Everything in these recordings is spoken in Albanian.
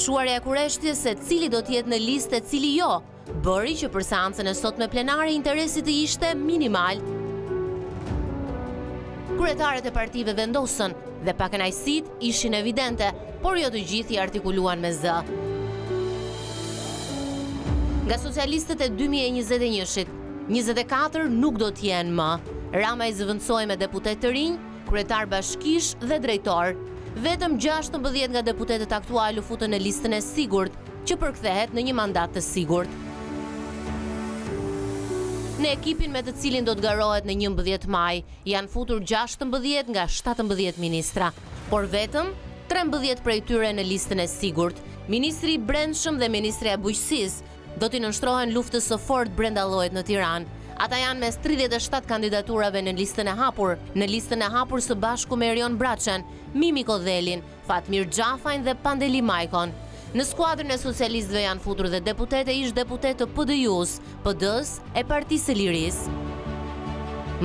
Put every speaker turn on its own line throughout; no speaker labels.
Përfshuarja e kurreshtjes se cili do t'jetë në listë e cili jo, bëri që për seancën e sotme plenare interesi të ishte minimal. Kryetarët e partive vendosën dhe pakënaqësitë ishin evidente, por jo të gjithë i artikuluan me zë. Nga socialistët e 2021-shit, 24 nuk do t'jenë më. Rama i zëvendësoi me deputet të rinj, kryetar bashkish dhe drejtor. Vetëm 16 nga deputetët aktual u futën në listën e sigurt, që përkthehet në një mandat të sigurt. Në ekipin me të cilin do të garohet në 11 maj, janë futur 16 nga 17 ministra, por vetëm 13 prej tyre në listën e sigurt. Ministri i Brendshëm dhe Ministria e Bujqësisë do t'i nënshtrohen luftës së fortë brenda llojit në Tiranë. Ata janë mes 37 kandidaturave në listën e hapur. Në listën e hapur së bashku me Erion Braçen, Mimi Kodhelin, Fatmir Xhafajn dhe Pandeli Majkon. Në skuadrën e socialistëve janë futur dhe deputete ish deputet të PD-s, PD-s e Partisë së Lirisë.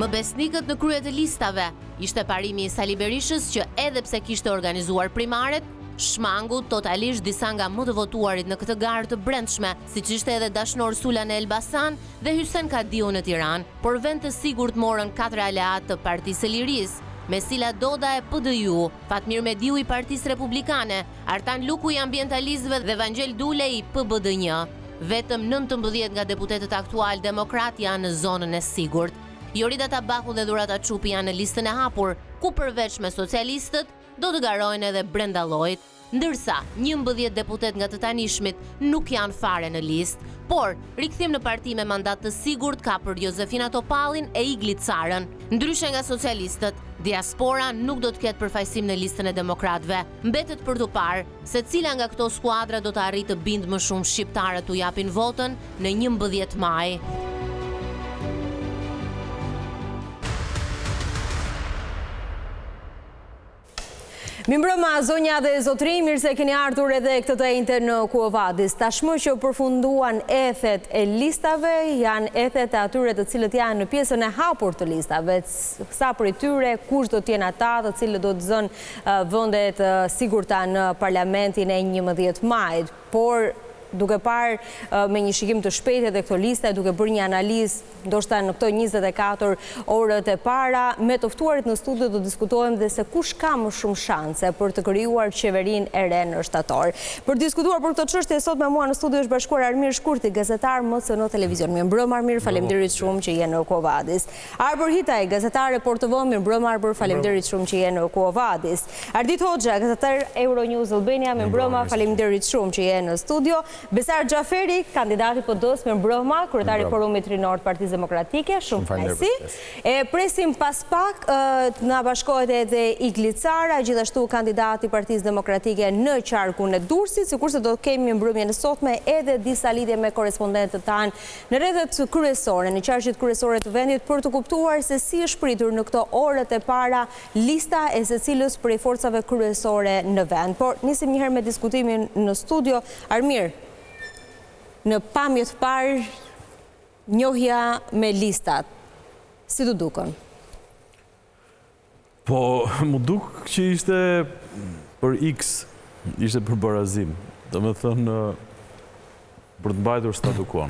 Më besnikët në krye të listave ishte parimi i Sali Berishës që edhe pse kishte organizuar primaret, shmangu totalisht disa nga më të votuarit në këtë garë të brendshme, siç ishte edhe dashnor Sula në Elbasan dhe Hysen Kadiu në Tiranë, por vend të sigurt morën 4 aleat të Partisë së Lirisë, Mesila Doda e PD-ju, Fatmir Mediu i Partisë Republikane, Artan Luku i ambientalistëve dhe Vangel Dule i PBD1. Vetëm 19 nga deputetët aktual demokrat janë në zonën e sigurt. Jorida Tabaku dhe Dhurata Çupi janë në listën e hapur, ku përveç me socialistët do të garojnë edhe brenda llojit, ndërsa 11 deputet nga të tanishmit nuk janë fare në listë, por rikthim në parti me mandat të sigurt ka për Jozefina Topallin e Iglit Carën. Ndryshe nga socialistët, diaspora nuk do të ketë përfaqësim në listën e demokratëve. Mbetet për të parë se cila nga këto skuadra do të arrijë të bindë më shumë shqiptarët t'u japin votën në 11 maj.
Mirëmbrëma, zonja dhe zotëri, mirë se keni ardhur edhe këtë të njëjtën në Quo Vadis. Tashmë që përfunduan ethet e listave, janë ethet e atyre të cilët janë në pjesën e hapur të listave. Sa për tyre, kush do t'jenë ata të cilët do të zënë vendet sigurta në parlamentin e 11 majit. Por duke parë me një shikim të shpejtë edhe këto lista, duke bërë një analizë, ndoshta në këto 24 orët e para, me të ftuarit në studio do diskutojmë dhe se kush ka më shumë shanse për të krijuar qeverinë e re në shtator. Për të diskutuar për këtë çështje sot me mua në studio është bashkuar Armir Shkurti, gazetar MCN Televizion. Mirëmbrëma Armir, faleminderit shumë që je në Quo Vadis. Arbër Hitaj, gazetar Reportëvon, mirëmbrëma Arbër, faleminderit shumë që je në Quo Vadis. Ardit Hoxha, gazetar Euronews Albania, mirëmbrëma, faleminderit shumë që je në studio. Besar Xhaferi, kandidati PD-s, mirëmbrëma, kryetari i Forumit Rinor të Partisë Demokratike, shumë kënaqësi. E presim pas pak na bashkohet edhe Igli Cara, gjithashtu kandidati i Partisë Demokratike në qarkun e Durrësit, sikurse do të kemi mbrëmjen e sotme edhe disa lidhje me korrespondentët tanë në rrethet kryesore, në qarqet kryesore të vendit për të kuptuar se si është pritur në këto orët e para lista e secilës prej forcave kryesore në vend. Por nisim një herë me diskutimin në studio. Armir, në pamje të parë, njohja me listat, si të dukën?
Po, më duk që ishte për X, ishte për barazim. Do me thënë, për të mbajtur statu quo.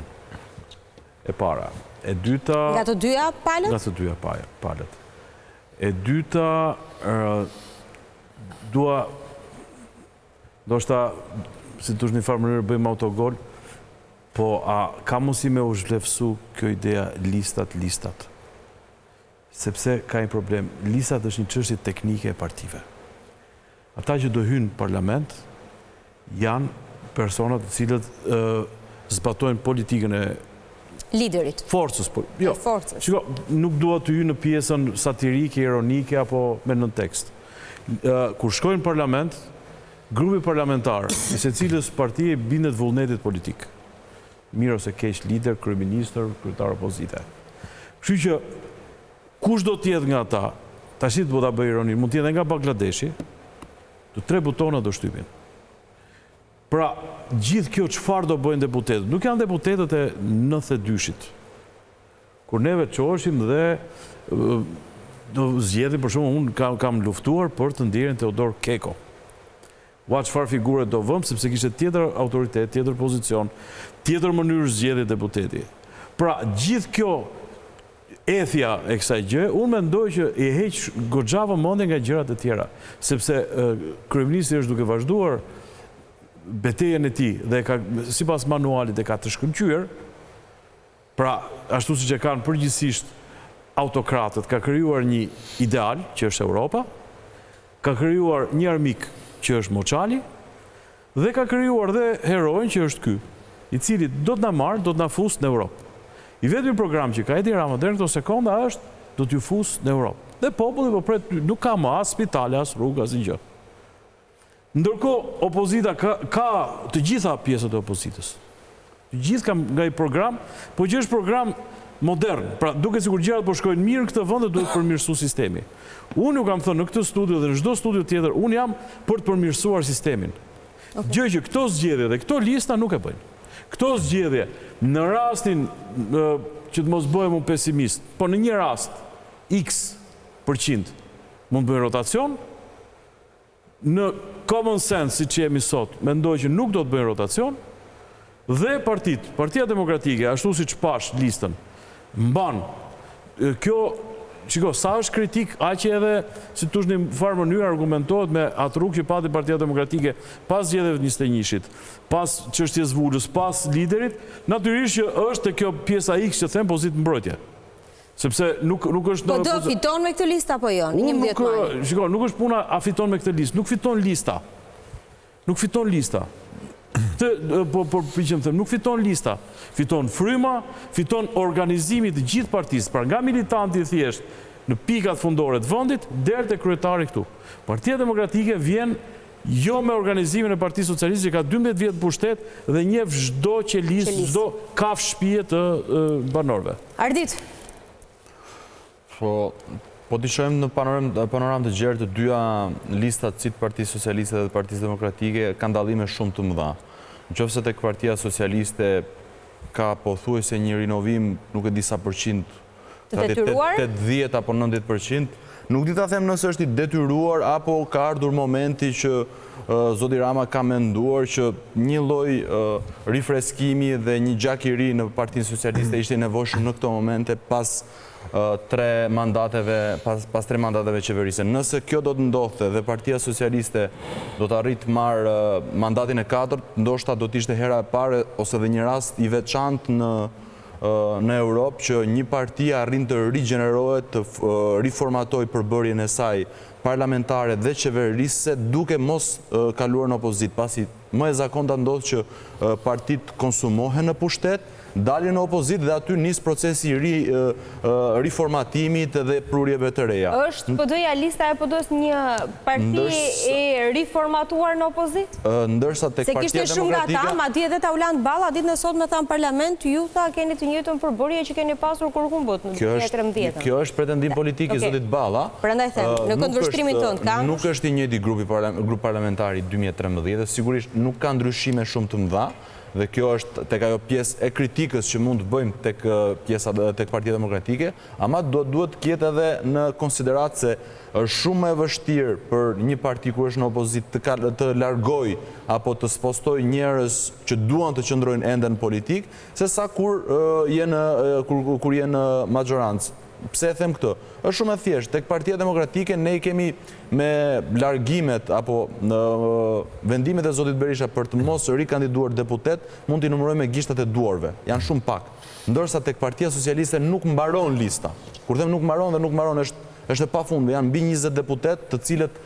E para. E dyta...
Nga të dyja palët?
Nga të dyja palët. E dyta, do shta, si të është një farë mënyrë bëjmë autogol, po a ka mundësi me u zhvlefsu kjo ideja listat? Sepse ka një problem. Listat është një çështje teknike e partive. Ata që do hynë në parlament janë personat të cilët zbatojnë politikën e
liderit.
Forcës. Jo, shiko, nuk dua të hynë në pjesën satirike, ironike, apo me nën tekst. Kur shkojnë në parlament, grupi parlamentar, i secilës partije bindet vullnetit politik. Mirë ose keq lider, kryeministër, kryetar opozite. Kështu që kush do t'jetë nga ata, tash do ta bëj ironi, mund t'jetë nga Bangladeshi, të 3 butona do shtypin. Pra, gjithë kjo çfarë do bëjnë deputetët? Nuk janë deputetët e 92-shit. Kur neve çoheshim dhe do zgjedhim, për shembull, unë kam luftuar për të ndjerin Teodor Keko. ua çfarë figure do vëmë, sepse kishte tjetër autoritet, tjetër pozicion, tjetër mënyrë zgjedhje deputeti. Pra, gjithë kjo ethja e kësaj gjë, unë mendoj që i heq goxha vëmendje nga gjërat e tjera, sepse kryeministri është duke vazhduar betejën e tij dhe ka sipas manualit e ka të shkëlqyer. Pra, ashtu siç e kanë përgjithsisht autokratët, ka krijuar një ideal që është Europa, ka krijuar një armik që është Moçali dhe ka krijuar dhe heroin që është ky, i cili do të na marrë, do të na fusë në Europë. I vetmi program që ka Edi Rama deri në këto sekonda është do t'ju fusë në Europë. Dhe populli po pret, nuk ka më as spitale, as rrugë, as gjë. Ndërkohë, opozita ka të gjitha pjesët e opozitës. Të gjithë ka nga i program, po që është program modern. Pra, duke sikur gjërat po shkojnë mirë në këtë vend dhe duhet përmirësu sistemi. Unë ju kam thënë në këtë studio dhe në çdo studio tjetër, unë jam për të përmirësuar sistemin. Gjë që këto zgjedhje dhe këto lista nuk e bëjnë. Këto zgjedhje, në rastin që të mos bëhem unë pesimist, po në një rast, X% mund bëjnë rotacion, në common sense, si që jemi sot, mendoj që nuk do të bëjnë rotacion, dhe Partia Demokratike, ashtu si që pash listën, mban, kjo, shiko, sa është kritik, aqe edhe, si tush një farë mënyrë argumentohet me atë rrugë që pati Partia Demokratike pas zgjedhjeve të 21-shit, pas çështjes Vulës, pas liderit, natyrisht që është te kjo pjesa X që them pozitë mbrojtje. Sepse nuk është...
Po do fiton me këtë listë apo jo, në 11 maj?
Shiko, nuk është puna a fiton me këtë listë, nuk fiton lista. Nuk fiton lista. Nuk fiton lista, fiton fryma, fiton organizimi të gjithë partisë, pra nga militanti thjesht në pikat fundore të vendit deri te kryetari këtu. Partia Demokratike vjen jo me organizimin e Partisë Socialiste që ka 12 vjet pushtet dhe njeh çdo qelistë, çdo kafshë shtëpie të banorëve.
Ardit.
Po t'i shohim në panoramë të gjerë të dyja listat si të Partisë Socialiste dhe të Partisë Demokratike kanë dallime shumë të mëdha. Nëse tek Partia Socialiste ka pothuajse një rinovim, nuk e di sa përqind, 80 apo 90%, nuk di ta them nëse është i detyruar apo ka ardhur momenti që zoti Rama ka menduar që një lloj rifreskimi dhe një gjak i ri në Partinë Socialiste ishte i nevojshëm në këto momente pas 3 mandateve qeverise. Nëse kjo do të ndodhte dhe Partia Socialiste do të arritë marrë mandatin e 4, ndoshta do të ishte hera e parë ose dhe një rast i veçantë në Europë që një parti arrin të rigjenerohet, të riformatoj përbërjen e saj parlamentare dhe qeverisë duke mos kaluar në opozit, pasi më e zakonta ndodh që partit konsumohen në pushtet, dalin në opozit dhe aty nis procesi i riformatimit dhe prurjeve të reja.
Është PD-ja lista e PD-s një parti e riformatuar në opozit?
Ndërsa tek Partia Demokratike... Se kishte shumë nga ta, madje edhe Tauland Balla ditën e sotme tha në parlament, ju tha keni të njëjtën përbërje që keni pasur kur humbët në 2013. Kjo është pretendim politik i zotit Balla.
Prandaj them, në këndvështrimin tënd ka?
Nuk është i njëjti grup parlamentar i 2013, sigurisht nuk ka ndryshime shumë të mëdha. Dhe kjo është tek ajo pjesë e kritikës që mund të bëjmë tek Partia Demokratike, ama duhet të ketë edhe në konsiderat se është shumë e vështirë për një parti kur është në opozit të largoj apo të spostoj njerëz që duan të qëndrojnë ende në politik, se sa kur jenë në majorancë. Pse e them këtë? Është shumë e thjeshtë. Tek Partia Demokratike ne i kemi me largimet apo në vendimet e zotit Berisha për të mos rikandiduar deputet, mund t'i numërojmë me gishtat e duarve. Janë shumë pak. Ndërsa tek Partia Socialiste nuk mbaron lista. Kur them nuk mbaron dhe nuk mbaron është e pafundme. Janë mbi 20 deputet të cilët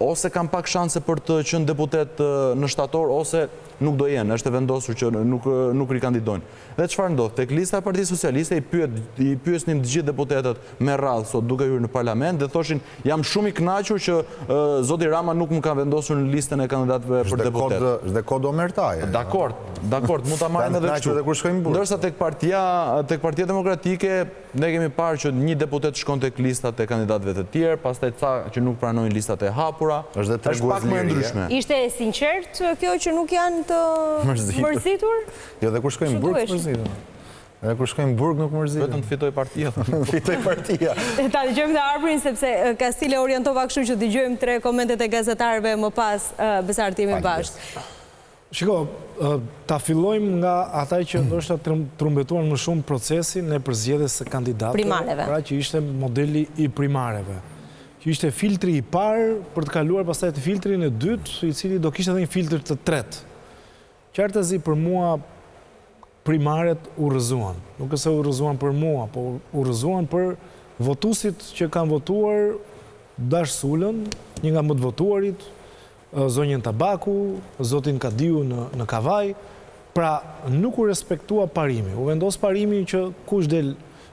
ose kanë pak shanse për të qenë deputet në shtator ose nuk do jenë, është e vendosur që nuk rikandidojnë. Dhe çfarë ndodh? Tek lista e Partisë Socialiste i pyesnin të gjithë deputetët me radhë sot duke hyrë në parlament dhe thoshin jam shumë i kënaqur që zoti Rama nuk më ka vendosur në listën e kandidatëve për deputet.
Është kod omertaje.
Dakord, mund ta marrim edhe kështu. Ndërsa tek Partia Demokratike ne kemi parë që një deputet shkon tek listat e kandidatëve të tjerë, pastaj ca që nuk pranojnë listat e hapura. Është pak më e ndryshme.
Ishte sinqert kjo që nuk janë të mërzitur?
Jo, dhe kur shkojnë burg të mërzitur. Edhe kur shkojmë burg nuk mërzitëm.
Vetëm të fitoj partia.
Fitoj partia.
Ta dëgjojmë dhe Arbrin, sepse Kastile orientova kështu që dëgjojmë 3 komentet e gazetarëve më pas Besar timi bashkë.
Shiko, ta fillojmë nga ata që ndoshta trumbetuan më shumë procesin e përzgjedhjes së kandidatëve.
Primareve.
Pra që ishte modeli i primareve. Që ishte filtri i parë për të kaluar pastaj të filtrin e dytë, i cili do kishte edhe një filtr të tretë. Qartësi për mua primaret u rrëzuan. Nuk e se u rrëzuan për mua, po u rrëzuan për votuesit që kanë votuar Dash Sulën, një nga më të votuarit, zonjën Tabaku, zotin Kadiu në Kavaj, pra nuk u respektua parimi. U vendos parimi që kush del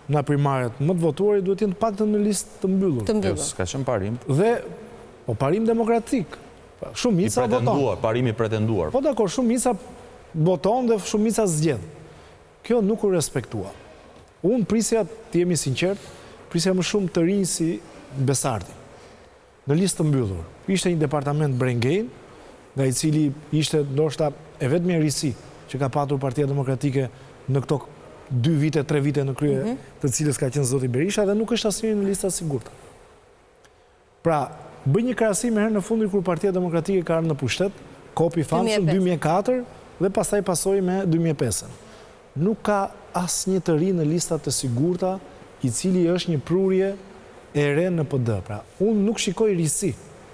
nga primaret më të votuarit duhet jenë paktën në listë të mbyllur.
Ska qenë parim.
Dhe, po parim demokratik. Shumica voton.
Parimi pretenduar.
Po dakor, shumica voton dhe shumica zgjedh. Kjo nuk u respektua. Unë prisja, të jemi sinqert, prisja më shumë të rinj si Besarti. Në listë të mbyllur. Ishte një departament brengejn, nga i cili ishte ndoshta e vetmja risi që ka patur Partia Demokratike në këto 2 vite, 3 vite në krye, të cilës ka qenë zoti Berisha dhe nuk është asnjëri në lista sigurta. Pra, bëj një krahasim herë në fundin kur Partia Demokratike ka ardhur në pushtet, kopi famshëm 2004 dhe pastaj pasoi me 2005. Nuk ka asnjë të ri në listat të sigurta i cili është një prurje e re në PD. Pra, unë nuk shikoj risi.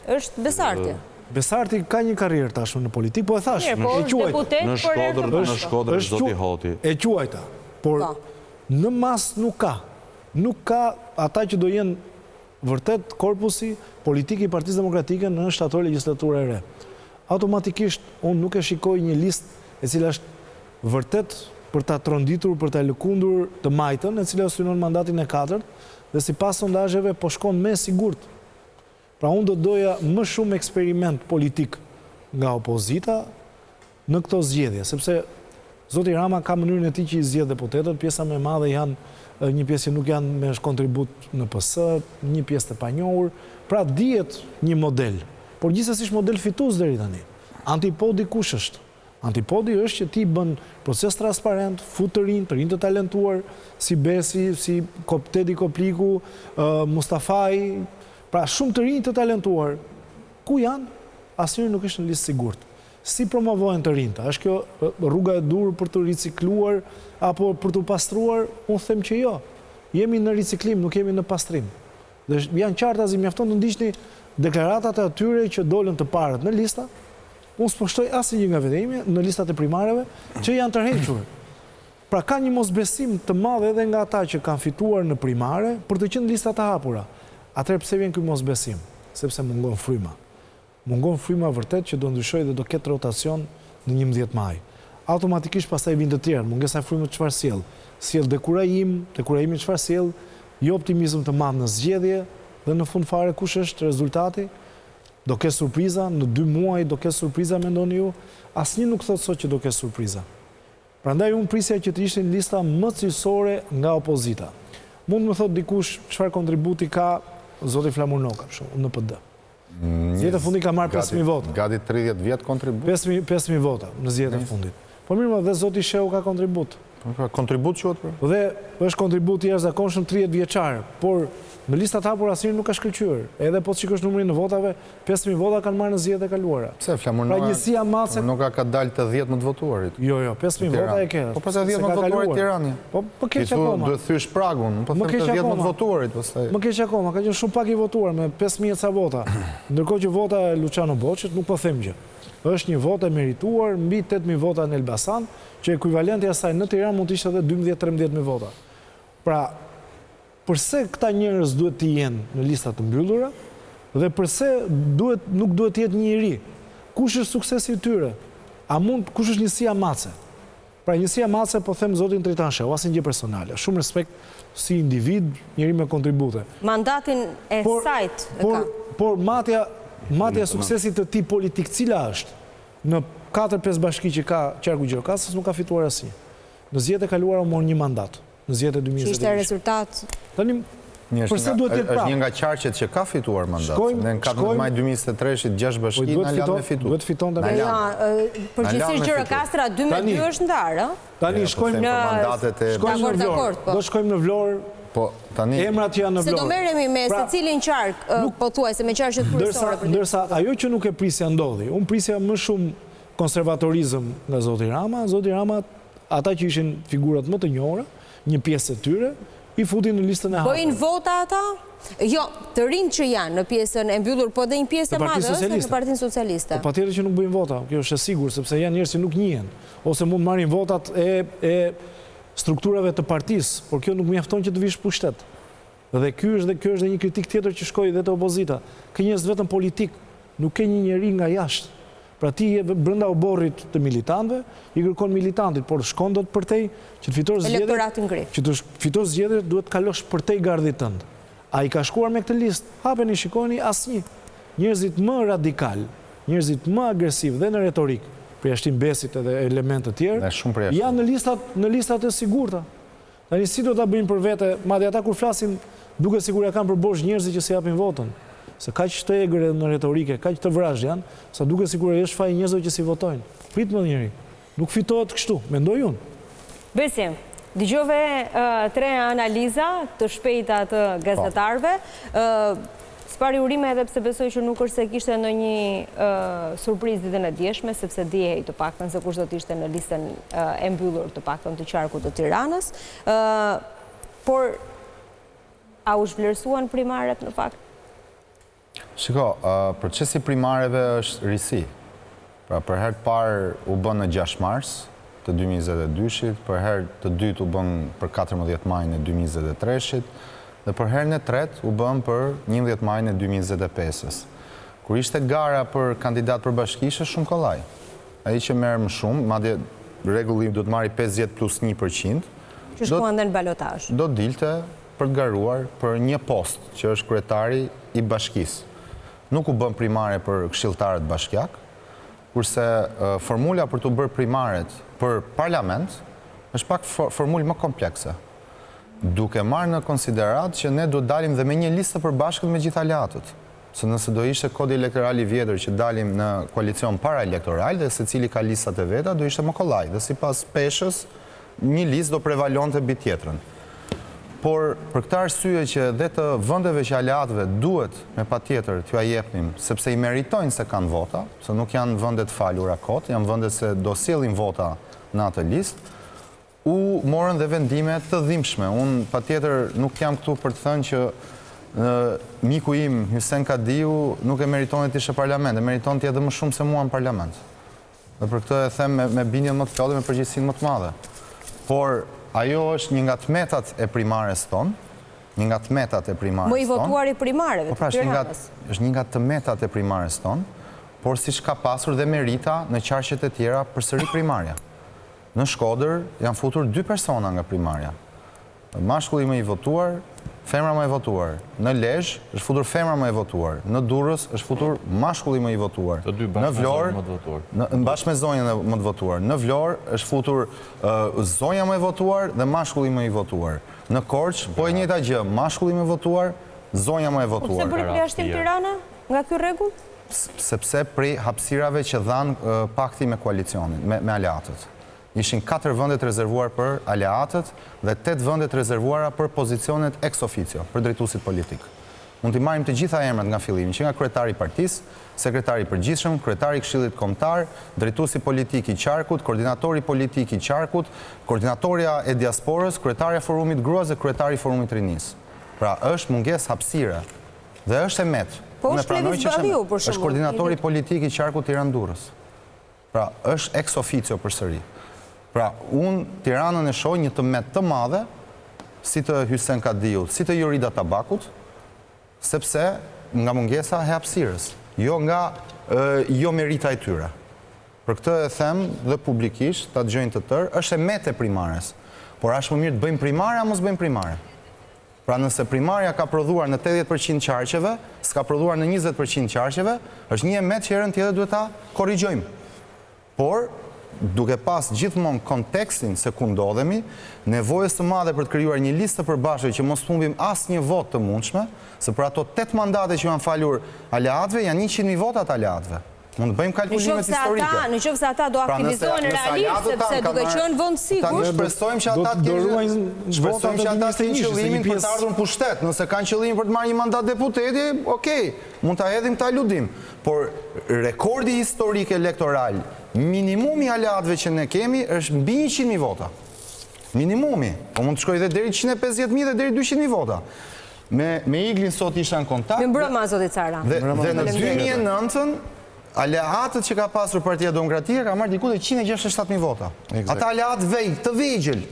Është Besarti.
Besarti ka një karrierë tashmë në politikë, po e thash,
Në Shkodër zoti Hoti.
E quajta, por në mas nuk ka. Nuk ka ata që do jenë vërtet korpusi politik i Partisë Demokratike në shtator legjislaturë e re. Automatikisht unë nuk e shikoj një listë e cila është vërtet për ta tronditur, për ta lëkundur të majtën, e cila synon mandatin e 4 dhe sipas sondazheve po shkon më sigurt. Pra unë do doja më shumë eksperiment politik nga opozita në këto zgjedhje, sepse zoti Rama ka mënyrën e tij që i zgjedh deputetët, pjesa më e madhe janë një pjesë që nuk janë me kontribut në PS, një pjesë të panjohur, pra dihet një model, por gjithsesi është model fitues deri tani. Antipodi kush është? Antipodi është që ti bën proces transparent, fut të rinj të talentuar, si Besi, si Tedi Kopliku, Mustafaj, pra shumë të rinj të talentuar. Ku janë? Asnjëri nuk është në listë sigurt. Si promovohen të rinjta? Është kjo rruga e dur për të ricikluar apo për të pastruar? Unë them që jo. Jemi në riciklim, nuk jemi në pastrim. Dhe janë qartazi, mjafton të ndiqni deklaratat e atyre që dolën të parët në lista. Unë s'po shtoj asnjë nga vetëimi në listat e primareve që janë tërhequr. Pra ka një mosbesim të madh edhe nga ata që kanë fituar në primare për të qenë lista të hapura. Atëherë pse vjen ky mosbesim? Sepse mungon fryma. Mungon fryma vërtet që do ndryshojë dhe do ketë rotacion në 11 maj. Automatikisht pastaj vijnë të tjerë, mungesa e frymës çfarë sjell? Sjell dekurajimi çfarë sjell? Jo optimizëm të madh në zgjedhje dhe në fund fare kush është rezultati? Do ke surpriza, në 2 muaj do ke surpriza, mendoni ju? Asnjë nuk thot sot që do ke surpriza. Prandaj unë prisja që të ishte në lista më cilësore nga opozita. Mund më thot dikush çfarë kontributi ka zoti Flamur Noka, në PD. Zgjedhjet e fundit ka marrë 5000 vota.
Gati 30 vjet kontribut.
5000 vota në zgjedhjet e fundit. Po mirë, dhe zoti Sheu ka kontribut.
Kontribut quhet për?
Dhe është kontribut i jashtëzakonshëm 30 vjeçar, por në listat hapura asnjëri nuk ka shkëlqyer. Edhe po të shikosh numrin e votave, 5000 vota kanë marrë në zgjedhjet e kaluara.
Pse Flamur
Pra njësia mace
nuk ka dalë të 10 më të votuarit.
Jo, 5000 vota e ke.
Po pas 10 më të votuarit Tirani.
Po keq akoma.
Duhet thysh pragun, po them të 10 më të votuarit pastaj.
Më keq akoma, ka qenë shumë pak i votuar me 5000 ca vota. Ndërkohë që vota e Luciano Boçit nuk po them gjë. Është një votë e merituar mbi 8000 vota në Elbasan, që ekuivalenti i asaj në Tiranë mund të ishte edhe 12-13000 vota. Pra, përse këta njerëz duhet të jenë në lista të mbyllura dhe përse nuk duhet të jetë një i ri? Kush është suksesi i tyre? Kush është njësia Mace? Pra njësia Mace po them zotin Tritan Sheu, asnjë gjë personale. Shumë respekt si individ, njëri me kontribute.
Mandatin e sajt e ka.
Por matja suksesit të tij politik cila është? Në 4-5 bashki që ka Qarku Gjirokastës nuk ka fituar asnjë. Në zgjedhjet e kaluara u mor një mandat. Në zgjedhjet e 2020.
Ishte rezultat.
Tani Përse duhet të jetë prapë?
është një nga qarqet që ka fituar mandat. Ne në 14 maj 2023 6 bashki në lanë me fitu.
Duhet fiton të
përgjithsisht Gjirokastra 2-2 është ndarë.
Tani shkojmë në
mandatet e...
Do shkojmë në Vlorë.
Po, tani...
Emrat janë në Vlorë.
Se do merremi me secilin qark, po thuaj, se me qarqet kryesore.
Ndërsa ajo që nuk e prisja ndodhi, unë prisja më shumë konservatorizëm nga Zoti Rama. Zoti Rama, ata që ishin figurat më të njohura, një pjesë e tyre, i futin në listën e hapur.
Bojnë vota ata? Jo, të rinjë që janë në pjesën e mbyllur, po dhe një pjesë e madhe është në Partinë Socialiste.
Po patjetër që nuk bëjnë vota, kjo është e sigurt, sepse janë njerëz që nuk njihen, ose mund marrin votat e strukturave të partisë, por kjo nuk mjafton që të vish pushtet. Dhe kjo është dhe një kritik tjetër që shkoi dhe te opozita. Kë njerëz vetëm politik, nuk ke një njeri nga jashtë. Pra ti je brenda oborrit të militantëve, i kërkon militantit, por shkon dot përtej që të fitosh zgjedhjet.
Elektorati ngri.
Që të fitosh zgjedhjet duhet kalosh përtej gardit tënd. Ai ka shkuar me këtë listë, hapeni shikoni asnjë. Njerëzit më radikal, njerëzit më agresiv dhe në retorik, përjashtim Besit edhe elemente të tjerë, janë në listat e sigurta. Tani si do ta bëjnë për vete, madje ata kur flasin duket sikur ja kanë përbosh njerëzit që si japin votën. Se kaq të egër në retorike, kaq të vrazh janë, sa duket sikur është faj njerëzve që si votojnë. Prit më njëri. Nuk fitohet kështu, mendoj unë.
Besim, dëgjove 3 analiza të shpejta të gazetarëve. S'pari urime edhe pse besoj që nuk është se kishte ndonjë surprizë ditën e djeshme, sepse dihej të paktën se kush do të ishte në listën e mbyllur të paktën të qarkut të Tiranës. Por a u zhvlerësuan primaret në fakt?
Shiko, procesi primareve është risi. Pra, për herë të parë u bën në 6 mars të 2022-shit, për herë të dytë u bën për 14 majin e 2023-shit, dhe për herën e tretë u bën për 11 majin e 2025-s. Kur ishte gara për kandidat për bashkishe, shumë kollaj. Ai që merr më shumë, madje rregulli do të marri 50+1%,
që shkuan dhe në balotazh.
Do dilte për të garuar për një post që është kryetari i bashkisë. Nuk u bën primare për këshilltarët bashkiak, kurse formula për të bërë primaret për parlament është pak formulë më komplekse. Duke marrë në konsiderat që ne do dalim dhe me një listë përbashkët me gjithë aleatët. Se nëse do ishte kodi elektoral i vjetër që dalim në koalicion para elektoral dhe se cili ka listat e veta, do ishte më kollaj. Dhe sipas peshës, një listë do prevalonte mbi tjetrën. Por për këtë arsye që dhe të vendeve që aleatëve duhet me patjetër t'ju jepnim, sepse i meritojnë se kanë vota, se nuk janë vende të falura kot, janë vende se do sjellin vota në atë listë, u morën dhe vendime të dhimbshme. Unë patjetër nuk jam këtu për të thënë që miku im Hysen Kadiu nuk e meriton të ishte parlament, e meriton të jetë më shumë se mua në parlament. Dhe për këtë e them me bindjen më të plot dhe me përgjegjësinë më të madhe. Por ajo është një nga tmetat e primares tonë, një nga tmetat e primares tonë.
Më i votuar i primareve të Tiranës.
është një nga tmetat e primares tonë, por siç ka pasur dhe merita në qarqet e tjera përsëri primarja. Në Shkodër janë futur 2 persona nga primarja. Mashkulli më i votuar, femra më e votuar. Në Lezhë është futur femra më e votuar. Në Durrës është futur mashkulli më i votuar. Në Vlorë, bashkë me zonjën më të votuar. Në Vlorë është futur zonja më e votuar dhe mashkulli më i votuar. Në Korçë, po e njëjta gjë, mashkulli më i votuar, zonja më e votuar.
Pse bëri plashtim Tirana nga ky rregull?
Sepse prej hapësirave që dhanë pakti me koalicionin, me aleatët. Ishin 4 vendet rezervuar për aleatët dhe 8 vendet rezervuara për pozicionet ex officio, për drejtuesit politik. Mund t'i marrim të gjitha emrat nga fillimi, që nga kryetari i partisë, sekretari i përgjithshëm, kryetari i Këshillit Kombëtar, drejtuesi politik i qarkut, koordinatori politik i qarkut, koordinatoria e diasporës, kryetaria e Forumit Gruas dhe kryetari i Forumit Rinisë. Pra, është mungesë hapësire dhe është emet.
Po është Klevis Balliu, për shembull.
Është koordinatori politik i qarkut Tiranë-Durrës. Pra, është ex officio përsëri. Pra, unë Tiranën e shoh një tëmet të madhe, si të Hysen Kadiut, si të Jorida Tabakut, sepse nga mungesa e hapësirës, jo nga jo merita e tyre. Për këtë e them dhe publikisht, ta dëgjojnë të tërë, është emet e primares. Por është më mirë të bëjmë primare, a mos bëjmë primare. Pra nëse primarja ka prodhuar në 80% qarqeve, s'ka prodhuar në 20% qarqeve, është një emet që herën tjetër duhet ta korrigjojmë. Por duke pas gjithmonë kontekstin se ku ndodhemi, nevojës të madhe për të krijuar një listë të përbashkët që mos humbim asnjë votë të mundshme, se për ato 8 mandate që janë falur aleatëve, janë 100.000 votat aleatëve. Mund të bëjmë kalkulimet historike.
Në qoftë se ata do aktivizohen realisht, sepse duke qenë vend sigurt,
shpresojmë që ata të kenë qëllimin për të ardhur në pushtet. Nëse kanë qëllimin për të marrë një mandat deputeti, okej, mund ta hedhim ta ludim. Por rekordi historik elektoral, minimumi aleatëve që ne kemi është mbi 100.000 vota. Minimumi. Po mund të shkojë edhe deri 150.000 dhe deri 200.000 vota. Me Iglin sot isha në kontakt.
Më mbrëma zoti Cara.
Dhe në 2009 aleatët që ka pasur Partia Demokratike ka marrë diku të 167.000 vota. Ata aleatë të vegjël.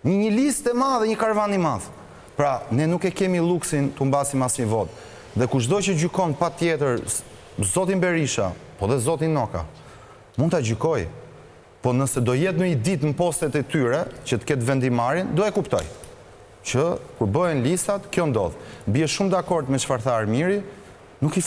Një listë e madhe, një karvan i madh. Pra, ne nuk e kemi luksin të mbasim asnjë votë. Dhe kushdo që gjykon patjetër zotin Berisha, po dhe zotin Noka, mund ta gjykoj. Po nëse do jetë në një ditë në postet e tyre që të ketë vendimarrjen, do e kuptoj. Që kur bëhen listat, kjo ndodh. Bie shumë dakord me çfarë tha Armiri, nuk i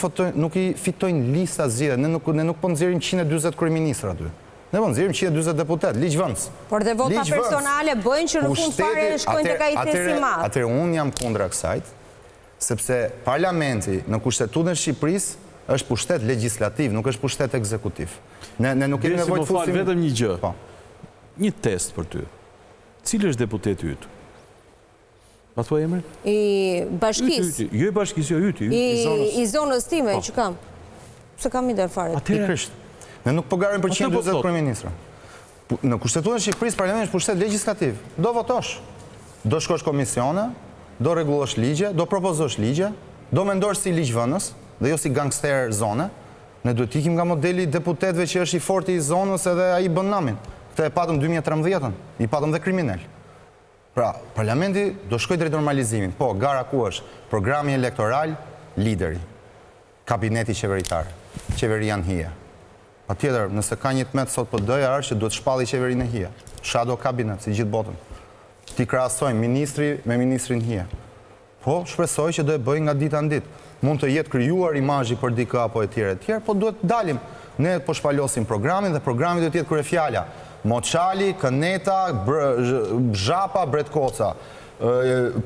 fitojnë lista zgjedhje, ne nuk po nxjerrim 140 kryeministra aty. Ne po nxjerrim 140 deputet, ligjvënës.
Por dhe vota personale bëjnë që në fund fare shkojnë tek ai test i madh.
Atëherë unë jam kundra kësaj, sepse parlamenti në Kushtetutën e Shqipërisë është pushtet legjislativ, nuk është pushtet ekzekutiv. Ne nuk kemi nevojë të fusim
vetëm një gjë. Një test për ty. Cili është deputeti yt? Pa thua emrin?
I bashkisë.
Jo i bashkisë, jo yti.
I zonës time që kam. Se kam i fare.
Pikërisht. Ne nuk po garojmë për 140 kryeministra. Në Kushtetutën e Shqipërisë parlamenti është pushtet legjislativ. Do votosh, do shkosh komisione, do rregullosh ligje, do propozosh ligje, do mendosh si ligjvënës dhe jo si gangster zone. Ne duhet të ikim nga modeli deputetëve që është i fortë i zonës edhe ai bën namin. Këtë e patëm 2013-ën, i patëm dhe kriminal. Pra, parlamenti do shkoj drejt normalizimin. Po, gara ku është? Programi elektoral, lideri, kabineti qeveritar, qeveria në hije. Pa tjetër, nëse ka një tmet sot për dëja është që duhet shpalli qeverinë në hije. Shadow kabinet, si gjithë botën. Ti krahasojmë ministri me ministrin hije. Po, shpresoj që do e bëj nga dita në ditë. Mund të jetë krijuar imazhi për dikë apo e tjerë, po duhet dalim. Ne po shpalosim programin dhe programi duhet të jetë kryefjala. Moçali, Këneta, Bzhapa, Bretkoca,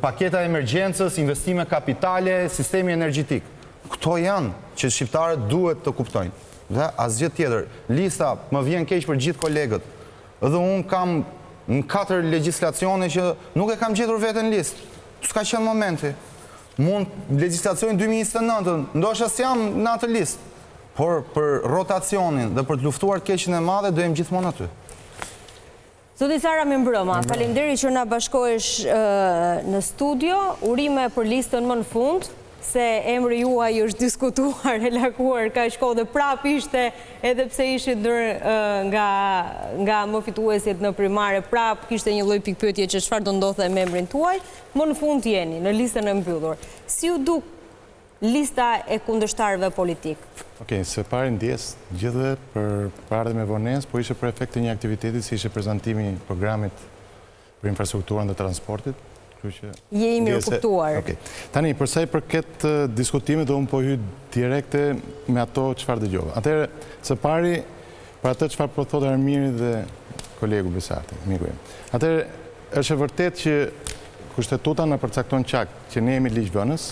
paketa emergjencës, investime kapitale, sistemi energjetik. Këto janë që shqiptarët duhet të kuptojnë. Dhe asgjë tjetër. Lista më vjen keq për gjithë kolegët. Edhe unë kam në 4 legjislacione që nuk e kam gjetur veten në listë. S'ka qenë momenti. Mund legjislacionin 2029, ndoshta s'jam në atë listë. Por për rotacionin dhe për të luftuar keqen e madhe do jem gjithmonë aty.
Zoti Cara, më mbrëma, faleminderit që na bashkohesh në studio. Urime për listën më në fund, se emri juaj është diskutuar, elakuar, ka shkollë dhe prap ishte, edhe pse ishit nga më fituesit në primare, prap kishte një lloj pikpyetje që çfarë do ndodhte me emrin tuaj, më në fund jeni në listën e mbyllur. Si u duk lista e kundërshtarëve politik?
Okej, se pari ndjes gjithëve për ardhe me vonesë, po ishe për efekt të një aktivitetit si ishe prezantimi programit për infrastrukturën dhe transportit.
Je i mirë kuptuar.
Tani, përsa i përket diskutimit, unë po hy direkte me ato çfarë dëgjova. Atëherë, së pari, për atë çfarë po thotë Armiri dhe kolegu Besati, miku im. Atëherë, është e vërtet që Kushtetuta na përcakton qartë që ne jemi ligjvënës,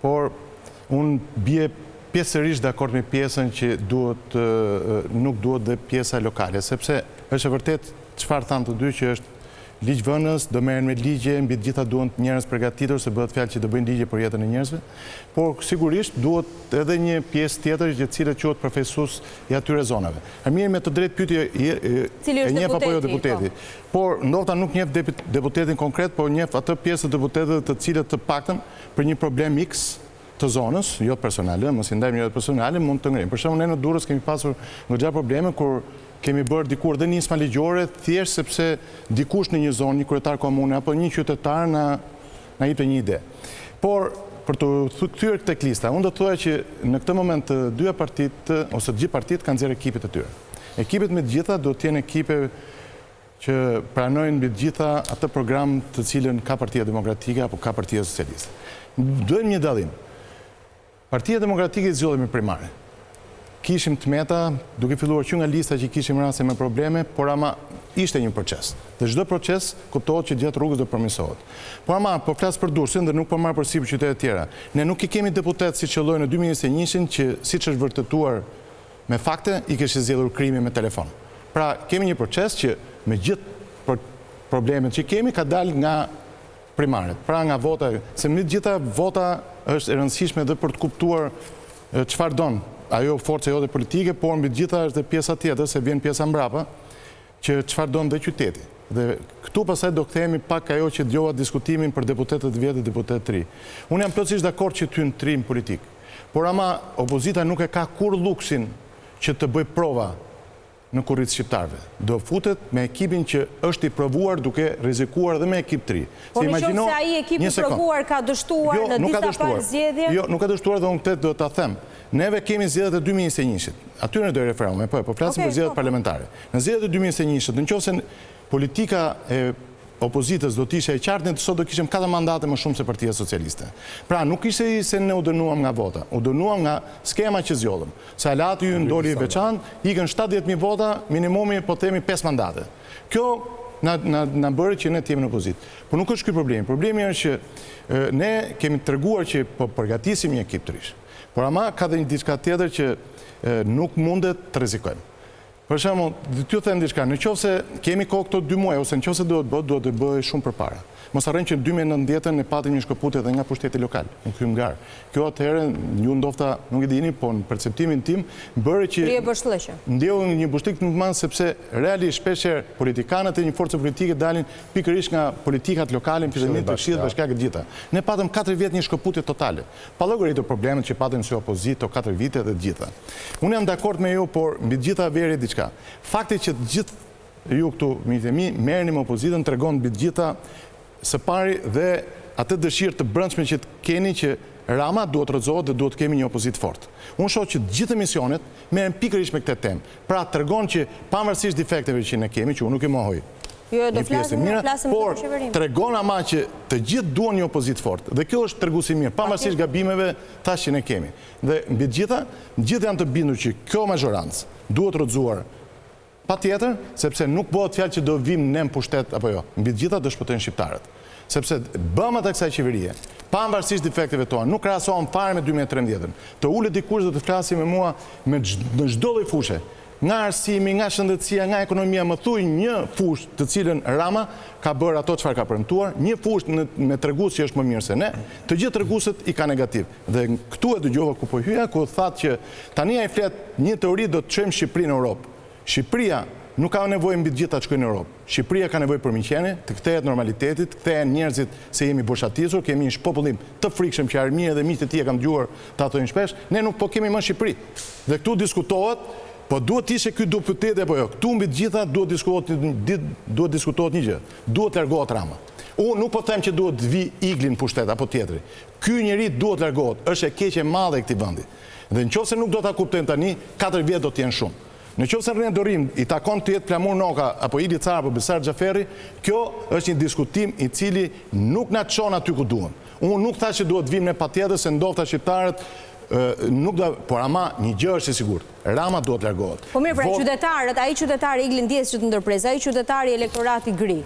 por unë bie pjesërisht dakord me pjesën që nuk duhet dhe pjesa lokale, sepse është e vërtet çfarë thanë të dy që është ligjvënës, do merren me ligje, mbi të gjitha duhen njerëz përgatitur, se bëhet fjalë që do bëjnë ligje për jetën e njerëzve, por sigurisht duhet edhe një pjesë tjetër që cilët quhet përfaqësues i atyre zonave. Armiri me të drejtë pyetje e njeh apo jo deputeti. Por ndoshta nuk njeh deputetin konkret, por njeh atë pjesë të deputetëve të cilët të paktën për një problem X të zonës, jo personale, mos i ndajmë jo personale, mund të ngrim. Për shembull, ne në Durrës kemi pasur goxha probleme kur kemi bërë dikur dhe nisma ligjore, thjesht sepse dikush në një zonë, një kryetar komune, apo një qytetar na jepte një ide. Por, për të kthyer tek lista, unë do të thoya që në këtë moment të dyja partitë, ose të gjithë partitë kanë nxjerrë ekipet e tyre. Ekipet me të gjitha do të jenë ekipe që pranojnë mbi të gjitha atë program të cilën ka Partia Demokratike apo ka Partia Socialiste. Duhem një dallim. Partia Demokratike zgjodhet me primare. kishim të meta, duke filluar që nga lista që kishim rase me probleme, por ama ishte një proces. Dhe çdo proces kuptohet që gjatë rrugës do përmirësohet. Por ama, po flas për Durrësin dhe nuk po marr përsipër qytetet tjera. Ne nuk I kemi deputet si qelloi në 2021 që siç është vërtetuar me fakte I kishte zgjedhur krimi me telefon. Pra kemi një proces që me gjithë problemet që kemi ka dalë nga primaret, pra nga vota, se me gjitha vota është e rëndësishme dhe për të kuptuar çfarë don ajo forca jote politike, por mbi gjitha është dhe pjesa tjetër, se vjen pjesa mbrapa, që çfarë don dhe qyteti. Dhe këtu pastaj do kthehemi pak ajo që dëgjova diskutimin për deputetët vjetë dhe deputetët të ri. Unë jam plotësisht dakord që ty në trim politik, por ama opozita nuk e ka kur luksin që të bëj prova në kurrit shqiptarëve. Do futet me ekipin që është I provuar duke rrezikuar dhe me ekip të ri.
Por në qoftë se ai ekip I provuar ka dështuar në disa palë zgjedhje?
Jo, nuk ka dështuar dhe unë këtë do ta them. Neve kemi zgjedhjet e 2021-shit. Aty ne do I referohemi, po flasim për zgjedhjet parlamentare. Në zgjedhjet e 2021-shit, nëse politika e opozitës do t'ishe e qartë, ne sot do kishim 4 mandate më shumë se Partia Socialiste. Pra, nuk ishte se ne u dënuam nga vota, u dënuam nga skema që zgjodhëm. Se alati ju ndoli I veçantë, ikën 70.000 vota, minimumi po themi 5 mandate. Kjo na bëri që ne të jemi në opozitë. Por nuk është ky problemi. Problemi është që ne kemi treguar që po përgatisim një ekip të rish. Por ama ka dhe një diçka tjetër që nuk mundet të rrezikojmë. Për shembull, t'ju them diçka, nëse kemi kohë këto 2 muaj ose nëse duhet të bëhet shumë përpara. Mos harrojmë që në 2019 ne patëm një shkëputje edhe nga pushteti lokal, në Krymgar. Kjo atëherë ju ndofta, nuk e dini, po në perceptimin tim bëri që ndjeu një bushtik më të madh sepse realisht shpeshherë politikanët e një force politike dalin pikërisht nga politikat lokale, në fillim të Këshillit Bashkiak të gjitha. Ne patëm 4 vjet një shkëputje totale. Pa llogaritur problemet që patëm si opozitë 4 vite dhe të gjitha. Unë jam dakord me ju, por mbi të gjitha veri diçka. Fakti që të gjithë ju këtu, miqtë e mi, merrni me opozitën tregon mbi të gjitha së pari dhe atë dëshirë të brendshme që të keni që Rama duhet rrëzohet dhe duhet të kemi një opozitë fortë. Unë shoh që të gjithë emisionet merren pikërisht me këtë temë. Pra tregon që pavarësisht defekteve që ne kemi, që unë nuk I mohoj.
Jo, do flasim
por tregon ama që të gjithë duan një opozitë fortë. Dhe kjo është treguesi mirë, pavarësisht gabimeve tash që ne kemi. Dhe mbi të gjithë janë të bindur që kjo majorancë duhet rrëzuar. Patjetër, sepse nuk bëhet fjalë që do vim ne në pushtet apo jo. Mbi të gjitha do shpëtojnë shqiptarët. Sepse bëmë atë kësaj qeverie, pavarësisht defekteve tona, nuk krahasohen fare me 2013-ën. Të ulet dikush dhe të flasi me mua në çdo lloj fushe. Nga arsimi, nga shëndetësia, nga ekonomia, më thuj një fushë të cilën Rama ka bërë ato çfarë ka premtuar, një fushë me tregues që është më mirë se ne, të gjithë treguesit I ka negativ. Dhe këtu e dëgjova ku po hyja, ku thatë që tani ai flet një teori do të çojmë Shqipërinë në Europë. Shqipëria nuk ka nevojë mbi të gjitha të shkojnë në Europë. Shqipëria ka nevojë për miqënie, të kthehet normalitetit, kthehen njerëzit se jemi boshatisur, kemi një popullim të frikshëm që armia dhe miqtë e tij e kam dëgjuar ta thonë shpesh, ne nuk po kemi më Shqipëri. Dhe këtu diskutohet, po duhet të ishte ky deputet apo jo. Këtu mbi të gjitha duhet diskutohet një gjë. Duhet largohet Rama. Unë nuk po them që duhet të vi Igli në pushtet apo tjetri. Ky njeri duhet largohet, është e keqe e madhe e këtij vendi. Dhe nëse nuk do ta kuptojmë tani, 4 vjet do të jenë shumë. Nëse René Dorim I takon të jetë Flamur Noka apo Ili Cara apo Besar Xhaferi, kjo është një diskutim I cili nuk na çon aty ku duam. Unë nuk thash që duhet vim ne patjetër se ndofta shqiptarët nuk do, por ama një gjë është e sigurt. Rama duhet largohet.
Po mirë, pra qytetarët, ai qytetari Igli ndjes që të ndërpresë, ai qytetari elektorati gri.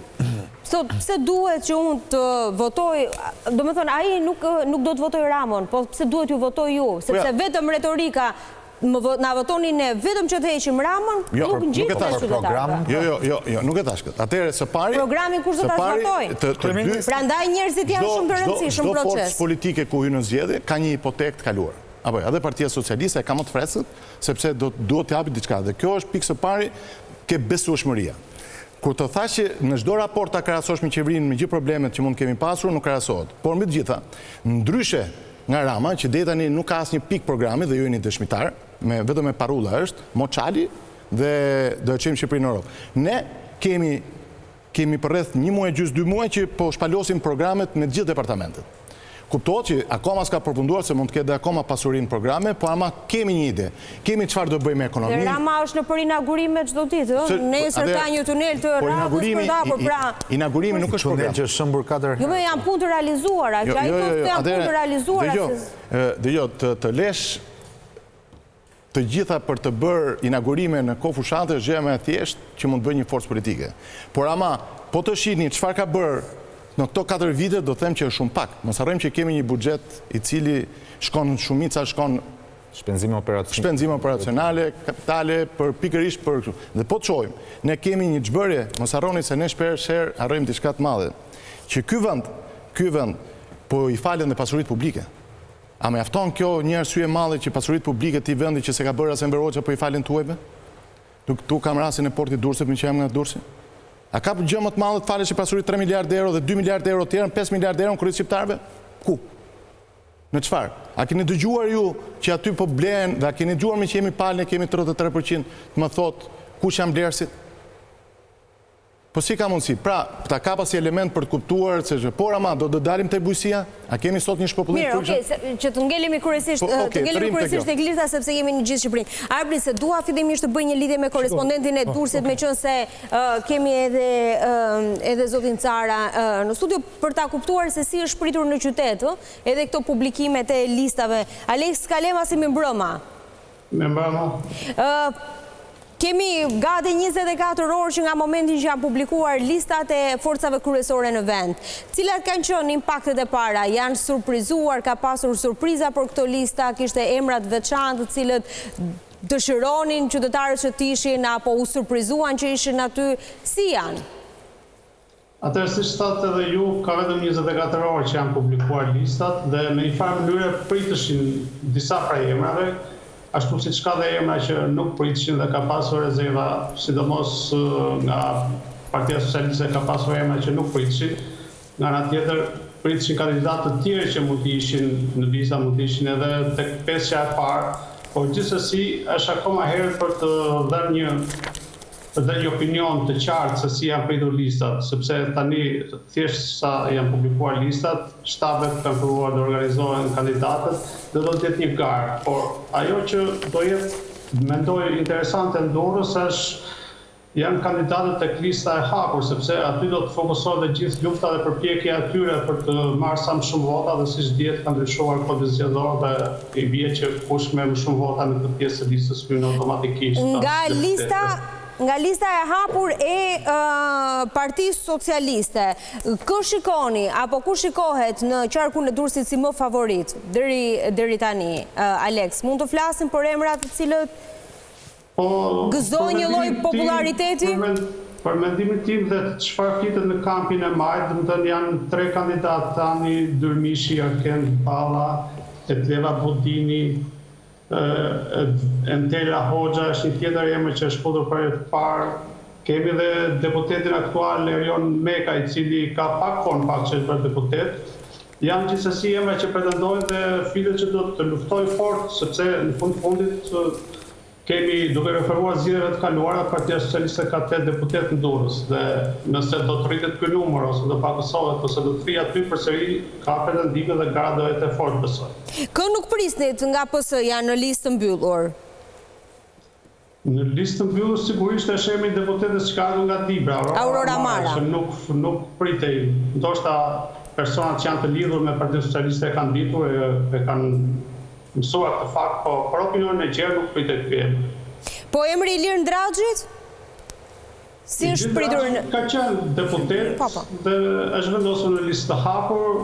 Sot pse duhet që unë të votoj, domethënë ai nuk do të votoj Ramon, po pse duhet ju votoj ju, sepse vetëm retorika na votoni ne vetëm që të heqim Ramon, nuk ngjitet qytetarët.
Jo, nuk e thash këtë. Atëherë së pari
programin kush do ta zbatoj? Prandaj njerëzit janë shumë të rëndësishëm proces.
Çdo forcë politike ku hyn në zgjedhje ka një hipotekë të kaluar. Apo edhe Partia Socialiste e ka më të freskët, sepse duhet të japi diçka. Dhe kjo është pikë së pari ke besueshmëria. Kur të thash që në çdo raport ta krahasosh me qeverinë me gjithë problemet që mund kemi pasur, nuk krahasohet. Por mbi të gjitha, ndryshe nga Rama, që deri tani nuk ka asnjë pikë programi dhe ju jeni dëshmitar, vetëm me parulla është, Moçali dhe do të çojmë Shqipërinë në Europë. Ne kemi për rreth 1 muaj gjysmë 2 muaj që po shpalosim programet me gjithë departamentet. Kuptohet që akoma s'ka përfunduar se mund të ketë akoma pasurinë programe, por ama kemi një ide. Kemi çfarë do bëjmë me ekonominë.
Rama është në për inaugurime çdo ditë, nesër ka një tunel të radhës për ta, por pra
inaugurimi nuk është program.
Që është shëmbur 4 herë.
Jo, janë punë të realizuara, që ai thotë janë punë të realizuara.
Dëgjoj, të lesh të gjitha për të bërë inaugurime në kohë fushate është gjëja më e thjeshtë që mund të bëjë një forcë politike. Por ama, po të shihni çfarë ka bërë në këto 4 vite, do them që është shumë pak. Mos harrojmë që kemi një buxhet i cili shkon shumica shkon shpenzime operacionale, kapitale, për pikërisht për kështu. Dhe po të shohim, ne kemi një çbërje, mos harroni se ne shpesh harrojmë diçka të madhe, që ky vend po i falen dhe pasuritë publike. A mjafton kjo një arsye e madhe që pasuritë publike të vendit që se ka bërë Asen Beroqa po i falen tuajve? Tu kam rastin e portit Durrësit, më që jam nga Durrësi. A ka gjë më të madhe të falesh pasuritë 3 miliardë euro dhe 2 miliardë euro tjerë, 5 miliardë euro në kurrë shqiptarëve? Ku? Në çfarë? A keni dëgjuar ju që aty po blen, dhe a keni dëgjuar me që jemi palë, ne kemi 33%, të më thot kush janë blerësit? Po si ka mundësi? Pra, ta ka pasi element për të kuptuar se por ama do të dalim te bujësia? A kemi sot një shpopullim?
Mirë, okay, që të ngelemi kryesisht te Glirta sepse jemi në gjithë Shqipërinë. Arbri, se dua fillimisht të bëj një lidhje me korrespondentin e Durrësit, meqense kemi edhe zotin Cara në studio për ta kuptuar se si është pritur në qytet, edhe këto publikimet e listave. Alex Kalema, si më mbrëma?
Më mbrëma.
Kemi gati 24 orë që nga momentin që janë publikuar listat e forcave kryesore në vend. Cilat kanë qenë impaktet e para? Janë surprizuar, ka pasur surpriza për këto lista, kishte emrat veçantë të cilët dëshironin qytetarët që të ishin apo u surprizuan që ishin aty, si janë?
Atëherë, siç thatë edhe ju, ka vetëm 24 orë që janë publikuar listat dhe me një farë mënyrë pritëshin disa prej emrave, ashtu si ka dhe emra që nuk pritëshin dhe ka pasur rezerva, sidomos nga Partia Socialiste ka pasur emra që nuk pritëshin, nga ana tjetër pritëshin kandidatë të tjerë që mund të ishin në lista, mund të ishin edhe tek pesja e parë, por gjithsesi është akoma herët për të dhënë një opinion të qartë se si janë pritur listat, sepse tani thjesht sa janë publikuar listat, shtabet kanë filluar të organizohen kandidatët dhe do të jetë një garë. Por ajo që do jetë, mendoj, interesante në Durrës është janë kandidatët tek lista e hapur, sepse aty do të fokusohet dhe gjithë lufta dhe përpjekja e tyre për të marrë sa më shumë vota dhe siç dihet ka ndryshuar kodin zgjedhor dhe i bie që kush merr më shumë vota në këtë pjesë të listës hyn automatikisht.
Nga lista e hapur e Partisë Socialiste, kë shikoni, apo ku shikohet në qarkun e Durrësit si më favorit, deri tani, Alex? Mund të flasim për emrat të cilët gëzojnë një lloj populariteti?
Për mendimin tim dhe çfarë flitet në kampin e majt, domethënë janë 3 kandidatë tani, Dyrmishi, Arken Balla, Etleva Budini, Entela Hoxha është një tjetër emër që është shkuar për herë të parë. Kemi dhe deputetin aktual Erion Meka, i cili ka pak kohë pak që është bërë deputet. Janë gjithsesi emra që pretendojnë dhe filet që do të luftojnë fort, sepse në fundit kemi, duke referuar zgjedhjeve të kaluara, Partia Socialiste ka 8 deputet në Durrës dhe nëse do të rritet ky numër ose do pakësohet ose do të thri aty përsëri ka pretendime dhe gara do jetë fort besoj.
Kë nuk prisnit nga PS-ja në listë të mbyllur?
Në listë të mbyllur sigurisht është emri i deputetes që ka ardhur nga Dibra,
Aurora Mara,
që nuk pritej. Ndoshta personat që janë të lidhur me Partinë Socialiste e kanë ditur e kanë mësuar këtë fakt, po për opinionin e gjerë nuk pritet ky emër.
Po emri Ilir Ndraxhit? Si është pritur në...
Ka qenë deputet dhe është vendosur në listë të hapur.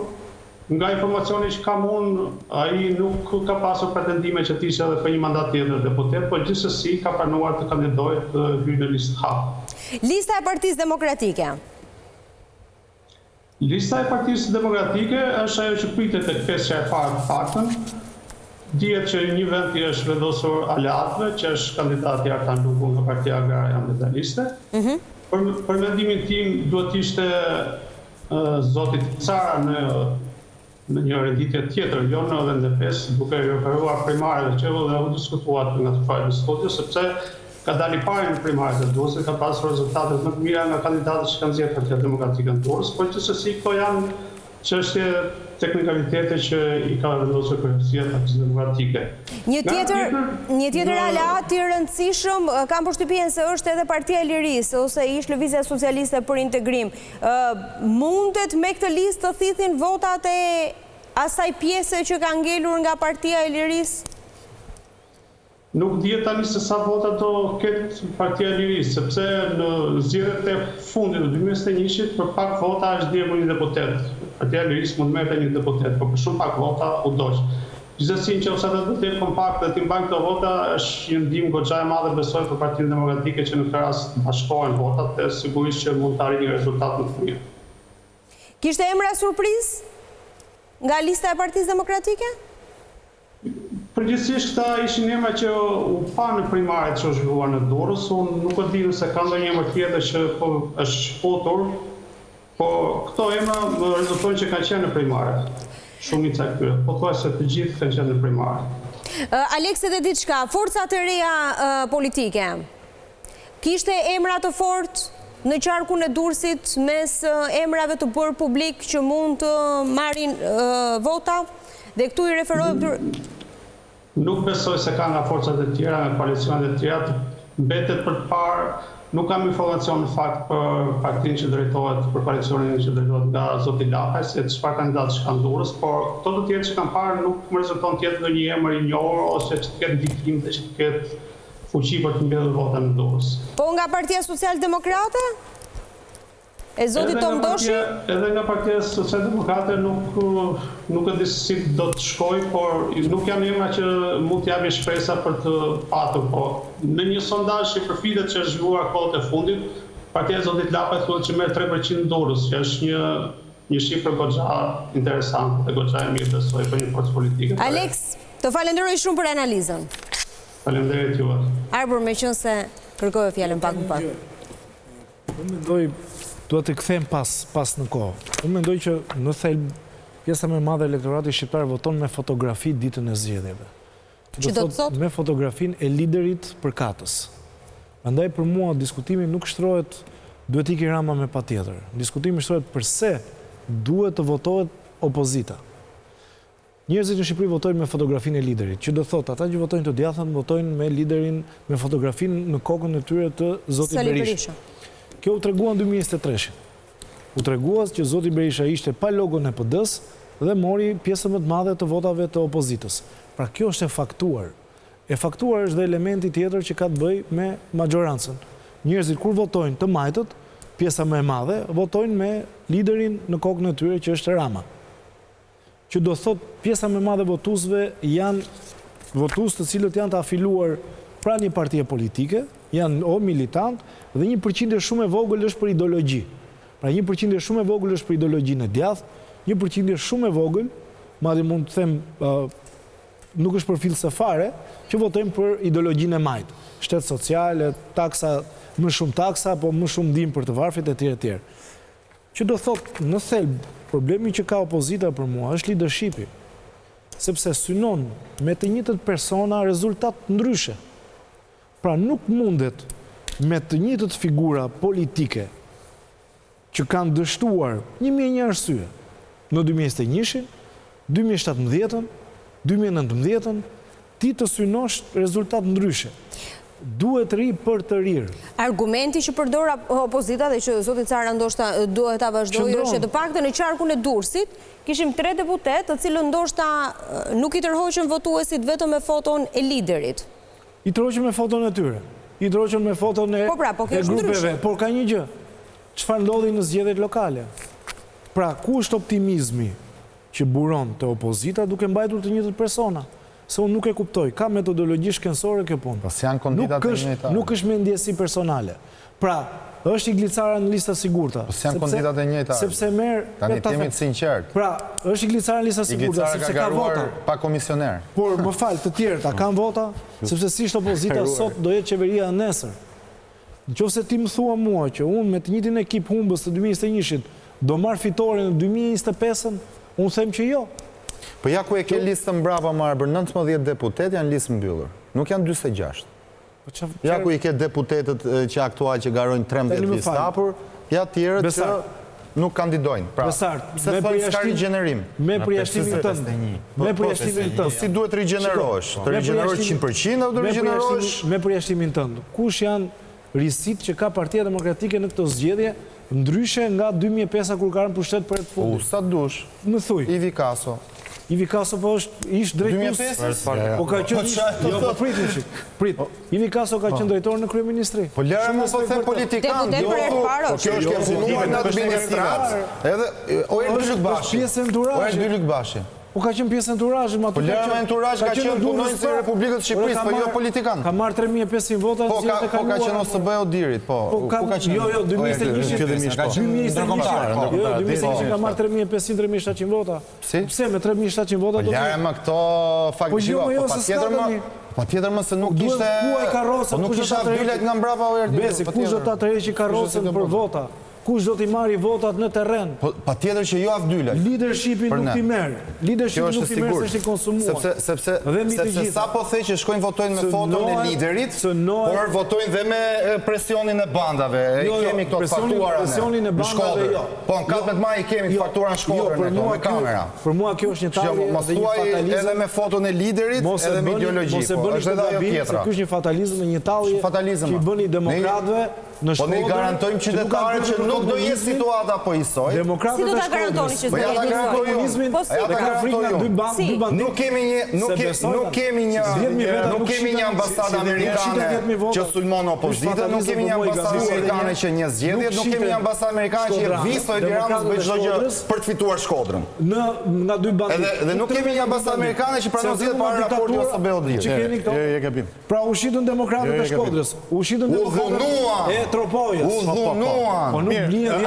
Nga informacioni që kam unë, ai nuk ka pasur pretendime që të ishte edhe për një mandat tjetër deputet, por gjithsesi ka pranuar të kandidojë të hyjë në listë të hapur.
Lista e Partisë Demokratike.
Lista e Partisë Demokratike është ajo që pritet tek pesja e parë të paktën. Dihet që një vend i është vendosur aleatëve, që është kandidati Artan Luku nga Partia Agrare Ambientaliste. Për mendimin tim duhet ishte zotit Cara në një renditje tjetër, jo në NDP-s, duke referuar primarëve që edhe u diskutuat nga të fajnë në studio, sepse ka dalë i parë në primarët e Durrësit, ka pasur rezultatet më të mira nga kandidatët që kanë zgjedhur Partia Demokratike në Durrës, por gjithsesi këto janë çështje teknikalitete që i ka vendosur Kryesia e Partisë Demokratike.
Një tjetër aleat i rëndësishëm, kam përshtypjen se është edhe Partia e Lirisë ose ish Lëvizja Socialiste për Integrim. Mundet me këtë listë të thithin votat e asaj pjese që ka ngelur nga Partia e Lirisë?
Nuk dihet tani se sa vota do ketë Partia e Lirisë, sepse në zgjedhjet e fundit të 2021-shit për pak vota është djegur një deputet. Partia e Lirisë mund të merrte një deputet, por për shumë pak vota u doq. Gjithsesi, nëse ata do të jetë kompakt dhe të mbajnë këto vota, është një ndihmë goxha e madhe besoj për Partinë Demokratike që në këtë rast bashkohen votat dhe sigurisht që mund të arrijë një rezultat më të mirë.
Kishte emra surprizë nga lista e Partisë Demokratike?
Përgjithsisht këta ishin emra që u pa në primaret që u zhvilluar në Durrës, unë nuk e di nëse ka ndonjë emër tjetër që është shpotur, po këto emra më rezultojnë që kanë qenë në primare. Shumica e këtyre, pothuajse të gjithë kanë qenë në primare.
Aleks, edhe diçka, forcat e reja politike, kishte emra të fortë në qarkun e Durrësit mes emrave të bërë publik që mund të marrin vota, dhe këtu i referohem
Nuk besoj se ka nga forcat e tjera, nga koalicionet e tjera, mbetet për të parë, nuk kam informacion në fakt për partinë që drejtohet, për koalicionin që drejtohet nga zoti Lapaj, se çfarë kandidatë që kanë Durrës, por këto të tjerë që kanë parë nuk më rezulton tjetë në një emër i njohur ose që të ketë ndikim dhe që të ketë fuqi për të mbledhur vota në Durrës.
Po nga Partia Social-Demokrate? E zoti Tom Doshi?
Edhe nga Partia Social-Demokrate nuk e di si do të shkoj, por nuk janë emra që mund të japin shpresa për të patur, po në një sondazh që përfitet që është zhvilluar kohët e fundit, Partia e zotit Lapaj thuhet që merr 3% në Durrës, që është një shifër goxha interesante dhe goxha e mirë besoj për një forcë politike.
Aleks, të falenderoj shumë për analizën.
Faleminderit juve.
Arbor, meqense kërkoj fjalën pak më parë.
Unë mendoj duhet të kthejm pas në kohë. Unë mendoj që në thelb pjesa më e madhe e elektoratit shqiptar voton me fotografi ditën e zgjedhjeve.
Që do të thotë?
Me fotografinë e liderit përkatës. Prandaj për mua diskutimi nuk shtrohet duhet iki Rama me patjetër. Diskutimi shtrohet përse duhet të votohet opozita. Njerëzit në Shqipëri votojnë me fotografinë e liderit, që do thotë ata që votojnë të djathtë votojnë me liderin me fotografinë në kokën e tyre të zotit Berisha. Kjo u treguan 2023. U treguas që zoti Berisha ishte pa logon e PD-s dhe mori pjesën më të madhe të votave të opozitës. Pra kjo është e faktuar. E faktuar është dhe elementi tjetër që ka të bëj me majorancën. Njerëzit kur votojnë të majtët, pjesa më e madhe, votojnë me liderin në kokën e tyre që është Rama. Që do thot pjesa më e madhe votuesve janë votues të cilët janë të afiluar pra një partie politike, janë o militant, dhe 1% shumë e vogël është për ideologji. Pra 1% shumë e vogël është për ideologjinë e djathtë, 1% shumë e vogël, madje mund të them nuk është për filse fare, që votojnë për ideologjinë e majtë. Shtet sociale, taksa, më shumë taksa, apo më shumë ndihmë për të varfrit e tjerë. Që do thotë në thelb, problemi që ka opozita për mua është leadershipi, sepse synon me të njëjtët persona rezultat ndryshe. Pra nuk mundet me të njëjtët figura politike që kanë dështuar 1.100 arsye në 2021-shin, 2017-ën, 2019-ën, ti të synosh rezultat ndryshe. Duhet ri për të rirë.
Argumenti që përdor opozita dhe që zoti Cara ndoshta duhet ta vazhdojë është që të paktën në qarkun e Durrësit kishim 3 deputet të cilët ndoshta nuk i tërhoqën votuesit vetëm me foton e liderit.
I tërhoqën me foton e tyre. I tërhoqën me foton e grupeve. Por ka një gjë. Çfarë ndodhi në zgjedhjet lokale? Pra, ku është optimizmi që buron të opozita duke mbajtur të njëjtët persona? Se unë nuk e kuptoj, ka metodologji shkencore kjo punë.
Pas janë kandidatë të njëjta.
Nuk është me ndjesi personale. Pra, është Iglicara në lista sigurta.
Pas janë kandidatë të njëjta.
Sepse merr
tani jemi të sinqert.
Pra, është Iglicara në lista sigurta sepse ka vota
pa komisioner.
Por më fal, të tjerët kanë vota, sepse si është opozita sot do jetë qeveria nesër. Nëse ti më thua mua që unë me të njëjtin ekip humbës të 2021-shit do marr fitoren në 2025-ën, unë them që jo.
Po ja ku e ke listën brava Arbër, 19 deputet janë listë mbyllur. Nuk janë 46. Ja ku i ke deputetet që aktual që garojnë 13 listë hapur, ja tjerët që nuk kandidojnë. Pra, se thonë s'ka rigjenerim.
Me përjashtimin tënd. Me përjashtimin tënd.
Si duhet rigjenerosh? Të rigjenerosh 100% apo të rigjenerosh?
Me përjashtimin tënd. Kush janë risit që ka Partia Demokratike në këto zgjedhje, ndryshe nga 2005 kur ka rënë pushtet për e të fundit?
Sa dush.
Më thuj.
Ivi Kaso.
Ivi Kaso po është ish drejtues. Po ka qenë jo, po prit. Ivi Kaso ka qenë drejtor në kryeministri.
Po lërë më po them politikan. Kjo është punuar në administratë. Edhe Erbil Lykbashi. Erbil Lykbashi.
Po ka qenë pjesë enturazhit, ma
po lërë me enturazh ka qenë punonjës e Republikës së Shqipërisë, po jo politikan.
Ka marrë 3500 vota.
Po ka qenë OSB Odirit, po.
Jo, 2021 ka marrë 3500-3700 vota. Pse me 3700 vota do të...
Lërë me këto fakt gjua, pa tjetër më se nuk ishte... Nuk ishte Abdyllet nga mbrapa o Erbil.
Besi, kush do ta tërheqi karrocën për vota? Kush do t'i marri votat në terren?
Pa tjetër që jo Abdyllet.
Leadershipin nuk t'i merë. Leadershipin nuk t'i merë se është i konsumuar.
Sepse sa po thej që shkojnë votojnë me foton e liderit, por votojnë dhe me presionin e bandave. I kemi këto faktuara në Shkodër. Po në 14 maj i kemi faktuara në Shkodër me kamera.
Për mua kjo është një talje dhe një fatalizm.
Edhe me foton e liderit, edhe me ideologi.
Mos e bëni këtë gabim, se kjo është një fatalizm dhe një talje që i bëni demokratëve.
Po ne garantojmë qytetarët që nuk do jetë situata po njësoj.
Si do ta garantoni që s'do jetë
njësoj? Nuk kemi një ambasadë amerikane që sulmon opozitën, nuk kemi një ambasadë amerikane që një zgjedhjet, nuk kemi një ambasadë amerikane që viso Edi Ramës bëjt çdo gjë për të fituar Shkodrën. Dhe nuk kemi një ambasadë amerikane që pranon zgjedhjet para raportit OSB Odirit.
Pra u shitën demokratët e Shkodrës, u shitën demokratët Tropojas.
Po nuk blihen.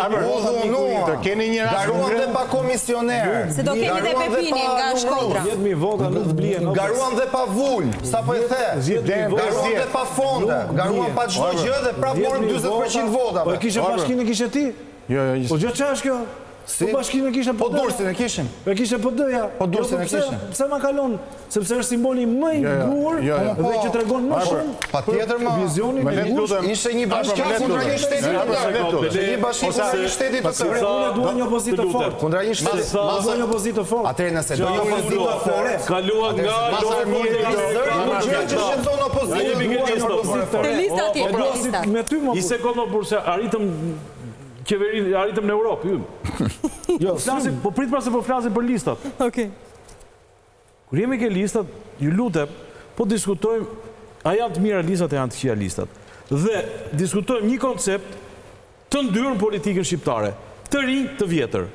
Garuan dhe pa komisioner.
Se do keni dhe Pepinin nga Shkodra.
10.000 vota nuk blihen.
Garuan dhe pa vull, sa po e the. Garuan dhe pa fonde. Garuan pa çdo gjë dhe prapë morën 40% vota.
Po kishe bashkinë e kishe ti?
Jo.
Po gjë ç'është kjo? Po bashkinë e kishe
po Durrësin e kishim.
Po kishe PD-ja.
Po Durrësin e kishim.
Pse ma kalon? Sepse është simboli më i dur dhe që tregon më shumë.
Patjetër më
vizionin e
bush. Ishte një bashkë kundra një shteti të tërë. Një bashkë kundra një shteti të tërë.
Unë dua një opozitë të fortë.
Kundra një shteti.
Ma dua një opozitë të fortë.
Atëherë nëse do një opozitë të fortë,
kalua nga
Një
sekondë më burse arritëm qeverin, arritëm në Europë, po prit pra se po flasim për listat. Kur jemi ke listat, ju lutem, po diskutojmë, a janë të mira listat e janë të këqija listat. Dhe diskutojmë një koncept të ndyrë në politikën shqiptare, të rinj, të vjetër.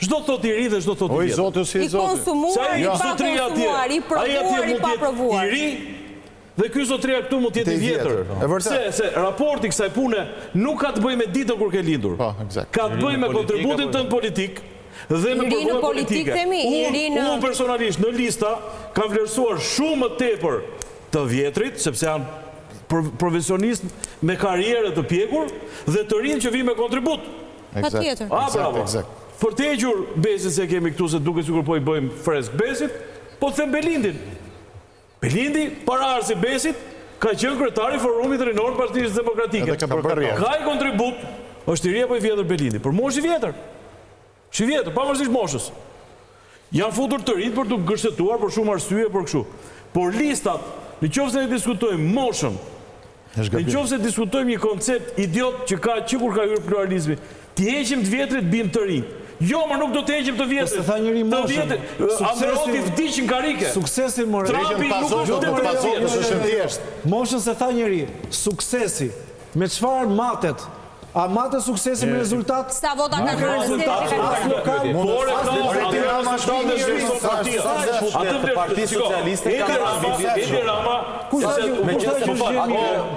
Çdo thot i ri dhe çdo thot i vjetër.
I konsumuar, i pa konsumuar, i provuar, i pa provuar.
I ri, dhe ky zotria këtu mund të jetë i vjetër. Se raporti kësaj pune nuk ka të bëjë me ditën kur ke lindur. Ka të bëjë me kontributin tënd politik dhe me përvojën politike. Unë personalisht në lista kam vlerësuar shumë më tepër të vjetrit, sepse janë profesionist me karrierë të pjekur dhe të rinj që vijnë me kontribut.
Patjetër.
Bravo. Për të hequr Besin se kemi këtu se duke sikur po i bëjmë fresk Besit, po them Belindin. Belindi, para arsi Besit, ka qenë kryetari i Forumit Rinor të Partisë Demokratike. Ka i kontribut, është i ri apo i vjetër Belindi, por mosh i vjetër. Është i vjetër, pavarësisht moshës. Janë futur të rinj për të gërshëtuar për shumë arsye për kështu. Por listat, nëse ne diskutojmë moshën, nëse diskutojmë një koncept idiot që ka kur ka hyrë pluralizmi, ti heqim të vjetrit, bim të rinj. Jo, më nuk do të heqim të vjetrit.
Se tha njëri moshën.
Androti vdiqin karike.
Suksesi më
Trumpi nuk është të vjetrit.
Moshën se tha njëri, suksesi. Me çfarë matet? A matet suksesi me rezultat?
Sa vota ka kërë
rezultat?
Por e ka
Parti Socialiste
Edi Rama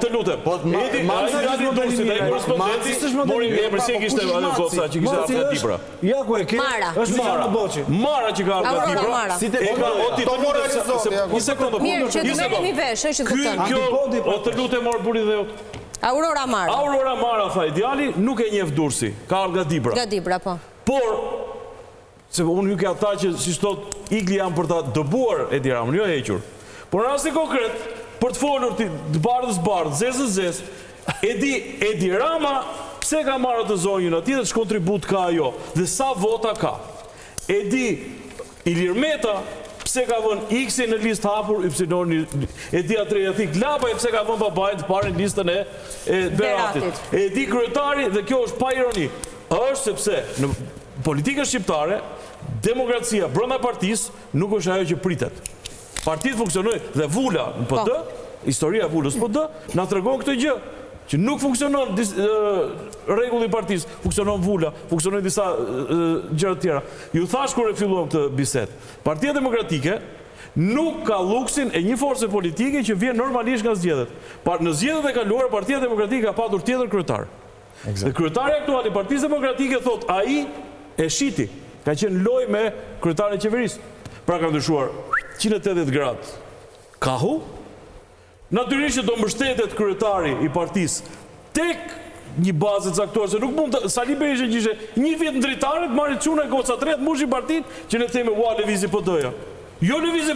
të lutem Edi mori një përsi kishte kosa që kishte Alga Dibra.
Ja ku e ke? Është Mara Boqi.
Mara që ka Alga Dibra. Një sekundë.
Mirë, që të merremi vesh, është të kupton.
Kjo të lutem morë buri dhe jotë.
Aurora Mara.
Aurora Mara, tha ideali, nuk e njeh Durrësi, ka Alga Dibra.
Alga Dibra, po.
Por, se unë hyke ata që, si thot, igli janë për ta dëbuar Edi Ramën, jo hequr. Por në rasti konkret, për të folur të bardhës, zezës, Edi Rama, pse ka marrë të zonjën ati dhe që kontribut ka ajo, dhe sa vota ka. Edi Ilir Meta, pse ka vën X në listë hapur, Edi Atrejatik Lapa, pse ka vën babajnë të pare në listën e Beratit. Edi kryetari, dhe kjo është pa ironi, është sepse në politikën shqiptare, demokracia brenda partisë nuk është ajo që pritet. Partitë funksionojnë dhe vula në PD, historia e vulës PD, na tregon këtë gjë, që nuk funksionon rregulli i partisë, funksionon vula, funksionojnë disa gjëra të tjera. Ju thash kur e filluam këtë bisedë, Partia Demokratike nuk ka luksin e një force politike që vjen normalisht nga zgjedhjet. Në zgjedhjet e kaluara Partia Demokratike ka patur tjetër kryetar. Dhe kryetari aktual i Partisë Demokratike thot ai e shiti, ka qenë lojë me kryetarin e qeverisë. Pra ka ndryshuar 180 gradë. Kahu? Natyrisht që do mbështetet kryetari i partisë tek një bazë caktuar, se nuk mund të Sali Berisha që ishte një vit në dritare të marrë çuna goca tret, mbushi partitë që ne themi ua lëvizi PD-ja. Jo lëvizi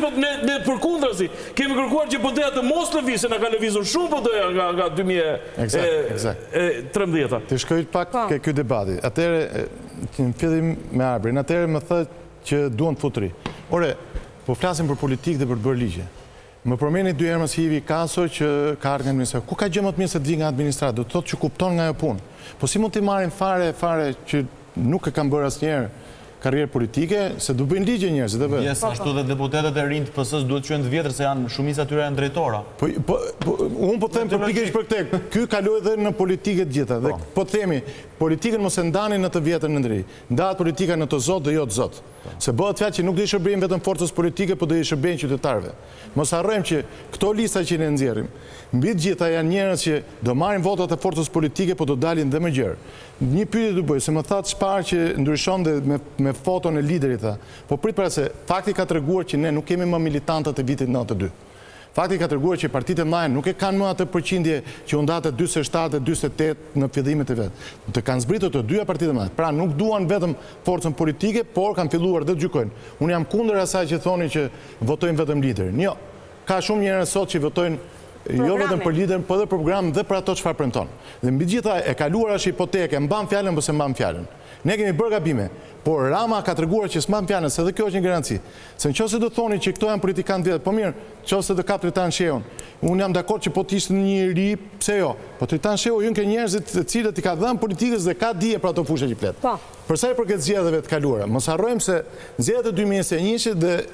ne përkundrazi. Kemi kërkuar që PD-ja të mos lëvizë, se na ka lëvizur shumë PD-ja nga 2013.
Të shkoj pak ke ky debati. Atëherë në fillim me Arbrin, atëherë më thotë që duan të futri. Ore, po flasim për politikë dhe për të bërë ligje. Më përmeni dy herë si Ivi Kaso që ka ardhur nga administratë. Ku ka gjë më të mirë se të vi nga administratë? Do të thotë që kupton nga ajo punë. Po si mund të marrin fare që nuk e kanë bërë asnjëherë karrierë politike, se du bëjnë ligje njerëzit, e vetë.
Ashtu dhe deputetët e rinj të PS-s duhet qenë të vjetër se janë shumica atyre janë drejtora.
Unë po them pikërisht për këtë. Ky kaloi edhe në politikë të gjitha. Dhe po themi, politikën mos e ndani në të vjetër në ndëri. Ndahet politika në të zot dhe jo të zot. Se bëhet fjalë që nuk do i shërbejnë vetëm forcës politike, por do i shërbejnë qytetarëve. Mos harrojmë që këto lista që ne nxjerrim, mbi të gjitha janë njerëz që do marrin votat e forcës politike, por do dalin dhe më gjerë. Një pyetje do bëj, se më thatë çfarë që ndryshon dhe me foton e liderit tha. Po prit para se fakti ka treguar që ne nuk kemi më militantët e vitit 92. Fakti ka treguar që partitë e mëdha nuk e kanë më atë përqindje që u ndatë 47 e 48 në fillimet e vet. Të kanë zbritur të dyja partitë e mëdha. Pra nuk duan vetëm forcën politike, por kanë filluar dhe gjykojnë. Unë jam kundër asaj që thoni që votojnë vetëm liderin. Jo. Ka shumë njerëz sot që votojnë jo vetëm për liderin, por edhe për program dhe për ato çfarë premton. Dhe mbi gjitha e kaluara është hipoteke, mban fjalën apo se mban fjalën. Ne kemi bërë gabime, por Rama ka treguar që s'mban fjalën, se edhe kjo është një garanci. Se nëse do thoni që këto janë politikanë vjetë, po mirë, nëse do kap Tritan Sheun, unë jam dakord që po të ishte një i ri, pse jo? Po Tritan Sheu jun ke njerëzit të cilët i ka dhënë politikës dhe ka dije për ato fushë që flet. Po. Për sa i përket zgjedhjeve të kaluara, mos harrojmë se zgjedhjet e 2021 dhe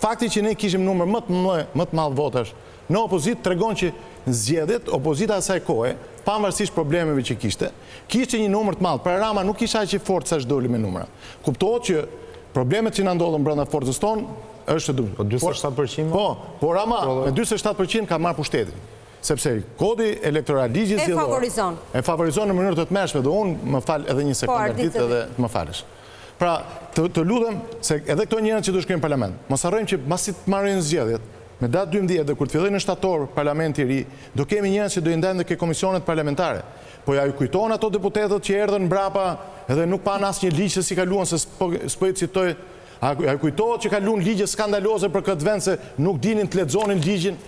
fakti që ne kishim numër më të madh votash në opozitë tregon që zgjedhjet, opozita asaj kohe, pavarësisht problemeve që kishte një numër të madh. Për Rama nuk kisha aq fort sa doli me numra. Kuptohet që problemet që na ndodhen brenda forcës tonë është e duhur. 47%? Po, Rama me 47% ka marrë pushtetin. Sepse kodi elektoral ligji zgjedhor e favorizon në mënyrë të tmerrshme dhe unë më fal edhe një sekondë ditë edhe më falësh. Pra, të lutem se edhe këto njerëz që do shkojnë në parlament, mos harrojmë që pasi të marrin zgjedhjet, me datë 12 dhe kur të fillojë në shtator parlamenti i ri, do kemi njerëz që do i ndajnë dhe ke komisionet parlamentare. Po ja ju kujtohen ato deputetët që erdhën mbrapa edhe nuk pan asnjë ligj se si kaluan, se s'po i citoj. Ja ju kujtohet që kaluan ligje skandaloze për këtë vend se nuk dinin të lexonin ligjin.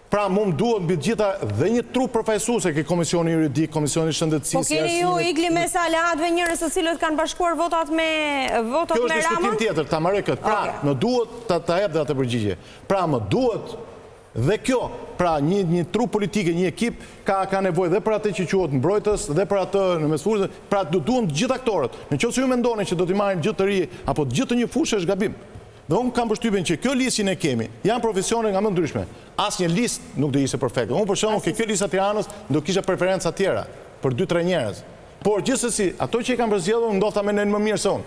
Pra mu më duhet mbi gjitha dhe një trup përfaqësuese ke Komisioni Juridik, Komisioni Shëndetësisë.
Po keni ju igli me aleatëve njerëz të cilët kanë bashkuar votat me Ramën?
Kjo është diskutim tjetër, ta marrë këtë. Pra, më duhet ta jap dhe atë përgjigje. Pra, më duhet dhe kjo, pra një trup politike, një ekip ka nevojë dhe për atë që quhet mbrojtës dhe për atë në mesfushë, pra duhen të gjithë aktorët. Nëse ju mendoni që do t'i marrim gjithë të ri apo gjithë të një fushë është gabim. Dhe unë kam përshtypjen që kjo listë që ne kemi, janë profesione nga më ndryshme. Asnjë listë nuk do ishte perfekte. Unë për shembull ke kjo listë Tiranës do kisha preferenca tjera për 2-3 njerëz. Por gjithsesi, ato që i kanë përzgjedhur ndodha mendojnë më mirë se unë.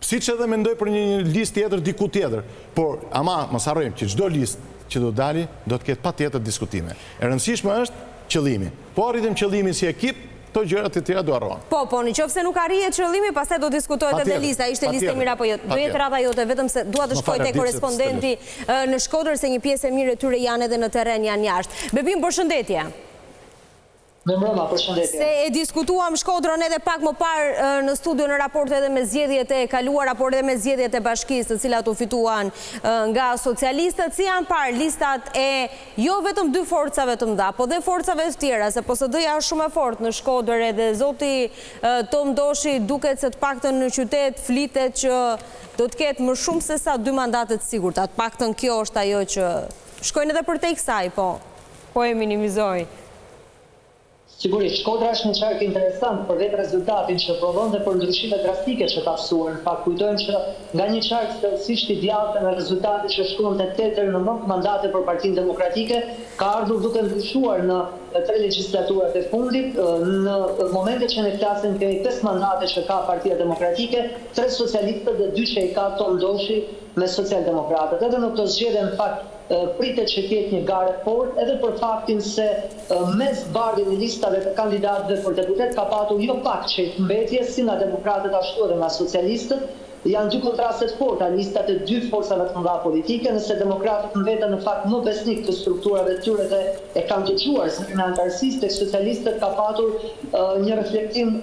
Siç edhe mendoj për një listë tjetër diku tjetër. Por ama mos harrojmë që çdo listë që do dali do të ketë patjetër diskutime. E rëndësishme është qëllimi. Po arritëm qëllimin si ekip, këto gjërat e tjera do harrohen.
Po, nëse nuk arrihet qëllimi, pastaj do diskutohet edhe lista. Ishte listë e mirë apo jo? Do jetë rradha jote, vetëm se dua të shkoj te korrespondenti në Shkodër se një pjesë e mirë e tyre janë edhe në terren, janë jashtë. Bebim, përshëndetje.
Në mbrëma, përshëndetje.
Se e diskutuam Shkodrën edhe pak më parë në studio në raport edhe me zgjedhjet e kaluara, por edhe me zgjedhjet e bashkisë, të cilat u fituan nga socialistët, si janë parë listat e jo vetëm dy forcave të mëdha, po dhe forcave të tjera, se PSD-ja është shumë e fortë në Shkodër edhe zoti Tom Doshi duket se të paktën në qytet flitet që do të ketë më shumë se sa 2 mandate të sigurta. Të paktën kjo është ajo që shkojnë edhe për te kësaj, po e minimizoj.
Sigurisht, Shkodra është një qark interesant për vetë rezultatin që prodhon dhe për ndryshime drastike që ka mësuar. Në fakt, kujtojmë që nga një qark thellësisht i djathtë në rezultate që shkuan te 8 deri në 9 mandate për Partinë Demokratike, ka ardhur duke ndryshuar në 3 legislaturat e fundit. Në momente që ne flasim ke 5 mandate që ka Partia Demokratike, 3 socialistët dhe 2 që i ka Tom Doshi me socialdemokratët. Edhe në këtë zgjedhje në fakt pritet që ketë një garë fort, edhe për faktin se mes bardhjen e listave të kandidatëve për deputet ka patur jo pak çejt mbetje si nga demokratët ashtu edhe nga socialistët. Janë dy kontrastet forta, listat e 2 forcave të mëdha politike, nëse demokratët në vetën në fakt më besnik të strukturave të tyre dhe e kanë dëgjuar se në antarësisë tek socialistët ka patur një reflektim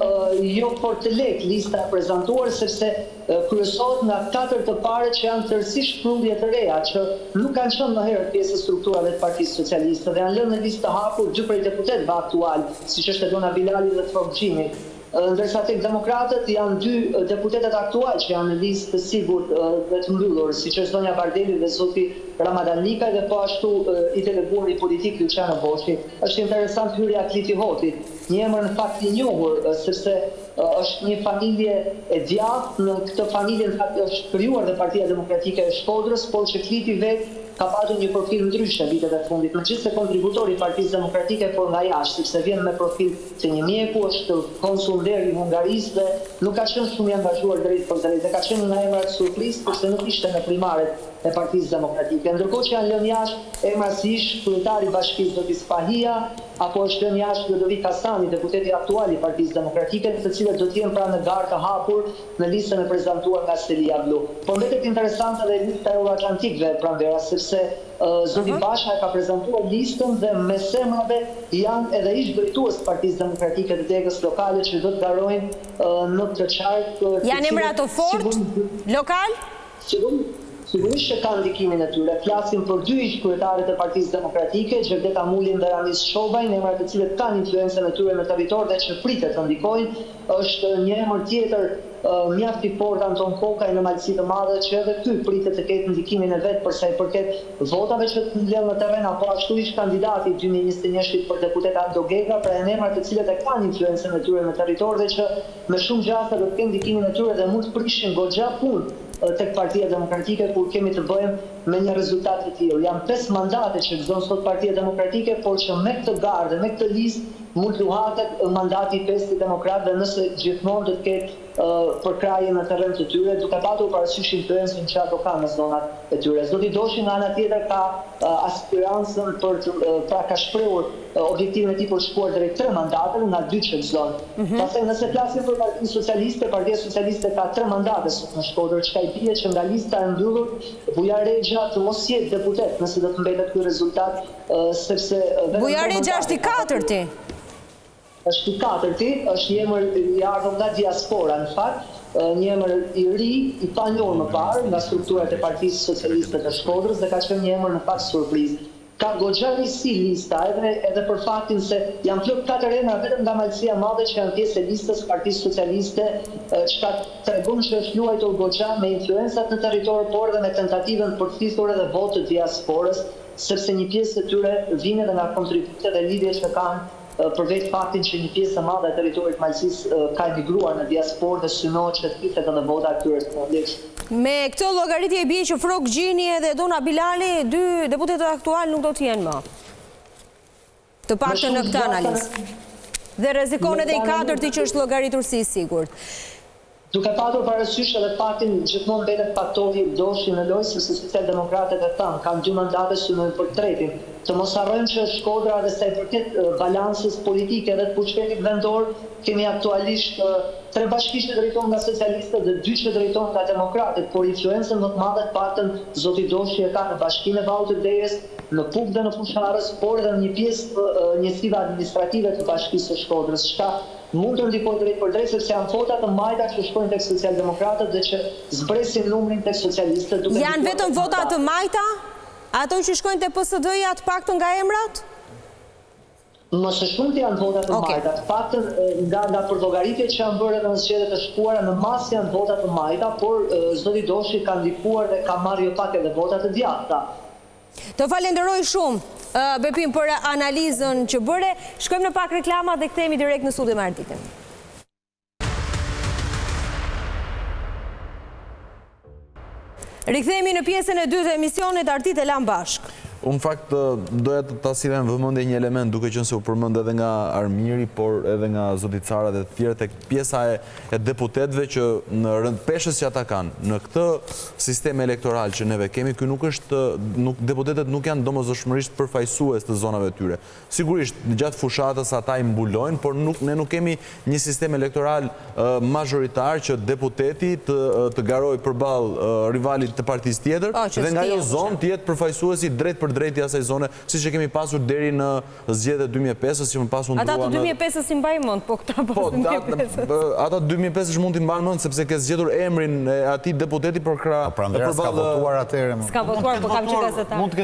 jo fort të lehtë lista e prezantuar, sepse kryesohet nga 4 të pare që janë tërësisht shprundje të reja, që nuk kanë qenë më herët pjesë e strukturave të Partisë Socialiste dhe janë lënë në listë të hapur 2 prej deputetëve aktual, siç është Edona Bilali dhe Frog Gjini. Ndërsa tek demokratët janë 2 deputetet aktual që janë në listë të sigurt dhe të mbyllur, siç është zonja Bardeli dhe zoti Ramadan Nikaj dhe po ashtu i deleguari politik Luciano Boshi. Është interesant hyrja e Kliti Hotit, një emër në fakt i njohur sepse është një familje e djathtë. Në këtë familje në fakt është krijuar dhe Partia Demokratike e Shkodrës, por që Kliti vetë ka patur një profil ndryshe vitet e fundit, megjithëse kontributori i Partisë Demokratike por nga jashtë, sepse vjen me profil të një mjeku, është konsul deri në Hungarisë dhe nuk ka qenë shumë i angazhuar drejt për drejt, dhe ka qenë nga emrat surprizë, kurse nuk ishte në primaret e Partisë Demokratike. Ndërkohë që janë lënë jashtë emra si ish kryetari i Bashkisë Zoti Spahia, apo është lënë jashtë Ludovik Hasani, deputeti aktual i Partisë Demokratike, të cilët do të jenë pra në garë të hapur në listën e prezantuar nga Selia Blu. Por mbetet interesante edhe lista euroatlantikëve pranvera, sepse zoti Basha ka prezantuar listën dhe mes emrave janë edhe ish drejtues të Partisë Demokratike të degës lokale që do të garojnë në këtë qark.
Janë emra të fortë lokal?
Sigurisht që kanë ndikimin e tyre. Flasim për 2 ish kryetarët e Partisë Demokratike, Xhevdet Amulin dhe Ramiz Shobaj, emra të cilët kanë influencën e tyre në territor dhe që pritet të ndikojnë. Është një emër tjetër mjaft i fortë, Anton Kokaj, në Malësi të Madhe, që edhe ky pritet të ketë ndikimin e vet për sa i përket votave që të mbledh në terren, apo ashtu ish kandidati i 2021-shit për deputet Aldo Gega, pra janë emra të cilët e kanë influencën e tyre në territor dhe që me shumë gjasa do të kenë ndikimin e tyre dhe mund të prishin goxha punë tek Partia Demokratike kur kemi të bëjmë me një rezultat të tillë. Janë 5 mandate që gëzon sot Partia Demokratike, por që me këtë garë dhe me këtë listë mund luhatet mandati i 5 demokratëve nëse gjithmonë do të ketë përkrahje në terren të tyre, duke patur parasysh influencën që ato kanë në zonat e tyre. Zoti Doshi nga ana tjetër ka aspirancën për pra ka shprehur objektivin e tij për shkuar drejt 3 mandateve nga 2 që gëzon. Pastaj nëse flasim për Partinë Socialiste, Partia Socialiste ka 3 mandate sot në Shkodër, çka i bie që nga lista e mbyllur Bujar Rexha të mos jetë deputet nëse do të mbetet ky rezultat, sepse
Bujar Rexha është i 4-ti.
Është i 4-ti, është një emër i ardhur nga diaspora në fakt, një emër i ri, i panjohur më parë nga strukturat e Partisë Socialiste të Shkodrës dhe ka qenë një emër në fakt surprizë. Ka goxha risi lista edhe për faktin se janë plot 4 emra vetëm nga Malësia e Madhe që janë pjesë e listës Partisë Socialiste, çka tregon se është luajtur goxha me influencat në territor, por edhe me tentativën për të fitur edhe votë të diasporës, sepse një pjesë e tyre vjen edhe nga kontributet dhe lidhjet që kanë për vetë faktin që një pjesë e madhe e territorit Malësisë ka emigruar në diasporë dhe synohet që të fitet edhe vota këtyre të fundit.
Me këtë llogaritje e bie që Frog Gjini dhe Dona Bilali, 2 deputetët aktual nuk do të jenë më. Të paktën në këtë analizë. Dhe rrezikon edhe i 4-ti që është llogaritur si i sigurt.
Duke patur parasysh edhe faktin gjithmonë mbetet faktori Doshi në lojë, sepse socialdemokratët e thanë kanë 2 mandate synojnë për 3-tin. Të mos harrojmë që Shkodra dhe sa i përket balancës politike dhe të pushtetit vendor, kemi aktualisht 3 bashkishe drejton nga socialistët dhe 2 që drejton nga demokratët, por influencën më të madhe të paktën zoti Doshi e ka në Bashkinë e Vallt të Derës, në Puk dhe në Fusharës, por edhe në një pjesë njësive administrative të Bashkisë së Shkodrës, çka mund të ndikojë drejt për drejt, sepse janë vota të majta që shkojnë tek socialdemokratët dhe që zbresin numrin tek socialistët.
Janë vetëm vota të majta? Ato që shkojnë te PSD-ja të paktën nga emrat?
Më së shumti janë vota të majta, të paktën nga llogaritjet që janë bërë në zgjedhjet e shkuara, në masë janë vota të majta, por zoti Doshi ka ndikuar dhe ka marrë jo pak edhe vota të djathta.
Të falenderoj shumë. Bepim, për analizën që bëre. Shkojmë në pak reklama dhe kthehemi direkt në studio me Arditin. Rikthehemi në pjesën e dytë të emisionit, Ardit e lam bashk.
Unë fakt doja të silem vëmendje një element duke qenë se u përmend edhe nga Armiri, por edhe nga zoti Cara dhe të tjerë tek pjesa e deputetëve që në rëndpeshës që ata kanë në këtë sistem elektoral që neve kemi, ky nuk është deputetët nuk janë domosdoshmërisht përfaqësues të zonave të tyre. Sigurisht gjatë fushatës ata i mbulojnë, por ne nuk kemi një sistem elektoral mazhoritar që deputeti të garojë përballë rivalit të partisë tjetër dhe nga ajo zonë të jetë përfaqësuesi drejt për drejti asaj zone, siç e kemi pasur deri në zgjedhjet e 2005-s, që më pas u ndrua.
Ata të 2005-s si mbajnë mend, po këta pas 2005-s.
Ata 2005-s mund t'i mbajnë mend sepse ke zgjedhur emrin e atij deputeti për krah.
Prandaj s'ka votuar atëherë.
S'ka votuar, po kam që gazetar.
Mund të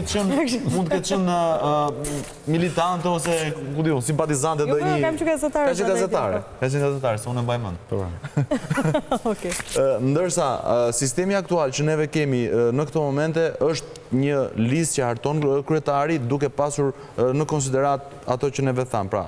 ketë qenë militante ose ku diun, simpatizante do një.
Kam që gazetar.
Ka qenë gazetare, se unë e mbaj mend.
Okej.
Ndërsa sistemi aktual që neve kemi në këto momente është një listë që harton kryetari duke pasur në konsiderat ato që neve tham, pra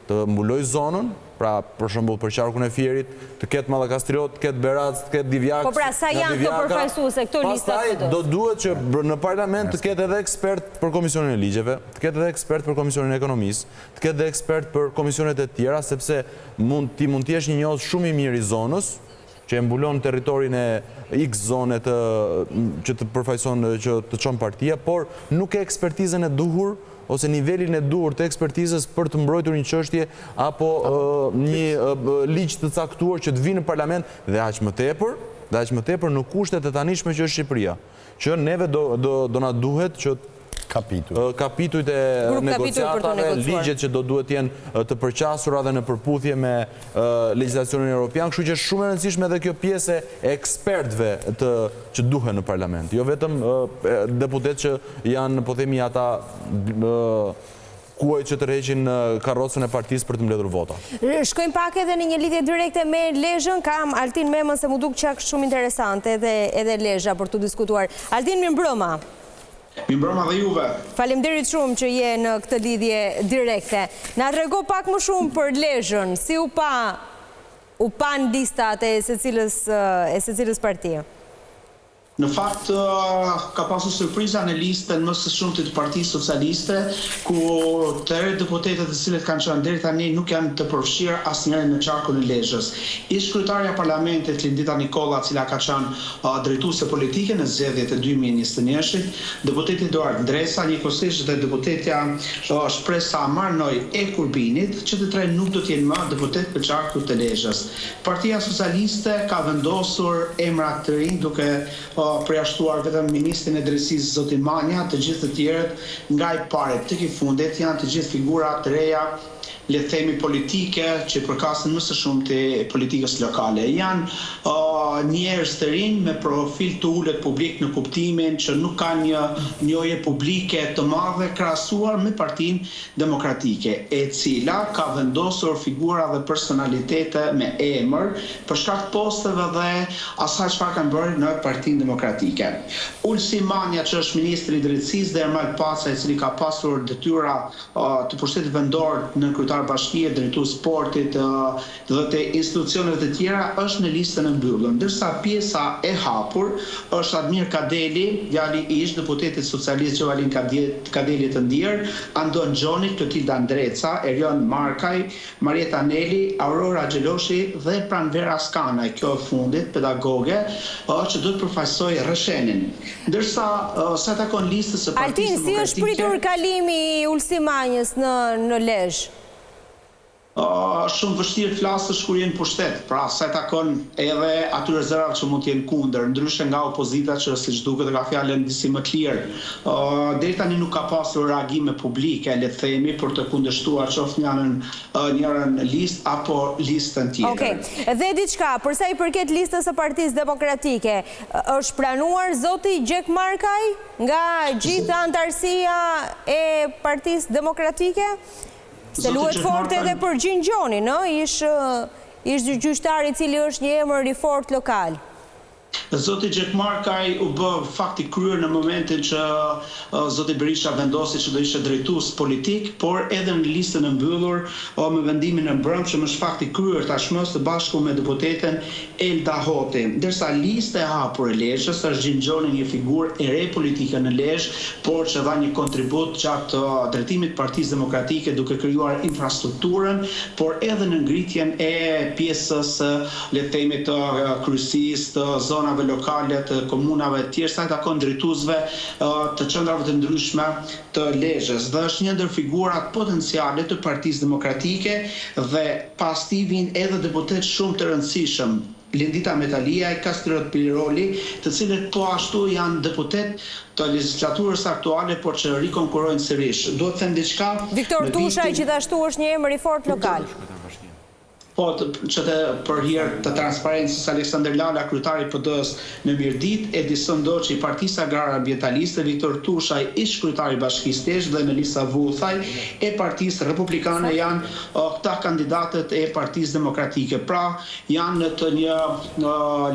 të mbuloj zonën, pra për shembull për qarkun e Fierit, të ketë Mallakastriot, të ketë Berac, të ketë Divjak.
Po pra sa janë këto përfaqësuese këto lista?
Pastaj do duhet që në parlament të ketë edhe ekspert për komisionin e ligjeve, të ketë edhe ekspert për komisionin e ekonomisë, të ketë edhe ekspert për komisionet e tjera, sepse ti mund të jesh një njohës shumë i mirë i zonës, që e mbulon territorin e X zone që të përfaqëson që të çon partia, por nuk e ekspertizën e duhur ose nivelin e duhur të ekspertizës për të mbrojtur një çështje apo një ligj të caktuar që të vinë në parlament dhe aq më tepër në kushtet e tanishme që është Shqipëria, që neve do na duhet që kapitujt e negociatave, ligjet që do duhet jenë të përqasura dhe në përputhje me legjislacionin evropian, kështu që është shumë e rëndësishme edhe kjo pjesë e ekspertëve që duhen në parlament, jo vetëm deputet që janë, po themi, ata kuaj që të rreqin karrocën e partisë për të mbledhur vota.
Shkojmë pak edhe në një lidhje direkte me Lezhën, kam Altin Memën se mu duk qak shumë interesante edhe Lezha për të diskutuar. Altin, mirëmbrëma.
Mirëmbrëma dhe juve.
Faleminderit shumë që je në këtë lidhje direkte. Na trego pak më shumë për Lezhën, si u pan listat e secilës partie?
Në fakt, ka pasur surpriza në listën më së shumti të Partisë Socialiste, ku të erë deputetët të cilët kanë qenë deri tani nuk janë të përfshirë asnjëri në qarkun e Lezhës. Ish kryetaria e Parlamentit Lindita Nikolla, e cila ka qenë drejtuese politike në zgjedhjet e 2021-shit, deputeti Eduard Ndresa, njëkohësisht dhe deputetja Shpresa Marnoj e Kurbinit, që të tre nuk do të jenë më deputet për qarkun të Lezhës. Partia Socialiste ka vendosur emra të rinj duke përjashtuar vetëm ministrin e drejtësisë zotin Manja, të gjithë të tjerët nga i pari tek i fundit janë të gjithë figura të reja, le të themi politike, që përkasin më së shumti politikës lokale. Janë njerëz të rinj me profil të ulët publik në kuptimin që nuk kanë një njohje publike të madhe krahasuar me Partinë Demokratike, e cila ka vendosur figura dhe personalitete me emër për shkak të posteve dhe asaj çfarë kanë bërë në Partinë Demokratike. Ulsi Manja, që është ministri i drejtësisë, dhe Ermal Paca, i cili ka pasur detyra të pushtetit vendor në bashkie, drejtues sportit dhe të institucioneve të tjera, është në listën e mbyllur. Ndërsa pjesa e hapur është Admir Kadeli, djali i ish deputetit socialist Gjovalin Kadeli të Ndier, Andon Gjoni, Klotilda Ndreca, Erion Markaj, Marieta Neli, Aurora Gjeloshi dhe Pranvera Skanaj, kjo e fundit, pedagoge, që do të përfaqësoj Rreshenin. Ndërsa sa takon listës së Partisë Demokratike.
Altin, si është pritur kalimi i Ulsi Manjës në Lezhë?
Shumë vështirë të flasësh kur jenë pushtet, pra sa takon edhe atyre zërave që mund të jenë kundër, ndryshe nga opozita që siç duket ka fjalën disi më të lirë. Deri tani nuk ka pasur reagime publike, le të themi, për të kundërshtuar qoftë njërin listë apo listën tjetër.
Okej. Dhe diçka, përsa i përket listës së Partisë Demokratike, është pranuar zoti Gjek Markaj nga gjithë antarësia e Partisë Demokratike? Se luhet fort edhe për Gjingjoni, ish gjyqtari i cili është një emër i fort lokal.
Zoti Gjekmarkaj u bë fakti kryer në momentin që zoti Berisha vendosi që do ishte drejtues politik, por edhe në listën e mbyllur me vendimin e mbrëmshëm është fakti kryer tashmë së bashku me deputeten Elda Hoti. Ndërsa lista e hapur e Lezhës është gjinxhoni një figurë e re politike në Lezhë, por që dha një kontribut gjatë drejtimit Partisë Demokratike duke krijuar infrastrukturën, por edhe në ngritjen e pjesës, le të themi, të kryesisë, të zonave lokale, të komunave të tjerë, sa i takon drejtuesve të qendrave të ndryshme të Lezhës. Dhe është një ndër figurat potenciale të Partisë Demokratike dhe pas tij vijnë edhe deputet shumë të rëndësishëm. Lindita Metaliaj, Kastriot Piliroli, të cilët po ashtu janë deputet të legjislaturës aktuale, por që rikonkurrojnë sërish. Duhet të them diçka.
Viktor Tushaj gjithashtu është një emër i fortë lokal.
Po, që për hir të transparencës, Aleksandr Lala, kryetari i PD-s në Mirdit, Edison Doçi, Partisë Agrare Ambientaliste, Viktor Tushaj, ish kryetari i Bashkisë Lezhë dhe Melisa Vullthaj e Partisë Republikane janë këta kandidatët e Partisë Demokratike. Pra, janë të një,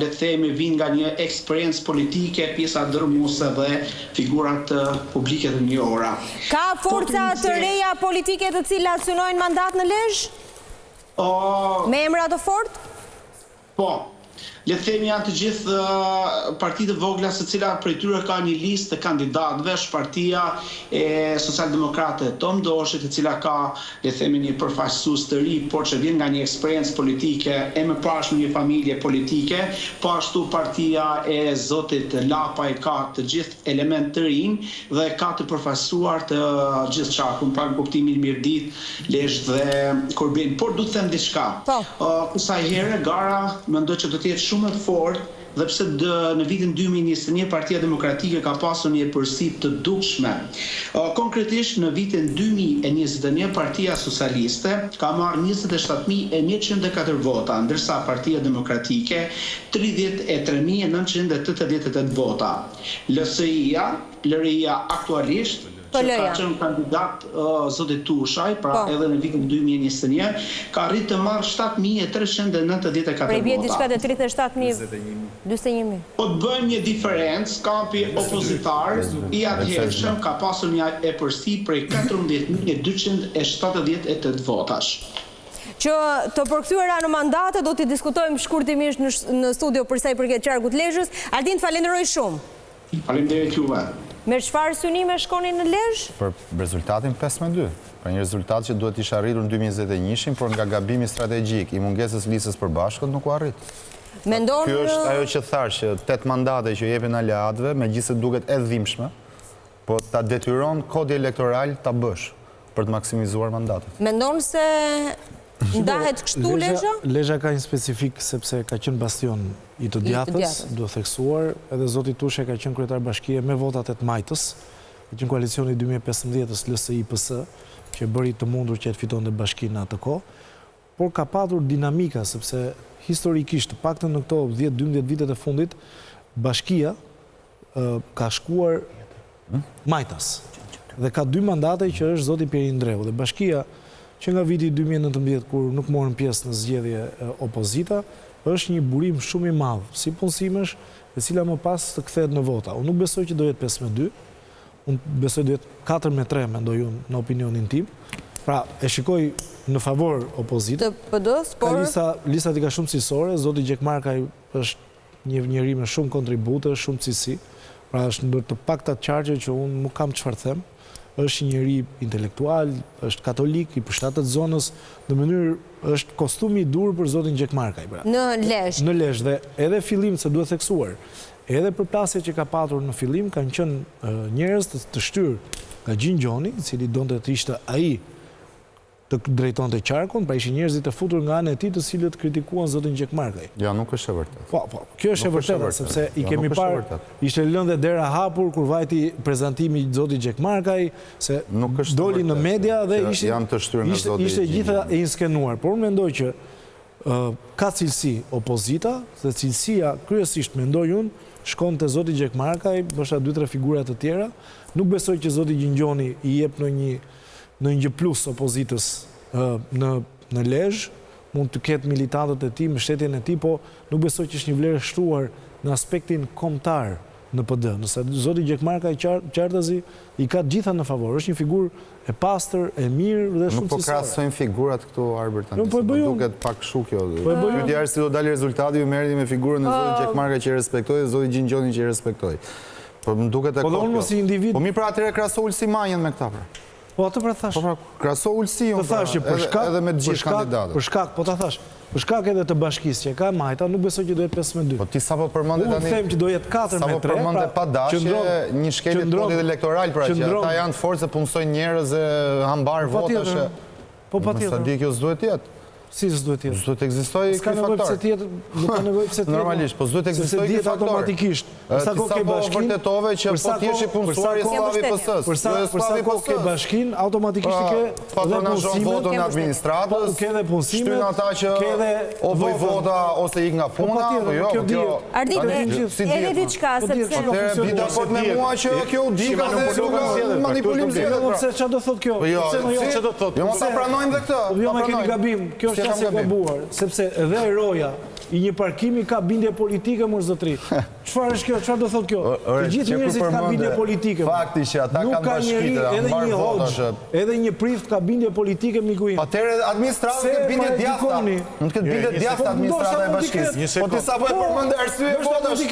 le të themi, vinë nga një eksperiencë politike, pjesa dërmuese dhe figurat publike të njohura.
Ka forca të reja politike të cilat synojnë mandat në Lezhë? Me emra të fort?
Po, le të themi janë të gjithë partitë vogla, se cila prej tyre ka një listë të kandidatëve, është partia e Socialdemokratë Tom Doshit, e cila ka, le të themi, një përfaqësues të ri, por që vjen nga një eksperiencë politike e mëparshme një familje politike, po ashtu partia e zotit Lapaj ka të gjithë element të rinj dhe ka të përfaqësuar të gjithë çakun, pra në kuptimin Mirdit, Lezhë dhe Kurbin. Por du të them diçka. Kësaj here gara mendoj që do të jetë shumë të fortë, dhe pse në vitin 2021 Partia Demokratike ka pasur një përsi të dukshme. Konkretisht në vitin 2021 Partia Socialiste ka marrë 27.104 vota, ndërsa Partia Demokratike 33.988 vota. LSI-ja aktualisht që ka qenë kandidat zotit Tushaj, pra edhe në vitin 2021, ka rritë të marrë 7.394 vota.
Prej bje diçka të 37.021.
Po të bëjmë një diferencë, kampi opozitar i atëhershëm ka pasur një epërsi prej 14.278 votash.
Që të përkthyera në mandate do t'i diskutojmë shkurtimisht në studio për sa i përket qarkut Lezhës. Aldin, falenderoj shumë.
Faleminderit juve.
Me çfarë synime shkoni në Lezhë?
Për rezultatin 5-2. Për një rezultat që duhet isha arritur në 2021, por nga gabimi strategjik i mungesës listës së bashkët nuk u arrit. Kjo është ajo që thash, që 8 mandate që jepin aleatëve, megjithëse duket e dhimbshme, po ta detyron kodi elektoral ta bësh për të maksimizuar mandatet.
Mendon se ndahet kështu Lezhë?
Lezhë ka një specifik sepse ka qenë bastion i të djatës, duhet theksuar, edhe zoti Tushe ka qenë kryetar bashkie me votat e të majtës, ka qenë koalicioni 2015-ës LSI-PS, që bëri të mundur që të fitonte bashkinë në atë kohë, por ka patur dinamika, sepse historikisht, paktën në këto 10-12 vitet e fundit, bashkia ka shkuar majtas. Dhe ka 2 mandate që është zoti Pjeri Ndreu, dhe bashkia që nga viti 2019, kur nuk morën pjesë në zgjedhje opozita, është një burim shumë i madh si punësimesh, e cila më pas të kthehet në vota. Unë nuk besoj që do jetë 5-2, unë besoj do jetë 4-3, mendoj unë në opinionin tim. Pra, e shikoj në favor opozitës.
Të PD-s, por
listat i ka shumë cilësore, zoti Gjekmarkaj është një njeri me shumë kontribute, shumë cilësi. Pra, është ndër të paktat qarqe që unë nuk kam çfarë them. Është një njeri intelektual, është katolik, i përshtatët zonës, në mënyrë është kostumi i dur për zotin Gjekmarkaj.
Në Lezhë.
Në Lezhë, dhe edhe fillim se duhet theksuar, edhe përplasje që ka patur në fillim, kanë qenë njerëz të shtyrë nga Gjingjoni, i cili donte të ishte ai të drejtonte qarkun, pra ishin njerëzit e futur nga anë e tij të cilët kritikuan zotin Gjekmarkaj.
Ja, nuk është e vërtetë.
Po, kjo është e vërtetë, sepse i kemi parë, ishte lënë dhe dera hapur kur vajti prezantimi i zotit Gjekmarkaj, se doli në media dhe ishte gjitha e inskenuar. Por unë mendoj që ka cilësi opozita, dhe cilësia kryesisht mendoj unë shkon te zoti Gjekmarkaj, ndoshta 2-3 figura të tjera. Nuk besoj që zoti Gjingjoni i jep në një plus opozitës në Lezhë, mund të ketë militantët e tij, mbështetjen e tij, po nuk besoj që është një vlerë shtruar në aspektin kombëtar në PD, nëse zoti Gjekmarka Qartazi i ka gjitha në favor, është një figurë e pastër, e mirë dhe shumë
cilësore. Nuk po krahasojmë figurat këtu, Albert, tani. Duket pak kështu kjo. Pyetja është si do dalë rezultati, ju merrni me figurën e zotit Gjekmarka që e respektoj dhe zotit Gjingjoni që e respektoj. Po më duket e
kohë kjo.
Po mi pra atëre krahaso Ulsi Manjen me këta pra.
Po atë pra thash.
Po pra krahaso Ulsiun edhe me të gjithë kandidatët.
Për shkak, po ta thash. Për shkak edhe të bashkisë që ka Majta, nuk besoj që do jetë 5-2.
Po ti sapo përmendë tani.
Unë them që do jetë 4-3.
Sapo përmendë pa dashje një shkelje të kodit elektoral pra që ata janë të fortë se punësojnë njerëz e hambar votash.
Po patjetër.
Sa di kjo s'duhet të jetë.
Si s'duhet të jetë?
S'duhet të ekzistojë ky faktor.
Nuk ka nevojë pse tjetër.
Normalisht, po s'duhet të ekzistojë ky faktor.
Automatikisht.
Sa kohë ke bashkinë, vërtetove që po ti je i punësuar i slavi PS-s.
Për sa kohë ke bashkinë, automatikisht ke
patronazhon votën e administratës.
Ke edhe punësime.
Shtyn ata që o vojvoda ose ik nga puna, po jo, kjo.
Edhe diçka sepse
bi dakord me mua që kjo u dika se manipulim zgjedhjet.
Pse çfarë do thotë kjo?
Pse do thotë? Jo, mos ta pranojmë dhe këtë.
Jo, më keni gabim. Kjo është qasë e gabuar, sepse edhe eroja i një parkimi ka bindje politike, mërë zotri. Qëfar është kjo? Qëfar do thot kjo? Të gjithë njerëzit ka bindje politike.
Fakti që ata kanë bashkitë,
edhe një hoxh, edhe një prift ka bindje politike, miku im.
Atëre administratë këtë bindje djasta. Në këtë bindje djasta administrata e bashkisë. Po të sa po e përmënde arsye e votash.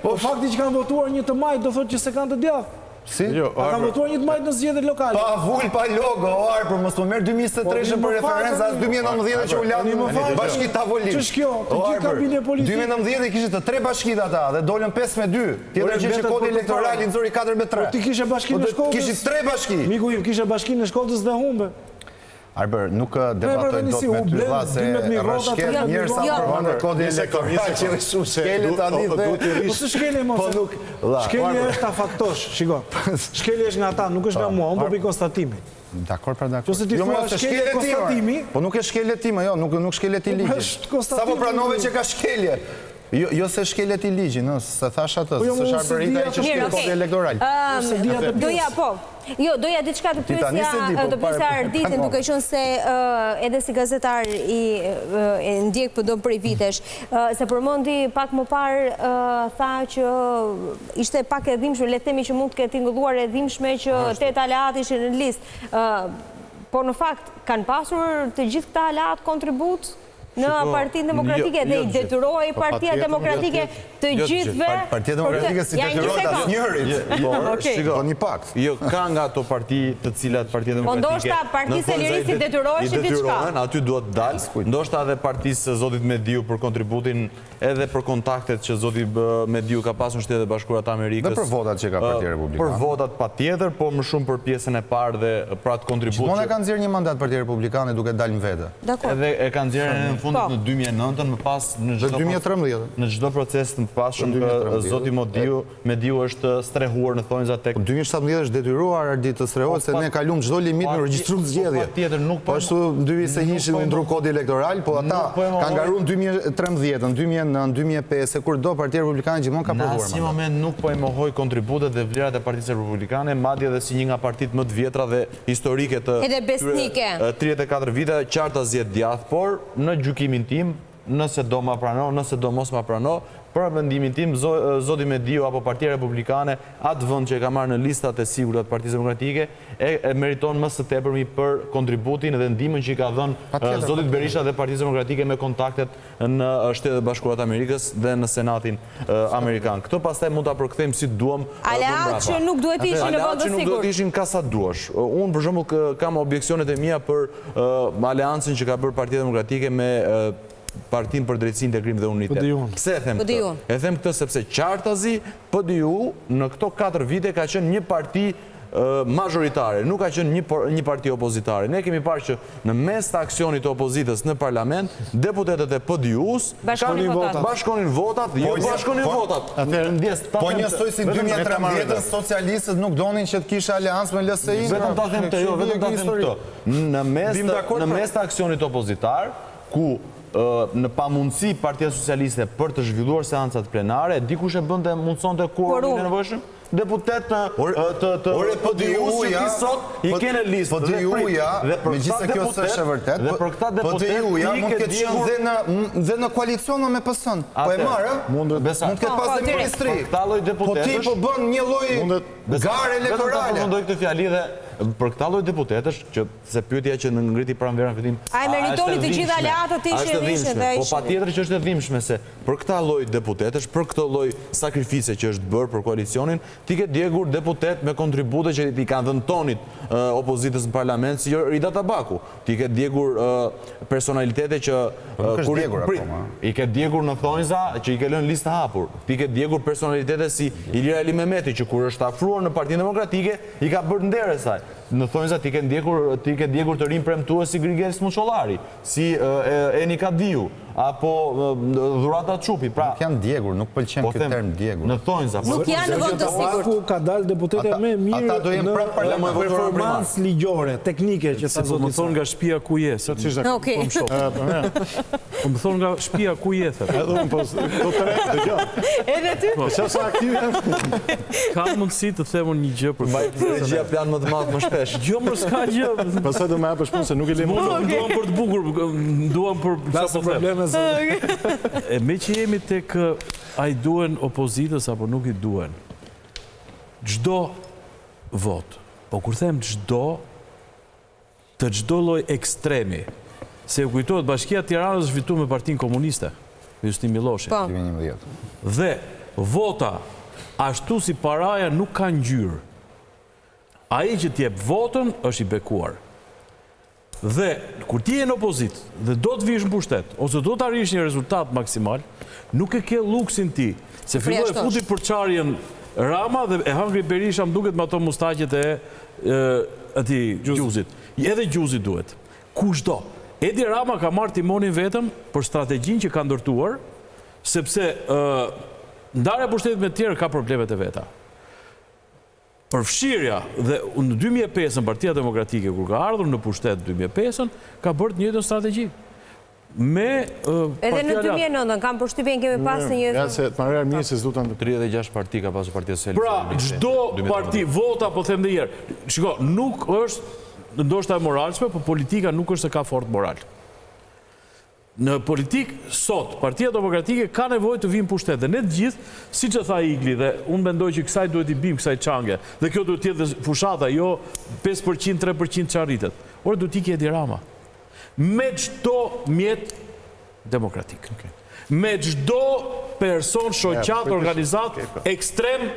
Po fakti që kanë votuar një të majtë, do thot që se kanë të djathë.
Si?
A ka votuar një të majtë në zgjedhjet lokale?
Pa vull, pa logo, për mos më merë 2023 për referenca, as 2019 që u lanë bashkit tavolim.
Që shkjo? Të gjithë ka bindje politike.
2019 kishtë të 3 bashkit ata, dhe dollën 5-2. Tjetër që ishe kodi elektorali në zori 4-3.
Ti kishe bashkin në Shkodrës?
Kishtë 3 bashkit.
Miku im, kishe bashkin në Shkodrës dhe humbe.
Arber, nuk debatojnë do të me ty dha se rëshket njërë sa përmëndë kodi elektoral që shkele të adit dhe...
Po së shkele mos, shkele është ta faktosh, shiko, shkele është nga ta, nuk është nga mua, unë po pi konstatimi.
Dakor, pra dakor.
Që se ti thua shkele konstatimi...
Po nuk e shkele time, jo, nuk shkele ti ligjit. Sa po pranove që ka shkelje? Jo se shkelet i ligjin, se thash atë, se sharberita i që shkelet kodi elektoral.
Doja, po, doja diçka të pyesja Arditin, duke qenë se edhe si gazetar i ndjek PD prej vitesh, se përmendi pak më parë tha që ishte pak e dhimbshme, le të themi që mund të ketë tingëlluar e dhimbshme që 8 aleat ishin në listë. Po në fakt kanë pasur të gjithë këta aleat kontribut në Partinë Demokratike dhe i detyroi Partia Demokratike të gjithëve...
Partia Demokratike si detyroi asë njërit, por një pakt.
Jo, ka nga ato parti të cilat Partia Demokratike...
Po ndoshta Partisë e Lirisë i detyroi që diçka.
Aty duhet dalë, ndoshta edhe Partisë Zotit Mediu për kontributin edhe për kontaktet që Zotit Mediu ka pasur në Shtetet Bashkuara të Amerikës.
Dhe për votat që ka Partia Republikane.
Për votat patjetër, po më shumë për pjesën e parë dhe për atë kontribut.
Gjithmonë e kanë nxjerrë një mandat Partia Republikane duke dalë në vete.
Edhe e kanë nxjerrë në fundit në 2009, më pas në çdo proces të pashëm Zoti Mediu është strehuar në thonjza tek
2017 është detyruar Ardi të strehohet se ne kalum çdo limit në regjistrim zgjedhje. Po ashtu ndyri se hishin u ndru kodi elektoral, po ata kanë garuar në 2013, në 2009, 2005, kur do Partia Republikane gjithmonë ka provuar.
Në asnjë moment nuk po e mohoj kontributet dhe vlerat e Partisë Republikane, madje edhe si një nga partitë më të vjetra dhe historike të 34 vite, qarta zgjedh djath, por në gjykimin tim, nëse do ma prano, nëse do mos ma prano, për mendimin tim, Zoti Mediu apo Partia Republikane, atë vend që e ka marrë në listat e sigurta të Partisë Demokratike, e meriton më së tepërmi për kontributin dhe ndihmën që i ka dhënë Zotit Berisha dhe Partisë Demokratike me kontaktet në Shtetet Bashkuara të Amerikës dhe në Senatin Amerikan. Këto pastaj mund ta përkthejmë si duam.
Aleat që nuk duhet ishin në vend të sigurt.
Që nuk duhet ishin ka sa duash. Unë për shembull kam objeksionet e mia për aleancën që ka bërë Partia Demokratike me Partinë për Drejtësinë, Integrim dhe Unitet. Pse e them këtë? E them këtë sepse qartazi PDU në këto 4 vite ka qenë një parti majoritare, nuk ka qenë një parti opozitare. Ne kemi parë që në mes të aksionit të opozitës në parlament, deputetët e PDU-s bashkonin votat, jo bashkonin votat.
Po njësoj si 2013 socialistët nuk donin që të kishe aleancë me LSI-n.
Vetëm ta them këtë, jo, vetëm ta them këtë. Në mes të aksionit opozitar, ku në pamundësi Partia Socialiste për të zhvilluar seancat plenare, dikush e bënte mundësonte quorumin e nevojshëm? deputet të PDU-s që ti sot i kene listë.
PDU-ja, me gjithë se kjo së është e vërtet, PDU-ja mund këtë qenë dhe në koalicion me pësën. Po e marë, mund këtë pas dhe ministri. Po ti po bën një loj gare elektorale.
Për këta lloj deputetësh, që se pyetja që në ngriti pranverën në fillim,
a e meritoni të gjitha aleatët ishte dhimbshme?
Po patjetër që është e dhimbshme se për këta lloj deputetësh, për këtë lloj sakrifice që është bërë për koalicionin, ti ke djegur deputet me kontribute që i kanë dhënë tonit opozitës në parlament si Rida Tabaku. Ti ke djegur personalitete që i ke djegur në thonjza që i ke lënë listë hapur. Ti ke djegur personalitete si Ilir Ali Mehmeti që kur është afruar në Partinë Demokratike i ka bërë ndere saj. Në thonjza ti ke djegur të rinë premtues si Grigel Smuçollari, si Eni Kadiu, apo Dhurata Çupi.
Nuk janë djegur, nuk pëlqen këtë term djegur.
Në thonjza.
Nuk janë në vot të sigurt.
Ka dalë deputete me mirë në performancë ligjore, teknike që ta
zotë. Më thonë nga shtëpia ku je. Po më thonë nga shtëpia ku je.
Edhe unë po të rejtë dhe gjo.
Edhe ty?
Qësa aktiv janë?
Ka mundësi të themun një gjë për
Regjia plan më të madh më shpesh.
Jo më s'ka gjë.
Pastaj do më hapësh punë se nuk e lejmë.
Duam për të bukur, duam për me që jemi tek a i duen opozitës apo nuk i duen. Gjdo vot, po kur them gjdo, të gjdo loj ekstremi, se u kujtojt Bashkia Tiranës është fitu me Partinë Komuniste, Justin Miloshi. Dhe vota, ashtu si paraja nuk ka ngjyrë. Ai që t'jep votën është i bekuar. Dhe, kur ti e në opozit, dhe do të vish në pushtet, ose do të arish një rezultat maksimal, nuk e ke luksin ti, se filloj e futi për qarjen Rama dhe e Hangri Berisha më duket me ato mustaqet e ati Gjuzit. Edhe Gjuzit duhet. Kushdo. Edi Rama ka marrë timonin vetëm për strategjin që ka ndërtuar, sepse ndarja pushtetit me tjerë ka problemet e veta. Përfshirja dhe në 2005 në Partia Demokratike, kur ka ardhur në pushtet 2005, ka bërë një njëjtën strategji.
Edhe në 2009, kam përshtypjen kemi pas një...
Ja, se të marrë mirë se s'du të në
36 parti ka pasur Partia Socialiste.
Pra, gjdo parti, vota, po them dhe njerë. Shiko, nuk është, ndoshta e moralshme, po politika nuk është se ka fort moral. Në politik, sot, Partia Demokratike ka nevojë të vinë pushtet. Dhe ne të gjithë, si që tha Igli, dhe unë mendoj që kësaj duhet i bim, kësaj çange, dhe kjo duhet tjetë dhe fushata, jo 5%, 3% që arritet. Orë duhet i Edi Rama. Me çdo mjet demokratik. Me çdo person, shoqat, organizat, ekstrem,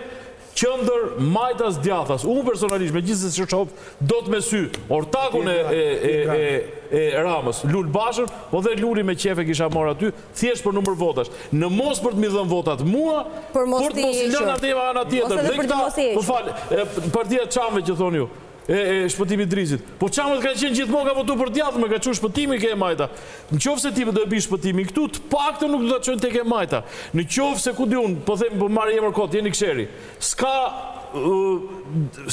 qëndër, majtas, djathas. Unë personalisht, me gjithë se shof, do të me sy ortakun e Ramës, Lul Bashën, po dhe Luli me qefe kisha marrë aty, thjesht për numër votash. Në mos për të mi dhënë votat mua, për të mos i lënë atë ana tjetër. Dhe këta, më falë, partia Çamve që thonë ju, e shpëtimit Drizit. Po Çamët ka qenë gjithmonë ka votu për djathë, me ka qenë shpëtimi ke e majta. Në qoftë se ti do e bish shpëtimi këtu, të paktën nuk do ta çojnë tek e majta. Në qoftë se ku di unë, po them po marrë emër kot, jeni ksheri. S'ka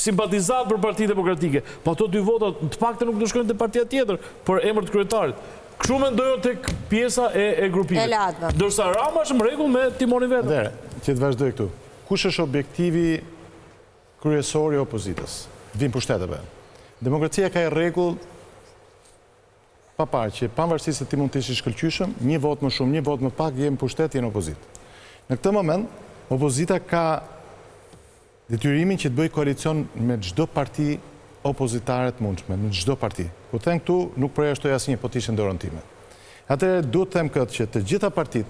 simpatizat për Partinë Demokratike. Po ato dy vota të paktën nuk do shkojnë te partia tjetër për emër të kryetarit. Kështu mendojnë tek pjesa e grupimit. Ndërsa Rama është në rregull me timonin vetë.
Dere, që të vazhdoj këtu. Kush është objektivi kryesor i opozitës? Vim pushteteve. Demokracia ka e rregull pa parë që pavarësisht se ti mund të ish i shkëlqyeshëm, një vot më shumë, një vot më pak, je në pushtet, je në opozit. Në këtë moment, opozita ka detyrimin që të bëj koalicion me çdo parti opozitare të mundshme, me çdo parti. Po them këtu, nuk përjashtoj asnjë, po të ishte dorën time. Atëherë duhet të them këtë që të gjitha partit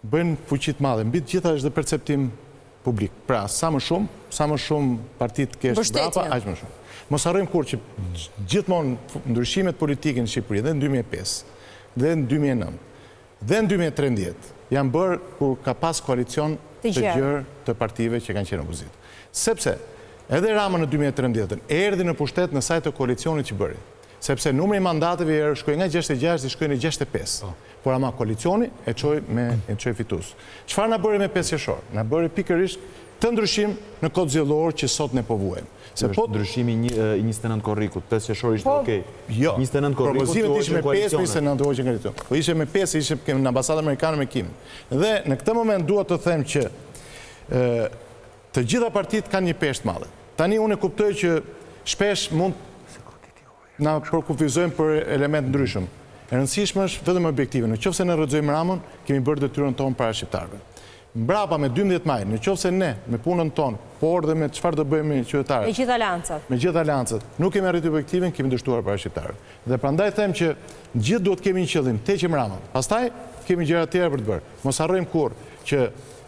bëjnë fuqi të madhe, mbi të gjitha është dhe perceptim publik. Pra, sa më shumë partit kesh brapa, aq më shumë. Mos harrojmë kur që gjithmonë ndryshimet politike në Shqipëri, dhe në 2005, dhe në 2009, dhe në 2013, janë bërë kur ka pas koalicion të gjerë të partive që kanë qenë opozit. Sepse, edhe Rama në 2013, erdhi në pushtet në saj të koalicionit që bëri. Sepse numri i mandateve shkoi nga 66 dhe shkoi në 65. Por ama koalicioni e çoi fitus. Çfarë na bëri me 5 qershor? Na bëri pikërisht të ndryshim në kod zgjedhor që sot ne po vuajmë.
Se po ndryshimi i 29 korrikut, 5 qershor ishte okay.
Jo.
29 korrikut
ishte me 5, 29 ojë nga po ishte me 5, ishte në ambasadën amerikane me Kim. Dhe në këtë moment dua të them që të gjitha partitë kanë një peshë të madhe. Tani unë e kuptoj që shpesh mund na përkufizojmë për elementë ndryshëm. E rëndësishme është vetëm objektive. Në qoftë se ne rrëzojmë Ramën, kemi bërë detyrën tonë para shqiptarëve. Mbrapa me 12 maj, në qoftë se ne me punën tonë, por dhe me çfarë do bëjmë qytetarët.
Me gjithë aleancat.
Me gjithë aleancat, nuk kemi arritur objektivin, kemi dështuar para shqiptarëve. Dhe prandaj them që gjithë duhet kemi një qëllim, teqim Ramën. Pastaj kemi gjëra tjera për të bërë. Mos harrojmë kurrë që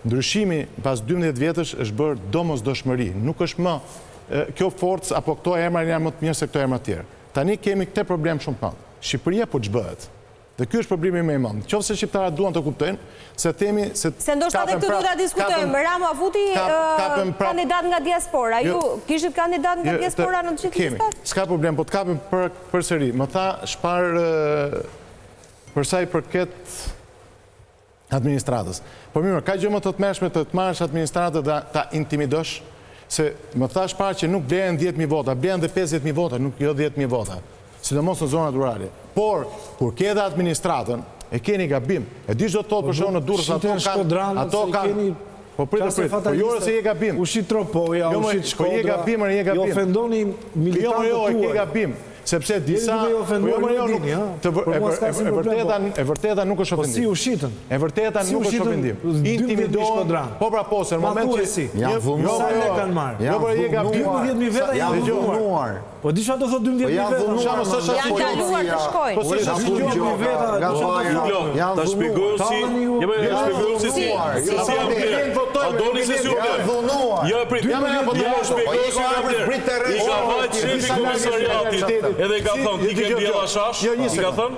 ndryshimi pas 12 vjetësh është bërë domosdoshmëri. Nuk është më kjo forcë apo këto emra janë më të mirë se këto emra të tjerë. Tani kemi këtë problem shumë të madh. Shqipëria po ç'bëhet. Dhe ky është problemi më i madh. Nëse shqiptarët duan të kuptojnë se themi se
ndoshta edhe këtë do ta diskutojmë. Rama futi kandidat nga diaspora. Ju kishit kandidat nga diaspora në të gjithë listat?
S'ka problem, po të kapim përsëri. Më tha Shpar për sa i përket administratës. Po mirë, ka gjë më të tmerrshme të marrësh administratën dhe ta intimidosh, se më tha Shpar që nuk blehen 10.000 vota, blehen dhe 50.000 vota, nuk jo 10.000 vota. Sidomos në zonat rurale. Por, kur ke dhe administratën, e keni gabim. E di çdo të thotë për shkak në Durrës ato kanë. Po pritet, po jo se je gabim.
Ushit Tropoja, ushit Shkodra.
Po je gabim, je gabim.
Jo ofendoni militantët tuaj.
Jo, je gabim. Sepse disa e vërteta nuk është ofendim.
Po si ushitën?
E vërteta nuk është ofendim. Intimidohen. Po pra po, se në moment që
janë vullnuar.
Jo, po je gabim.
12.000 veta janë vullnuar. Po di çfarë do thotë 12.000 veta?
Janë kaluar të shkojnë.
Po se 12.000 veta.
Ta shpjegoj si. Ja shpjegoj si janë blerë. A doni se si u blerë? Ja prit. Ja shpjegoj si janë blerë. I ka vajt shefi komisariatit. Edhe i ka thënë, ti ke bjella shash, i ka thënë,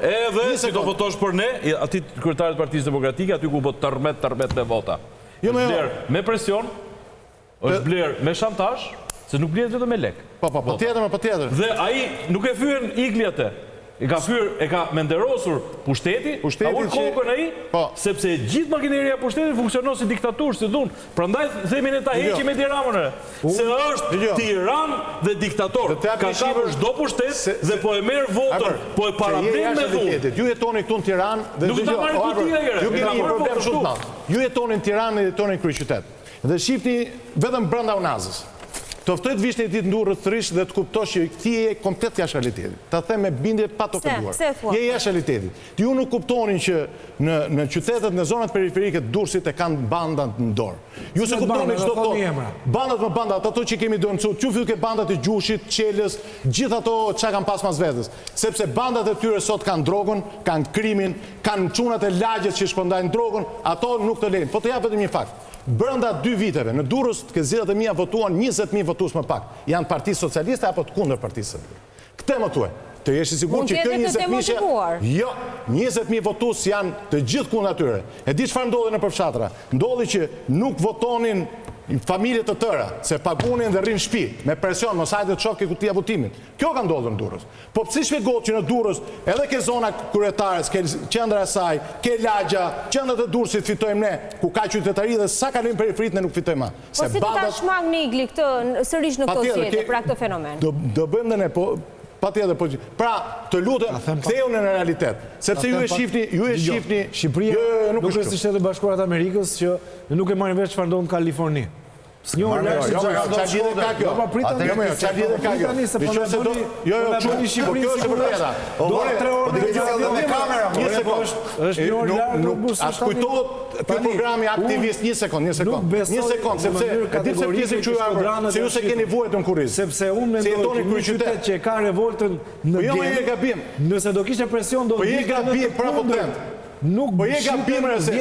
edhe si do votosh për ne, ati kryetarit Partisë Demokratike, aty ku po tërmet në vota. është blerë me presion, është blerë me shantazh, se nuk blerë vetëm me lek.
Po tjetër.
Dhe ai nuk e fyen iglete, e ka menderosur pushteti, ka ullë kokën ai, sepse gjithë makineria pushtetit funksionon si diktaturë, si dhunë. Prandaj themi ne ta heqim me Tiranën, se është tiran dhe diktator. Ka kapur çdo pushtet dhe po e merr votën, po e paraben me dhunë.
Ju jetoni këtu në Tiranë dhe
nuk ta marrë kultura herë.
Ju keni një problem shumë të madh. Ju jetoni në Tiranë dhe jetoni në kryeqytet. Dhe shihni vetëm brenda Unazës. Të ftoj të vish në ditë Durrës sërish dhe të kuptosh që ti je komplet jashtë realitetit. Ta them me bindje pa të ofenduar. Je jashtë realitetit. Ju nuk kuptonin që në qytetet, në zonat periferike të Durrësit e kanë bandat në dorë. Ju se kuptonin çdo kohë. Bandat ato që kemi dëmcuar, qoftë ke bandat e Gjushit, Qelës, gjithë ato çka kanë pas vetës. Sepse bandat e tyre sot kanë drogën, kanë krimin, kanë çunat e lagjes që shpërndajnë drogën, ato nuk të lejnë. Po të jap vetëm një fakt. Brenda 2 viteve, në Durrës të zgjedhjet e mia votuan 20.000 votues më pak. Janë Parti Socialiste apo të kundër Partisë. Këtë më thuaj. Të jesh i sigurt që këto 20.000 jo, 20.000 votues janë të gjithë kundër atyre. E di çfarë ndodhi në përfshatra? Ndodhi që nuk votonin familje të tëra, se pagunin dhe rrin shtëpi, me presion, mos hajde të shoh ke kutia votimit. Kjo ka ndodhur në Durrës. Po pse shpjegohet që në Durrës, edhe ke zona kryetare, ke qendra e saj, ke lagja, qendrat e Durrësit fitojmë ne, ku ka qytetari dhe sa kalojmë periferit ne nuk fitojmë.
Po si ta shmangni igli këtë sërish në këto zgjedhje pra këtë fenomen?
Do bëjmë dhe ne, po patjetër, po. Pra, të lutem, kthehuni në realitet. Sepse ju e shihni,
Shqipëria nuk është si Shtetet Bashkuara të Amerikës që nuk e marrin vesh çfarë ndodh në Kaliforni. Jo,
as kujtohet ky programi aktivist, një sekond, sepse e di pse pjesë quajtur, se ju se keni vuajtur në kurriz.
Sepse unë mendoj që një qytet që ka revoltën në
gabim,
nëse do kishte presion do
je gabim prapotend.
Nuk
po je gabim se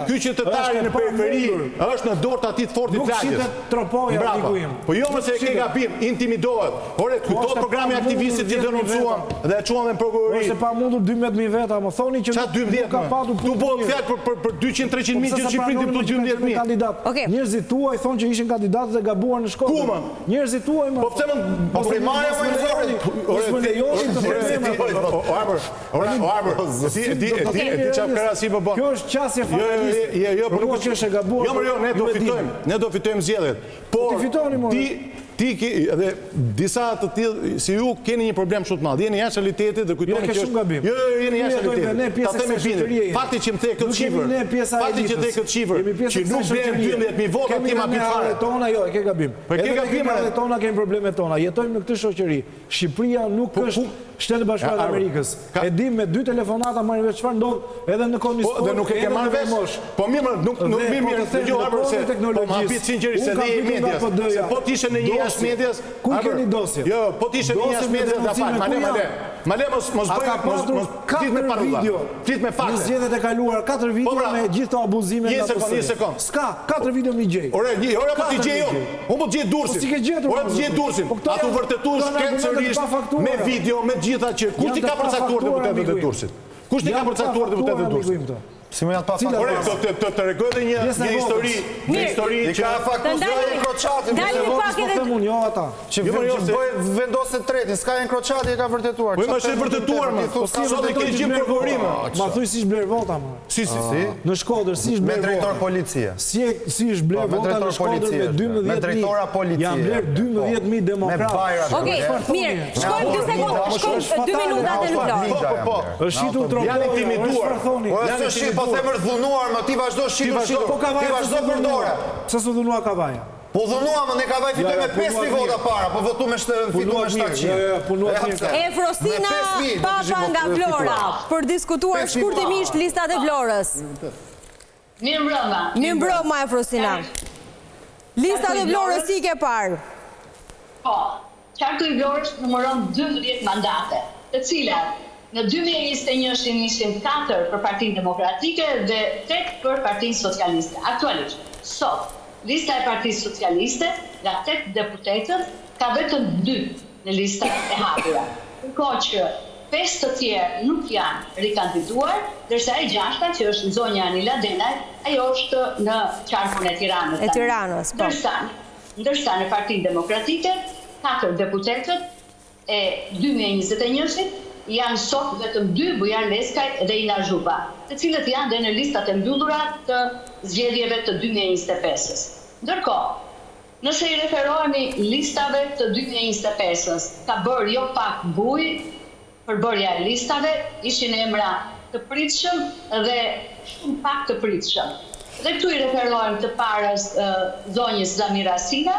ky qytetari në periferi është në dorë të atij të fortit lagjes.
Nuk shitet Tropoja diku im.
Po jo më se ke gabim, intimidohet. Ore, këto programi aktivistit që denoncuan dhe e çuan në prokurori.
Është pa mundur 12.000 veta, më thoni që
nuk ka patur. Tu bëhet fjalë për 200-300 mijë që Shqipërinë këtu 12.000
kandidat. Njerëzit tuaj thonë që ishin kandidatë dhe gabuar në shkollë.
Ku?
Njerëzit tuaj më.
Po pse më po primare më lejoni
Kjo është qasje fatalistë.
Jo, po nuk është e gabuar. Jo, ne do fitojmë zgjedhjet. Por ti edhe disa të tillë si ju keni një problem shumë të madh. Jeni jashtë realitetit dhe kujtoni që
Jo,
jeni jashtë realitetit. Ta them bindje. Fakti që më the këtë shifër, që nuk blen 12.000 vota ti ma bit fare.
Tona jo, e ke gabim.
Ke gabim
tona, kemi problemet tona. Jetojmë në këtë shoqëri. Shqipëria nuk është Shtetet Bashkuara të Amerikës. E dim me 2 telefonata marrin veç çfarë ndodh edhe në komistor.
Dhe nuk e ke marrë vesh. Po mirë, nuk mirë dëgjoj se po ma bit sinqerisht se dhe medias. Po ti ishe në një jashtë medias.
Ku keni dosje?
Jo, po ti ishe në një jashtë medias da fal. Male mos bëj me parulla. Flit me fakte.
Në zgjedhjet e kaluar 4 video me gjithë to abuzimet nga PS.
Një sekond.
Ska, 4 video mi gjej.
Ore po ti gjej unë. Unë po të gjej Durrësin. Ore të gjej Durrësin. Atu vërtetuar shkencërisht me video me gjitha që kush ti ka përcaktuar deputetët e Durrësit? Kush ti ka përcaktuar deputetët e Durrësit?
Si më janë pa faktura.
Ore, të tregoj edhe një histori që ka
fakturën Kroçati.
Dalini pak edhe
unë, jo ata.
Që bëj vendosë tretin, s'ka janë Kroçati e ka vërtetuar.
Po më është vërtetuar më. Sot e ke gjithë prokurorime.
Ma thuj si shbler vota më.
Si.
Në Shkodër si shbler vota.
Me drejtor policie.
Si shbler vota në Shkodër me 12.000.
Me drejtora policie.
Janë bler 12.000 demokratë.
Okej, mirë, shkojmë 2 sekondë, shkojmë 2 minuta atë në Florë.
Po.
Është shitur tropoj.
Janë intimiduar.
Po themër dhunuar, më ti vazhdo shitur.
Po Kavaja
vazhdo përdore.
Pse s'u dhunua Kavaja?
Po dhunua, më ne Kavaj fitoj me 5.000 vota para, po votu me 700.
E Frostina Papa nga Vlora, për diskutuar shkurtimisht listat e Vlorës.
Mirë
mbrëma e Frostina. Listat e Vlorës si ke parë?
Po, qarku i Vlorës numëron 12 mandate, të cilat në 2021 ishin 4 për Partinë Demokratike dhe 8 për Partinë Socialiste. Aktualisht, sot, lista e Partisë Socialiste, nga 8 deputetët, ka vetëm 2 në listat e hapura. Ndërkohë që 5 të tjerë nuk janë rikandiduar, ndërsa e 6-ta që është në zonja Anila Denaj, ajo është në qarkun e Tiranës. Ndërsa në Partinë Demokratike, 4 deputetët e 2021-shit janë sot vetëm 2, Bujar Leskaj dhe Ina Zhuba, të cilët janë dhe në listat e mbyllura të zgjedhjeve të 2025-ës. Ndërkohë, nëse i referohemi listave të 2025-ës, ka bërë jo pak buj për bërja e listave, ishin emra të pritshëm dhe shumë pak të pritshëm. Dhe këtu i referohem të parës zonjës Zamira Sina,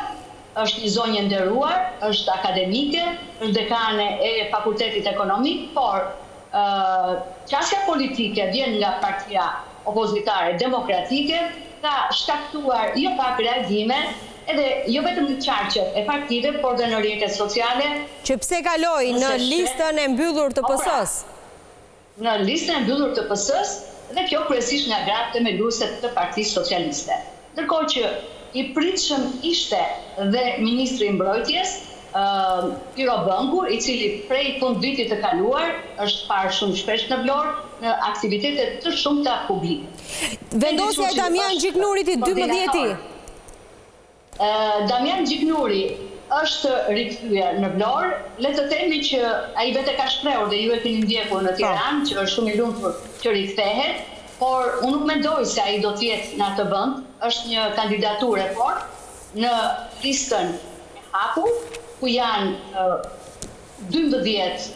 është një zonjë nderuar, është akademike, është dekane e Fakultetit Ekonomik, por qasja politike vjen nga partia opozitare demokratike, ka shkaktuar jo pak reagime, edhe jo vetëm në qarqet e partive, por dhe në rrjetet sociale.
Që pse kaloi në listën e mbyllur të PS-s?
Në listën e mbyllur të PS-s, dhe kjo kryesisht nga gratë themeluese të Partisë Socialiste. Ndërkohë që i pritshëm ishte dhe Ministri i Mbrojtjes, Piro Bëngur, i cili prej fundvitit të kaluar është parë shumë shpesh në Vlorë në aktivitetet të shumta publike.
Vendosja e Damian Gjiknurit i 12-ti?
Damian Gjiknuri është rikthyer në Vlorë, le të themi që ai vetë ka shprehur dhe ju e keni ndjekur në Tiranë, që është shumë i lumtur që rikthehet, por unë nuk mendoj se ai do të jetë në atë vend, është një kandidaturë e fortë në listën e hapur, ku janë 12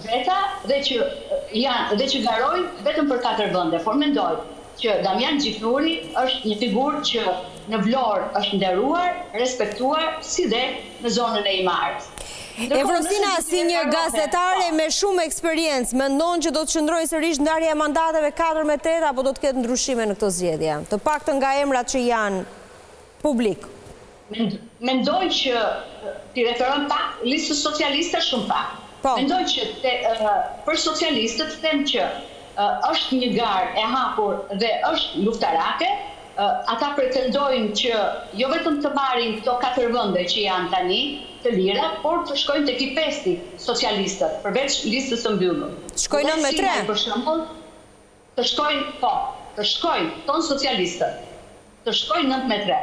veta dhe që garojnë vetëm për 4 vende. Por mendoj që Damian Gjiknuri është një figurë që në Vlorë është nderuar, respektuar, si dhe në zonën e Imarës.
Frostina, si një gazetare me shumë eksperiencë, mendon që do të qëndrojë sërish ndarja e mandateve 4-8 apo do të ketë ndryshime në këto zgjedhje? Të paktën nga emrat që janë publik.
Mendoj që ti referon pak listës socialiste shumë pak. Mendoj që për socialistët them që është një garë e hapur dhe është luftarake. Ata pretendojnë që jo vetëm të marrin këto 4 vende që janë tani të lira, por të shkojnë tek i 5 socialistët, përveç listës së mbyllur.
Shkojnë 9-3.
Për shembull, të shkojnë ton socialistët, të shkojnë 9-3.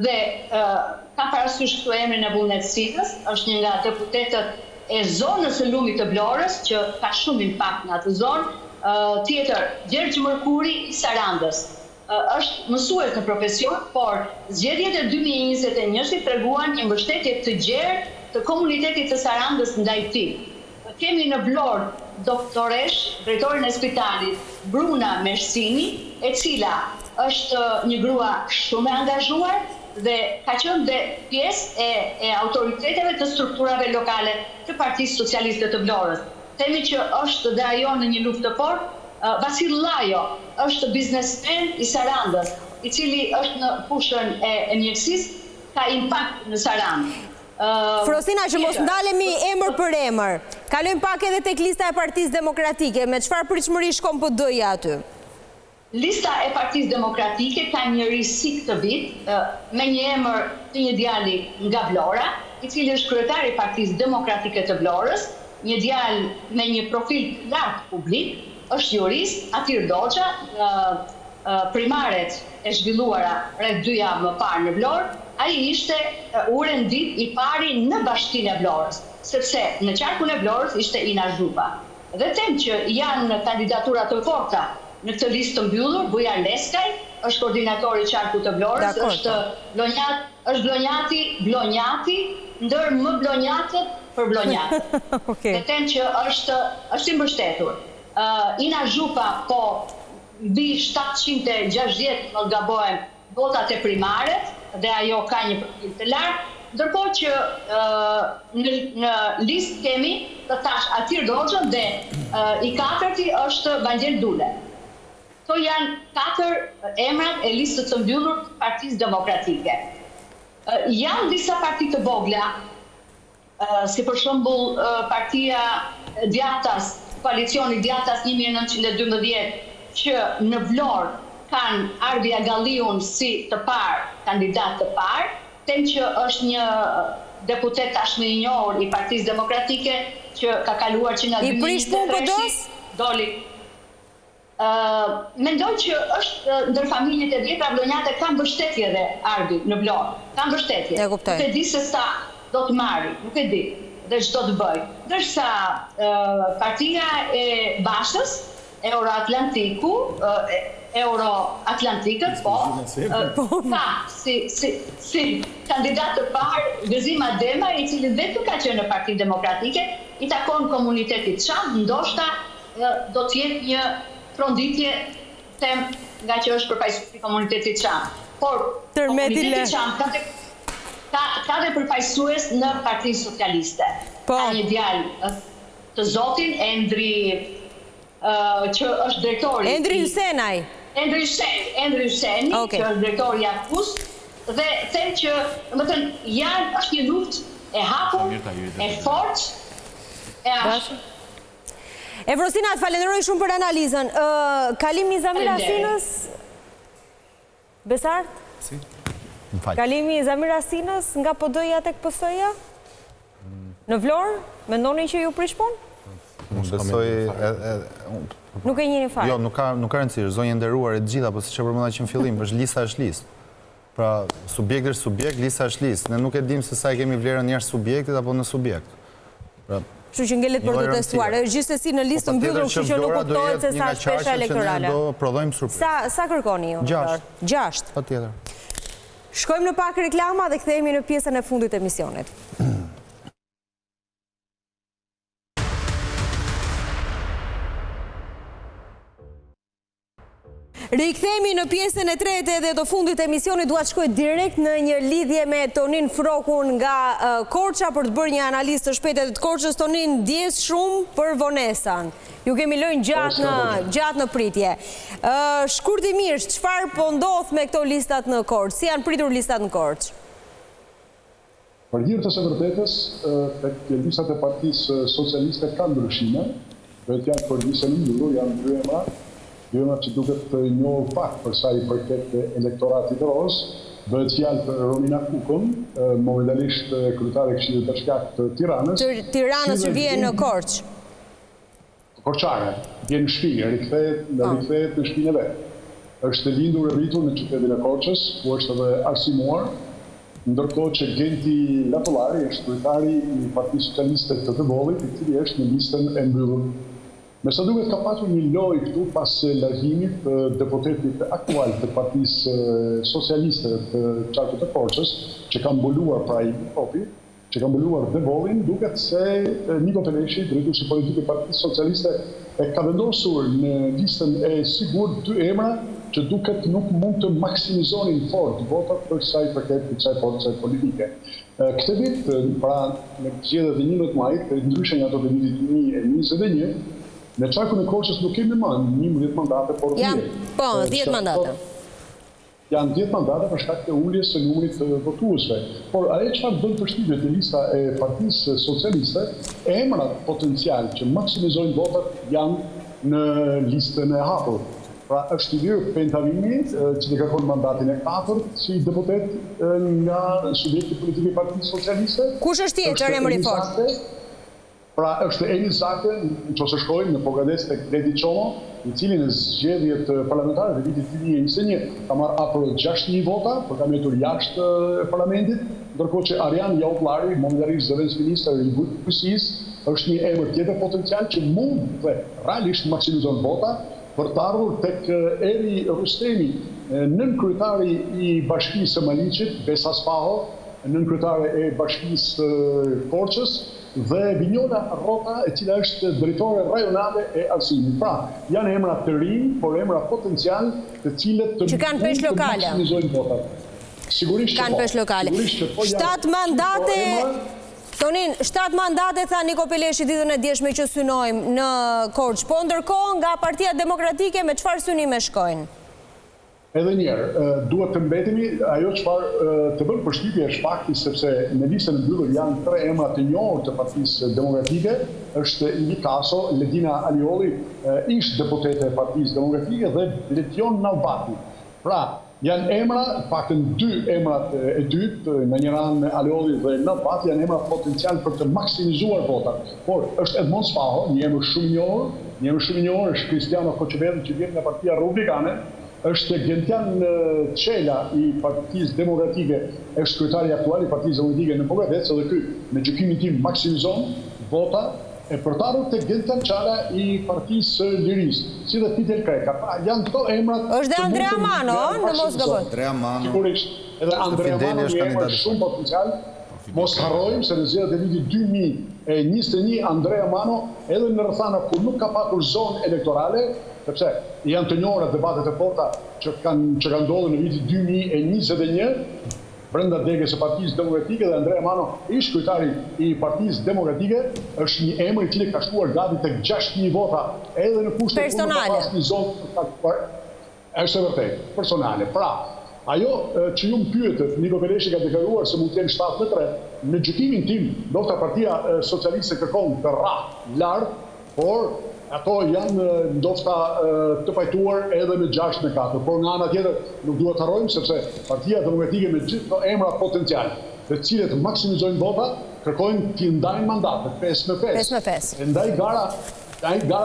Dhe ka parasysh këtu emrin e Vullnet Sikës, është një nga deputetët e zonës së Lumit të Vlorës, që ka shumë impakt në atë zonë. Tjetër, Gjergj Mërkuri i Sarandës, është mësues në profesion, por zgjedhjet e 2021 treguan një mbështetje të gjerë të komunitetit të Sarandës ndaj tij. Kemi në Vlorë doktoresh, drejtorin e spitalit Bruna Mersini, e cila është një grua shumë e angazhuar dhe ka qenë dhe pjesë e autoriteteve të strukturave lokale të Partisë Socialiste të Vlorës. Themi që është dhe ajo në një luftë të fortë. Vasil Llajo është biznesmen i Sarandës, i cili është në fushën e mjekësisë, ka impakt në Sarandë.
Frosina, që mos ndalemi emër për emër. Kalojmë pak edhe tek lista e Partisë Demokratike, me çfarë pritshmëri shkon PD-ja aty?
Lista e Partisë Demokratike ka një risi këtë vit me një emër të një djali nga Vlora, i cili është kryetari i Partisë Demokratike të Vlorës, një djalë me një profil lart publik, është jurist, Atir Doça, primaret e zhvilluara rreth 2 javë më parë në Vlorë. Ai ishte urendit i pari në Bashkinë e Vlorës, sepse në qarkun e Vlorës ishte Ina Zhupa. Dhe them që janë kandidaturat të forta në këtë listë të mbyllur. Bujar Leskaj është koordinatori i qarkut të Vlorës, është Blonjati, ndër më blonjatët për blonjatët. Dhe them që është i mbështetur. Ina Zhupa po mbi 760, më gabohem, votat e primaret, dhe ajo ka një profil të lartë, ndërkohë që në listë kemi të thash Atir Doçën dhe i katërti është Vangjel Dule. Këto janë 4 emrat e listës së mbyllur të Partisë Demokratike. Janë disa parti të vogla, si për shembull Partia Djathtas, koalicioni Djathtas 1912, që në Vlorë kanë Arbia Galliun si të parë, kandidat të parë. Them që është një deputet tashmë i njohur i Partisë Demokratike që ka kaluar që nga 2023 doli. Mendoj që është ndër familjet e vjetra vlonjate ka mbështetje dhe Arbi në Vlorë. Ka mbështetje. Nuk e di se sa do të marri, nuk e di dhe ç'do të bëj. Ndërsa Partia e Bashës, Euroatlantikët, ka si kandidat të parë Gëzim Adema, i cili vetë ka qenë në Partinë Demokratike, i takon komunitetit çam, ndoshta do të jetë një tronditje them nga që është përfaqësuesi i komunitetit çam. Por komuniteti çam ka dhe përfaqësues në Partinë Socialiste. Ka një djalë të zotin Endri, që është drejtori.
Endri Hysenaj.
Endri Hyseni, që është drejtori i AKUS, dhe them që, është një luftë e hapur, e fortë, e ashtë.
Frosina, të falenderoj shumë për analizën. Kalimi Zamir Asinës? Besart?
Si?
Kalimi Zamir Asinës nga PD-ja tek PS-ja? Në Vlorë? Mendoni që ju prishpon?
Besoj...
Nuk e njëni fare?
Jo, nuk ka rëndësirë, zonjë nderuar e gjitha, po si që përmënda që në fillim, është lista është listë. Pra, subjekt është subjekt, lista është listë. Ne nuk e dim se sa e kemi vlerën njështë subjektit apo në subjekt.
Kështu që ngelet për të testuar. Gjithsesi në listë mbyllur, kështu që nuk kuptohet se sa është pesha elektorale.
Do prodhojmë surprizë.
Sa kërkoni ju? 6.
Patjetër.
Shkojmë në pak reklama dhe kthehemi në pjesën e fundit të emisionit. Rikthehemi në pjesën e tretë dhe të fundit të emisionit. Dua të shkoj direkt në një lidhje me Tonin Frokun nga Korça për të bërë një analizë të shpejtë të Korçës. Tonin, ndjes shumë për vonesën. Ju kemi lënë gjatë në pritje. Shkurtimisht, çfarë po ndodh me këto listat në Korçë? Si janë pritur listat në Korçë?
Për hir të së vërtetës, tek listat e Partisë Socialiste ka ndryshime, vetë janë për listën e mbyllur, janë 2 emra. Dyma që duket të njohur pak për sa i përket elektoratit roz, bëhet fjalë për Romina Kukën, momentalisht kryetare e Këshillit Bashkiak të Tiranës.
Tiranës që vjen në Korçë.
Korçare, vjen në shtëpi, rikthehet në shtëpinë e vet. Është lindur e rritur në qytetin e Korçës, ku është edhe arsimuar, ndërkohë që Genti Lapollari është kryetari i Partisë Socialiste të Tëbollit, i cili është në listën e mbyllur Me sa duket ka pasur një lojë këtu pas largimit deputetit aktual të Partisë Socialiste të Qarkut të Korçës, që ka mbuluar pra i Kopi, që ka mbuluar Devollin, duket se Niko Peleshi, drejtuesi politik i Partisë Socialiste, e ka vendosur në listën e sigurt dy emra që duket nuk mund të maksimizonin fort votat për sa i përket kësaj force politike. Këtë vit, pra në zgjedhjet e 11 majit, ndryshe nga ato të vitit 2021, në Qarkun e Korçës nuk kemi më 11 mandate, por 10.
Po, 10 mandate.
Janë 10 mandate për shkak të uljes së numrit të votuesve. Por ajo çfarë bën përshtypje te lista e Partisë Socialiste, emrat potencial që maksimizojnë votat janë në listën e hapur. Pra është Ilir Pentavini, që të kërkon mandatin e 4 si deputet nga subjekti politik i Partisë Socialiste.
Kush është tjetër emri fort?
Pra është Enis Zake, që ose shkojmë në Pogades të Kredi Qomo, i cili në zgjedhjet parlamentare të vitit 2021 ka marrë afër 6.000 vota, por ka mbetur jashtë parlamentit, ndërkohë që Arjan Jaullari, momentarisht zëvendës ministër i bujqësisë, është një emër tjetër potencial që mund dhe realisht maksimizon vota për të ardhur tek Eri Rustemi, nënkryetari i Bashkisë së Maliqit, Besa Spaho, nënkryetare e Bashkisë Korçës, dhe Vinjola Rota, e cila është drejtore rajonale e arsimit. Pra, janë emra të rinj, por emra potencial të cilët
që kanë peshë lokale.
Maksimizojnë votat. Sigurisht
kanë peshë lokale. 7 mandate. Tonin, 7 mandate, tha Niko Peleshi ditën e djeshme që synojmë në Korçë, po ndërkohë nga Partia Demokratike me çfarë synime shkojnë?
Edhe njerë, duhet të mbetemi, ajo çfarë të bën përshtypje është fakti sepse në listën e mbyllur janë 3 emra të njohur të Partisë Demokratike, është Ivi Kaso, Ledina Aliolli, ish deputete e Partisë Demokratike dhe Letion Nallbati. Pra, janë emra, paktën 2 emrat e dytë, në një anë Aliolli dhe Nallbati, janë emra potencial për të maksimizuar votat. Por është Edmond Spaho, një emër shumë i njohur, është Cristiano Koçevelli që vjen nga Partia Republikane, është Gentian Çela i Partisë Demokratike, është kryetari aktual i Partisë Demokratike në Pogradec, edhe ky në gjykimin tim maksimizon vota e për të ardhur tek Gentian Çela i Partisë Lirisë, si dhe Titel Kreka. Janë këto emrat.
Është dhe Andrea Mano, në mos gaboj.
Andrea Mano.
Sigurisht, edhe Andrea Mano është emër shumë potencial. Mos harrojmë se në zgjedhjet e vitit 2021 Andrea Mano edhe në rrethana ku nuk ka patur zonë elektorale, sepse janë të njohura debatet e forta që kanë ndodhur në vitin 2021 brenda degës së Partisë Demokratike, dhe Andrea Mano, ish kryetari i Partisë Demokratike, është një emër i cili ka shkuar gati tek 6.000 vota edhe në kushte
personale.
Është vërtet, personale. Pra, ajo që ju më pyetët, Niko Peleshi ka deklaruar se mund të jenë 7-3, në gjykimin tim, ndoshta Partia Socialiste kërkon të rrahë lart, por ato janë ndoshta të pajtuar edhe me 6-4, por nga ana tjetër nuk duhet të harrojmë sepse Partia Demokratike me gjithë këto emra potencial, të cilët maksimizojnë votat, kërkojnë të ndajnë mandatet 5-5. Ndaj gara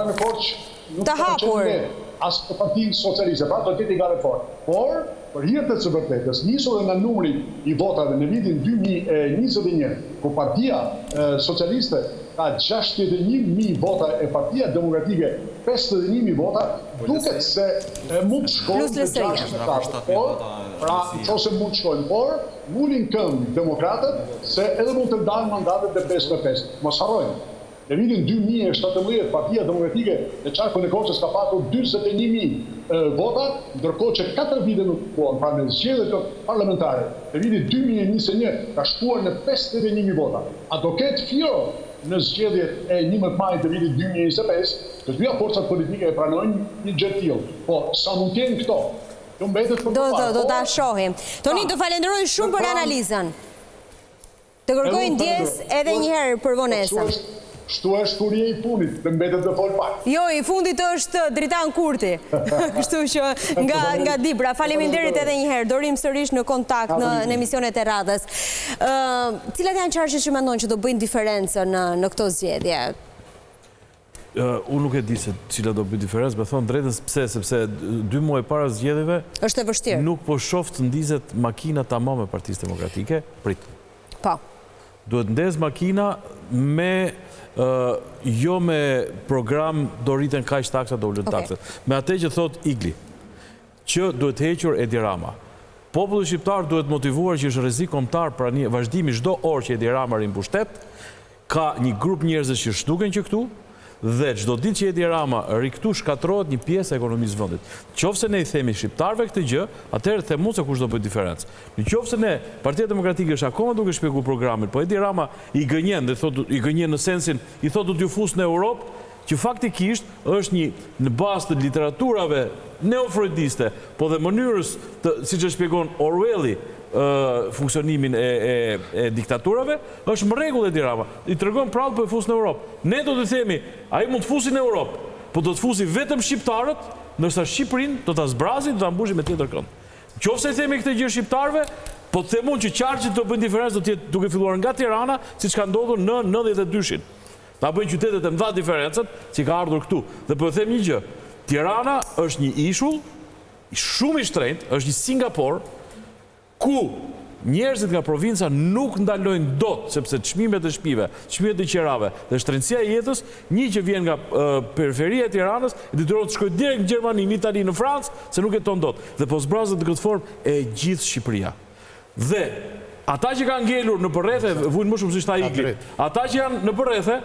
në Korçë nuk ka qenë as të Partisë Socialiste, pra do të jetë gara fort. Por për hir të së vërtetës, nisur nga numri i votave në vitin 2021, ku Partia Socialiste ka 61.000 vota e Partia Demokratike 51.000 vota, duket se mund të shkojnë në 64. Pra, nëse mund të shkojnë, por mulin këmbë demokratët se edhe mund të ndajnë mandatet e 5-5. Mos harrojmë. Në vitin 2017, Partia Demokratike e Qarkun e Korçës ka patur 41.000 vota, ndërkohë që 4 vite nuk puan, pra në zgjedhjet parlamentare. Në vitin 2021 ka shkuar në 51.000 vota. A do ketë fjero në zgjedhjet e 11 majit të vitit 2025, të dyja forcat politike e pranojnë një gjë të tillë. Po sa mund të jenë këto? Do mbetet për të parë.
Do ta shohim. Tonin, të falenderoj shumë për analizën. Të kërkoj ndjes edhe një herë për vonesën.
Shtu është kurie i fundit, të mbetet të fol pak.
Jo, i fundit është Dritan Kurti. Kështu që nga Dibra. Faleminderit edhe një herë. Dorim sërish në kontakt në emisionet e radhës. Cilat janë çfarë që mendon që do bëjnë diferencën në këto zgjedhje?
Unë nuk e di se cila do bëjë diferencë, me thonë drejtën pse, sepse 2 muaj para zgjedhjeve
është e vështirë.
Nuk po shoh të ndizet makina tamam e Partisë Demokratike. Prit.
Po.
duhet ndez makina jo me program do rriten kaq taksa, do ulën taksat. Me atë që thot Igli, që duhet hequr Edi Rama. Populli shqiptar duhet motivuar që është rrezik kombëtar pra një vazhdimi çdo orë që Edi Rama arrin pushtet, ka një grup njerëzish që shtuken që këtu, dhe çdo ditë që Edi Rama ri këtu shkatërrohet një pjesë e ekonomisë vendit. Qofse ne i themi shqiptarëve këtë gjë, atëherë themu se kush do bëj diferencë. Nëse ne Partia Demokratike është akoma duke shpjeguar programin, po Edi Rama i gënjen dhe thotë i gënjen në sensin i thotë do t'ju fus në Europë, që faktikisht është një në bazë të literaturave neofreudiste, po dhe mënyrës siç e shpjegon Orwelli funksionimin e diktaturave, është më rregull Edi Rama. I tregon prallë po e fus në Europë. Ne do të themi, ai mund të fusi në Europë, po do të fusi vetëm shqiptarët, ndërsa Shqipërinë do ta zbrasin, do ta mbushim me tjetër kënd. Nëse i themi këtë gjë shqiptarëve, po të themun që qarqit do bëjnë diferencë do të jetë duke filluar nga Tirana, siç ka ndodhur në 92-shin. Ta bëjnë qytetet e mëdha diferencët, si ka ardhur këtu. Dhe po e them një gjë, Tirana është një ishull shumë i shtrenjtë, është një Singapur, ku njerëzit nga provinca nuk ndalojnë dot, sepse çmimet e shtëpive, çmimet e qerave dhe shtrenësia e jetës, një që vjen nga periferia e Tiranës, detyrohet të shkojë direkt në Gjermani, në Itali, në Francë, se nuk jeton dot. Dhe po zbrazet në këtë formë e gjithë Shqipëria. Dhe ata që kanë ngelur në përrethe vujnë më shumë si shta Igli. Ata që janë në përrethe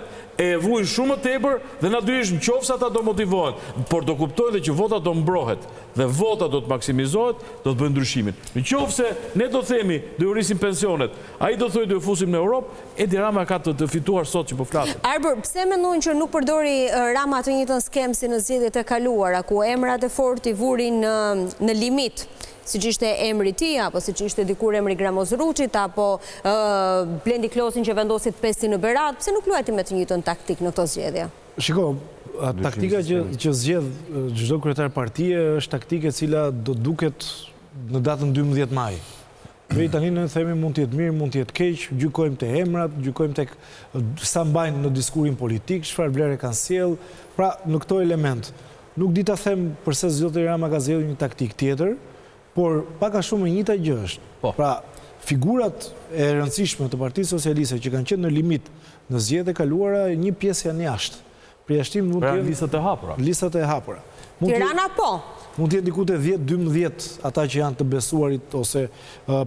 e vujnë shumë më tepër dhe natyrisht nëse ata do motivohen, por do kuptojnë dhe që vota do mbrohet dhe vota do të maksimizohet, do të bëjnë ndryshimin. Nëse ne do themi do ju rrisim pensionet, ai do thojë do ju fusim në Europë, Edi Rama ka të fituar sot që po flasim.
Arbër, pse mendojnë që nuk përdori Rama të njëjtën skemë si në zgjedhjet e kaluara, ku emrat e fortë i vurin në limit? Si që ishte emri ti, apo si që ishte dikur emri Gramoz Ruçit, apo Blendi Klosin që vendosit pesti në Berat, pse nuk luajti me të njëjtën taktik në këto zgjedhje?
Shiko, taktika që zgjedh çdo kryetar partie është taktike e cila do duket në datën 12 maj. Prej tani ne themi mund të jetë mirë, mund të jetë keq, gjykojmë te emrat, gjykojmë tek sa mbajnë në diskurin politik, çfarë vlerë kanë sjell. Pra, në këto element, nuk di ta them përse zoti Rama ka zgjedhur një taktik tjetër, por paka shumë e njëjta gjë është. Pra, figurat e rëndësishme të Partisë Socialiste që kanë qenë në limit në zgjedhjet e kaluara, një pjesë janë jashtë. Përjashtim mund të jetë
listat e hapura.
Listat e hapura.
Tirana po.
Mund të jetë diku te 10-12 ata që janë të besuarit ose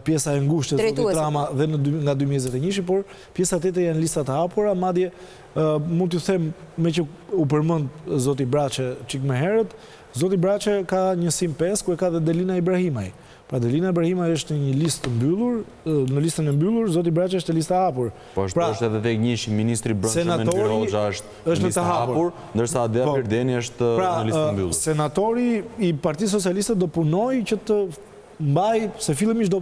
pjesa e ngushtë e zotit Rama dhe nga 2021, por pjesa tjetër janë listat e hapura, madje mund t'ju them me që u përmend zoti Braçe çik më herët, zoti Braçe ka një simpes ku e ka dhe Delina Ibrahimaj. Pra Delina Ibrahimaj është një listë të mbyllur, në listën e mbyllur, zoti Braçe është lista e hapur.
Po është edhe tek njëshi ministri brendshëm Enver Hoxha është në listë e hapur, ndërsa Adel Birdeni është në listë të mbyllur.
Senatori i Partisë Socialiste do punoj që të mbaj, se fillimisht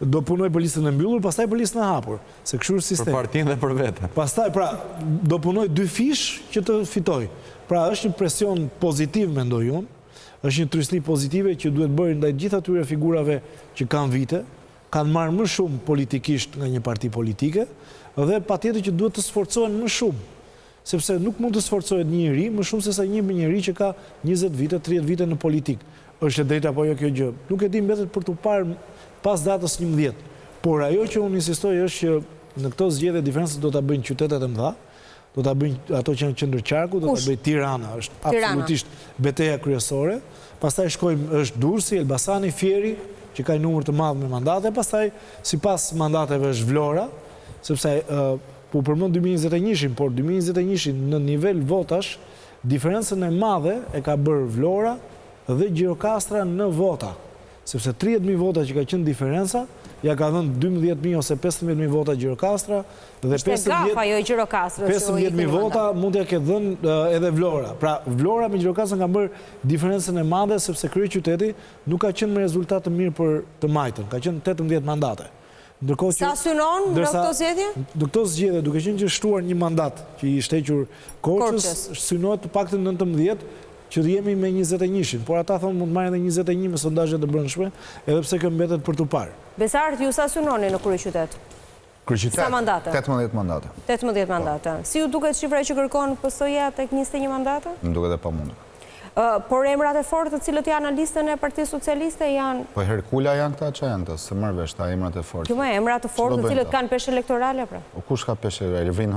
do punoj për listën e mbyllur, pastaj për listën e hapur, se kështu është sistemi.
Për partinë dhe për vete.
Pastaj, pra, do punoj 2 fish që të fitoj. Pra, është një presion pozitiv, mendoj unë, është një trysni pozitive që duhet bërë ndaj gjithë atyre figurave që kanë vite, kanë marrë më shumë politikisht nga një parti politike, dhe patjetër që duhet të sforcohen më shumë, sepse nuk mund të sforcohet një njeri më shumë se sa një njeri që ka 20 vite, 30 vite në politik. Është e drejtë apo jo kjo gjë? Nuk e di mbetet për të parë pas datës 11. Por ajo që unë insistoj është që në këto zgjedhje diferencën do ta bëjnë qytetet e mëdha, do ta bëjnë ato që janë qendër qarku, do ta bëjë Tirana, është absolutisht betejë kryesore. Pastaj shkojmë është Durrësi, Elbasani, Fieri, që ka një numër të madh me mandate, pastaj sipas mandateve është Vlora, sepse po përmend 2021-shin, por 2021-shin në nivel votash, diferencën e madhe e ka bërë Vlora dhe Gjirokastra në vota. Sepse 30.000 vota që ka qenë diferenca, ja ka dhënë 12.000 ose 15.000 vota Gjirokastra dhe 15.000 vota mund t'ja ketë dhënë edhe Vlora. Pra, Vlora me Gjirokastra ka bërë diferencën e madhe sepse kryeqyteti nuk ka qenë me rezultat të mirë për të majtën, ka qenë 18 mandate.
Sa synon në këto zgjedhje?
Në këto zgjedhje, duke qenë që shtuar një mandat që i shtequr Korçës, synohet të paktën 19 që jemi me 21-shin, por ata thonë mund të marrin edhe 21 me sondazhet e brendshme, edhe pse kjo mbetet për tu parë.
Besart, ju sa synoni në kryeqytet?
Kryeqytet,
sa mandate?
18 mandate.
18 mandate. Si ju duket shifra që kërkon PS-ja tek 21 mandate?
Më duket e pamundur.
Por emrat e fortë të cilët janë në listën e Partisë Socialiste janë...
Po Herkula janë këta që janë të, se mërë vesh ta emrat e fortë.
Kjo me emrat e fortë të cilët kanë peshë elektorale, pra?
Kush ka peshë elektorale?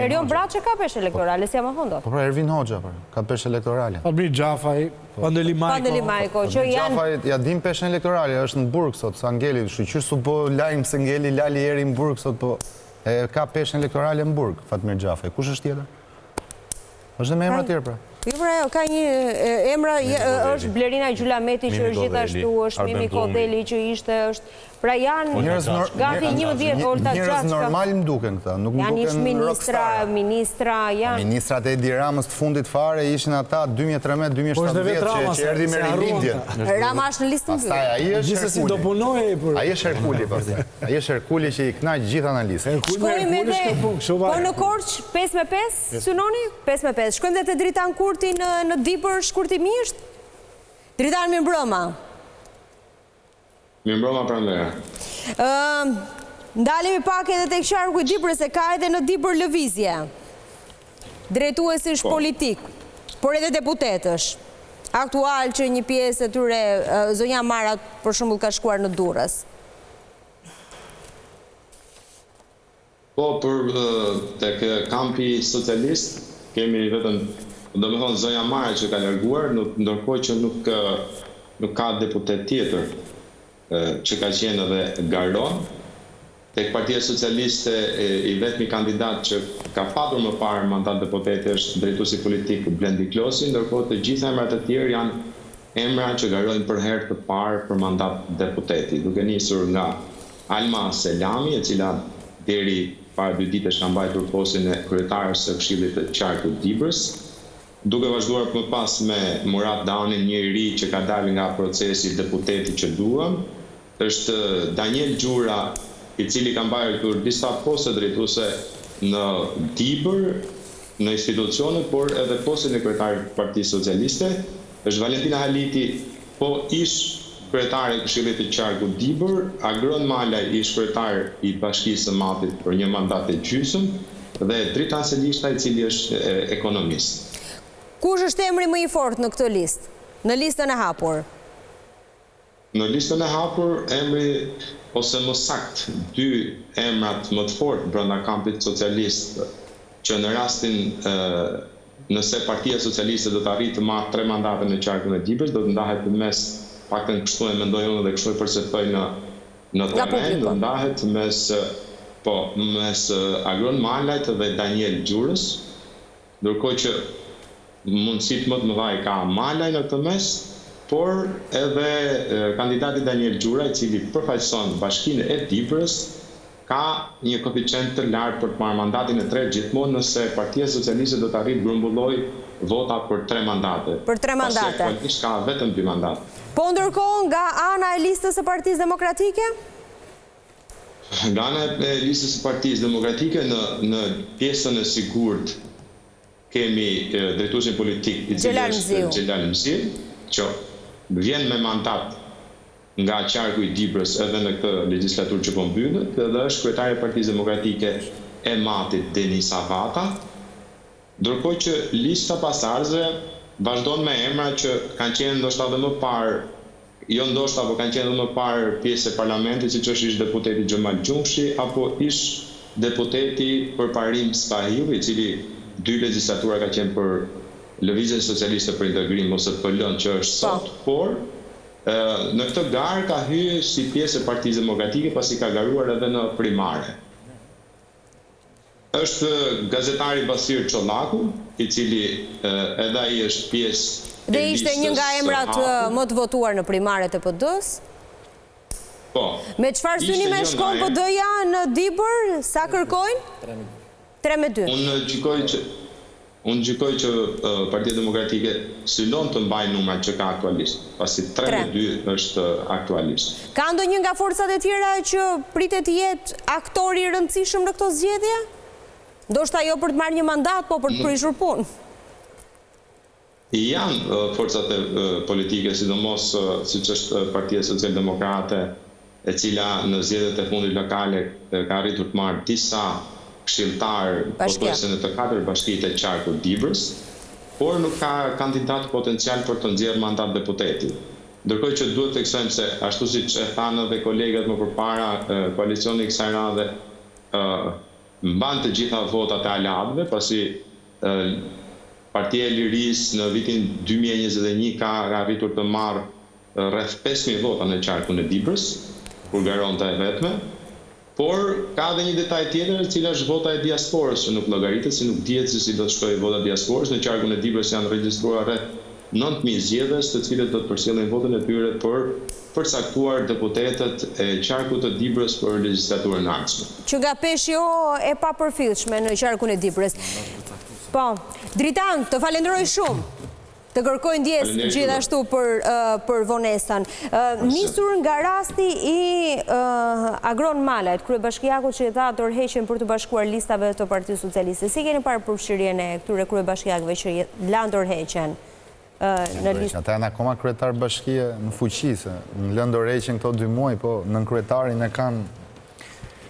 Erion Braçe ka peshë elektorale, si jam ahondot.
Po pra Ervin Hoxha, ka peshë elektorale.
Albri Gjafaj, Pandeli
Majko, që janë...
Gjafaj, ja dim peshën elektorale, është në Burg sot, sa Ngeli, shqyqyrë su po lajmë se Ngeli, lali eri në Burg sot, po ka peshën elektorale në Burg, Fatmir Gjafaj. Kush është tjetër? është dhe me emra tjerë, pra.
Jo, pra, ka një emra, është Blerina Gjulameti që është gjithashtu, është Mimi Kodeli që ishte, është... Pra janë gati 11 Olta Gjashka.
Njërës normal më duken këta, nuk më duken rockstar.
Ministra, janë...
Ministrat e Edi Ramës të fundit fare ishin ata 2013-2017 që erdi me rilindjen.
Rama është në listën
bërë. Aji është Herkuli. Aji është Herkuli që i knaq gjitha në listë.
Shkojmë edhe, po në Korç, 5-5, synoni? 5-5. Shkojmë dhe të Dritan Kurti në Dibër shkurtimisht? Dritan Mirëmbrëma.
Mirëmbrëma prandera.
Ndalemi pak edhe tek qarku i Dibrës, se ka edhe në Dibër lëvizje. Drejtuesish politik, por edhe deputetësh. Aktual që një pjesë e tyre, zonja Marat, për shembull, ka shkuar në Durrës.
Po, për tek kampi socialist, kemi vetëm, do me thonë, zonja Marat që ka larguar, ndërkohë që nuk ka deputet tjetër që ka qenë edhe Garon. Tek Partia Socialiste i vetmi kandidat që ka patur më parë mandat deputeti është drejtuesi politik Blendi Klosi, ndërkohë të gjitha emrat e tjerë janë emra që garojnë për herë të parë për mandat deputeti, duke nisur nga Alma Selami, e cila deri para 2 ditësh ka mbajtur postin e kryetarës së Këshillit të Qarkut Dibrës, duke vazhduar më pas me Murat Danin, një i ri që ka dalë nga procesi deputeti që duam, është Daniel Gjura, i cili ka mbajtur disa poste drejtuese në Dibër, në institucione, por edhe postin e kryetarit të Partisë Socialiste, është Valentina Haliti, po ish kryetari i Këshillit të Qarkut Dibër, Agron Malaj ish kryetar i Bashkisë së Matit për një mandat e gjysmë, dhe Dritan Selishta, i cili është ekonomist.
Kush është emri më i fortë në këtë listë? Në listën e hapur?
Në listën e hapur, emri, ose më sakt, 2 emrat më të fortë brenda kampit socialist, që në rastin nëse Partia Socialiste do të arrijë të marrë 3 mandate në qarkun e Dibrës, do të ndahet mes, paktën kështu e mendoj unë dhe kështu e përceptoj në terren, do ndahet mes Agron Malajt dhe Daniel Gjurës, ndërkohë që mundësit më të mëdha ka Malaj në të mes, por edhe kandidati Daniel Gjura, i cili përfaqëson Bashkinë e Dibrës, ka një koeficient të lartë për të marrë mandatin e 3 gjithmonë nëse Partia Socialiste do të arrijë grumbulloj vota për 3 mandate.
Për 3 mandate.
Pasi aktualisht ka vetëm 2 mandate.
Po ndërkohë nga ana e listës së Partisë Demokratike?
Nga ana e listës së Partisë Demokratike në pjesën e sigurt kemi drejtuesin politik i cili është Xhelal Mzil, që vjen me mandat nga qarku i Dibrës edhe në këtë legjislaturë që po mbyllet, dhe është kryetari i Partisë Demokratike e Matit Denis Avata, ndërkohë që lista pasardhësve vazhdon me emra që kanë qenë ndoshta edhe më parë, jo ndoshta, por kanë qenë edhe më parë pjesë e parlamentit, siç është ish deputeti Xhemal Gjumshi apo ish deputeti Përparim Spahiu, i cili 2 legjislatura ka qenë për Lëvizjen Socialiste për Integrim ose PL që është sot, por në këtë garë ka hyrë si pjesë e Partisë Demokratike pasi ka garuar edhe në primare. Është gazetari Basir Çollaku, i cili edhe ai është pjesë
dhe ishte një nga emrat më të votuar në primaret e PD-s.
Po.
Me çfarë synime shkon PD-ja në Dibër? Sa kërkojnë? 3-2.
Unë gjykoj që Partia Demokratike synon të mbajë numrat që ka aktualisht, pasi 3-2 është aktualisht.
Ka ndonjë nga forcat e tjera që pritet të jetë aktori i rëndësishëm në këto zgjedhje? Ndoshta jo për të marrë një mandat, po për të prishur punë.
Janë forcat politike, sidomos siç është Partia Socialdemokrate, e cila në zgjedhjet e fundit lokale ka arritur të marrë disa këshilltar pothuajse në të 4 bashkitë e qarkut Dibrës. por nuk ka kandidat potencial për të nxjerrë mandat deputeti. Ndërkohë që duhet të theksojmë se ashtu siç e thanë edhe kolegat më përpara, koalicioni i kësaj radhe mban të gjitha votat e aleatëve, pasi Partia e Lirisë në vitin 2021 ka arritur të marrë rreth 5.000 vota në qarkun e Dibrës, kur garonte e vetme, por ka edhe një detaj tjetër, e cila është vota e diasporës që nuk llogaritet, si nuk dihet se si do të shkojë vota e diasporës. Në qarkun e Dibrës janë regjistruar rreth 9.000 zgjedhës, të cilët do të përcjellin votën e tyre për përcaktuar deputetët e qarkut të Dibrës për legjislaturën e ardhshme.
Që nga peshë jo e papërfillshme në qarkun e Dibrës. Po, Dritan, të falenderoj shumë. Të kërkoj ndjes gjithashtu për vonesën. Nisur nga rasti i Agron Malajt, kryebashkiakut që tha tërheqjen për të bashkuar listave të Partisë Socialiste. Si keni parë përfshirjen e këtyre kryebashkiakëve që lanë tërheqjen në listë?
Ata janë akoma kryetar bashkie në fuqi, se në lënë tërheqjen këto 2 muaj, po nën kryetarin e kanë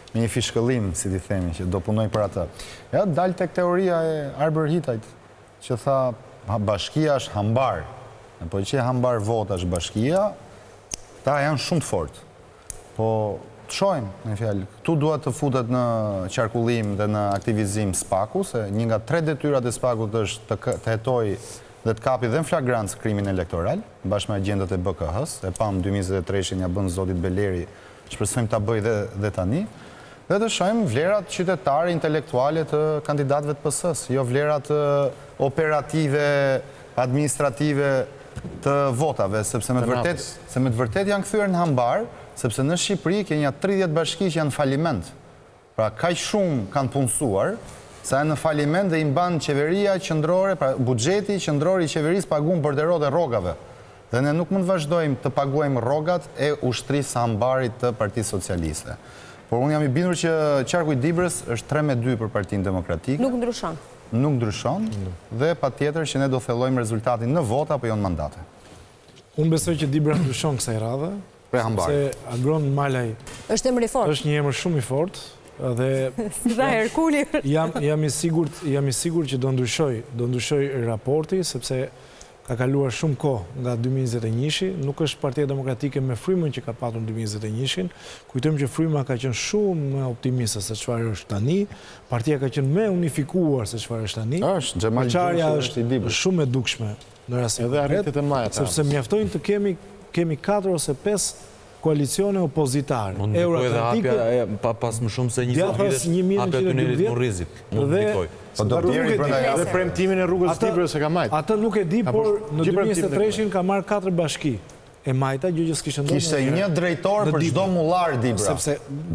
me një fishkëllim, si ti themi, që do punoj për atë. Ja, dalë tek teoria e Arber Hitajt, që tha bashkia është hambar. Po që e hambar vota është bashkia, ta janë shumë të fort. Po të shojmë, në fjallë, këtu duhet të futet në qarkullim dhe në aktivizim SPAK-u, se një nga 3 detyrat e SPAK-ut është të hetoj dhe të kapi dhe në flagrancë krimin elektoral, bashkë me agjendët e BKH-s, e pam 2023 ja bënë zotit Beleri, shpresojmë ta bëj dhe tani, dhe të shojmë vlerat qytetare, intelektuale të kandidatëve të PS-s, jo vlerat operative, administrative të votave, sepse me të vërtet janë kthyer në hambar, sepse në Shqipëri ke një 30 bashki që janë faliment. Pra, kaq shumë kanë punësuar, sa janë në faliment dhe i mban qeveria qendrore, pra buxheti qendror i qeverisë paguan borderot e rrogave. Dhe ne nuk mund të vazhdojmë të paguajmë rrogat e ushtrisë së hambarit të Partisë Socialiste. Por unë jam i bindur që qarku i Dibrës është 3-2 për Partinë Demokratike.
Nuk ndryshon.
Nuk ndryshon, dhe pa tjetër që ne do thellojmë rezultatin në vota apo jo në mandate.
Unë besoj që Dibra ndryshon kësaj radhe, se Agron Malaj
është emër i fortë.
Është një emër shumë i fortë, dhe
Dha Herkuli.
Jam i sigurt që do ndryshoj raporti, sepse ka kaluar shumë kohë nga 2021, nuk është Partia Demokratike me frymën që ka patur në 2021. Kujtojmë që fryma ka qenë shumë më optimiste se çfarë është tani, partia ka qenë më unifikuar se çfarë është tani. Parçarja është shumë e dukshme në rastin
edhe arritet e mëdha,
sepse mjaftojnë të kemi 4 ose 5 koalicione opozitare.
Unë ndikoj dhe hapja pas më shumë se 20 vitesh hapja tunelit Morrizit.
Dhe premtimin e rrugës Dibrës e ka majtë.
Atë nuk e di, por në 2023 ka marrë 4 bashki. E majta, gjë që s'kishte ndonjë.
Kishte një drejtor për çdo mullar Dibra.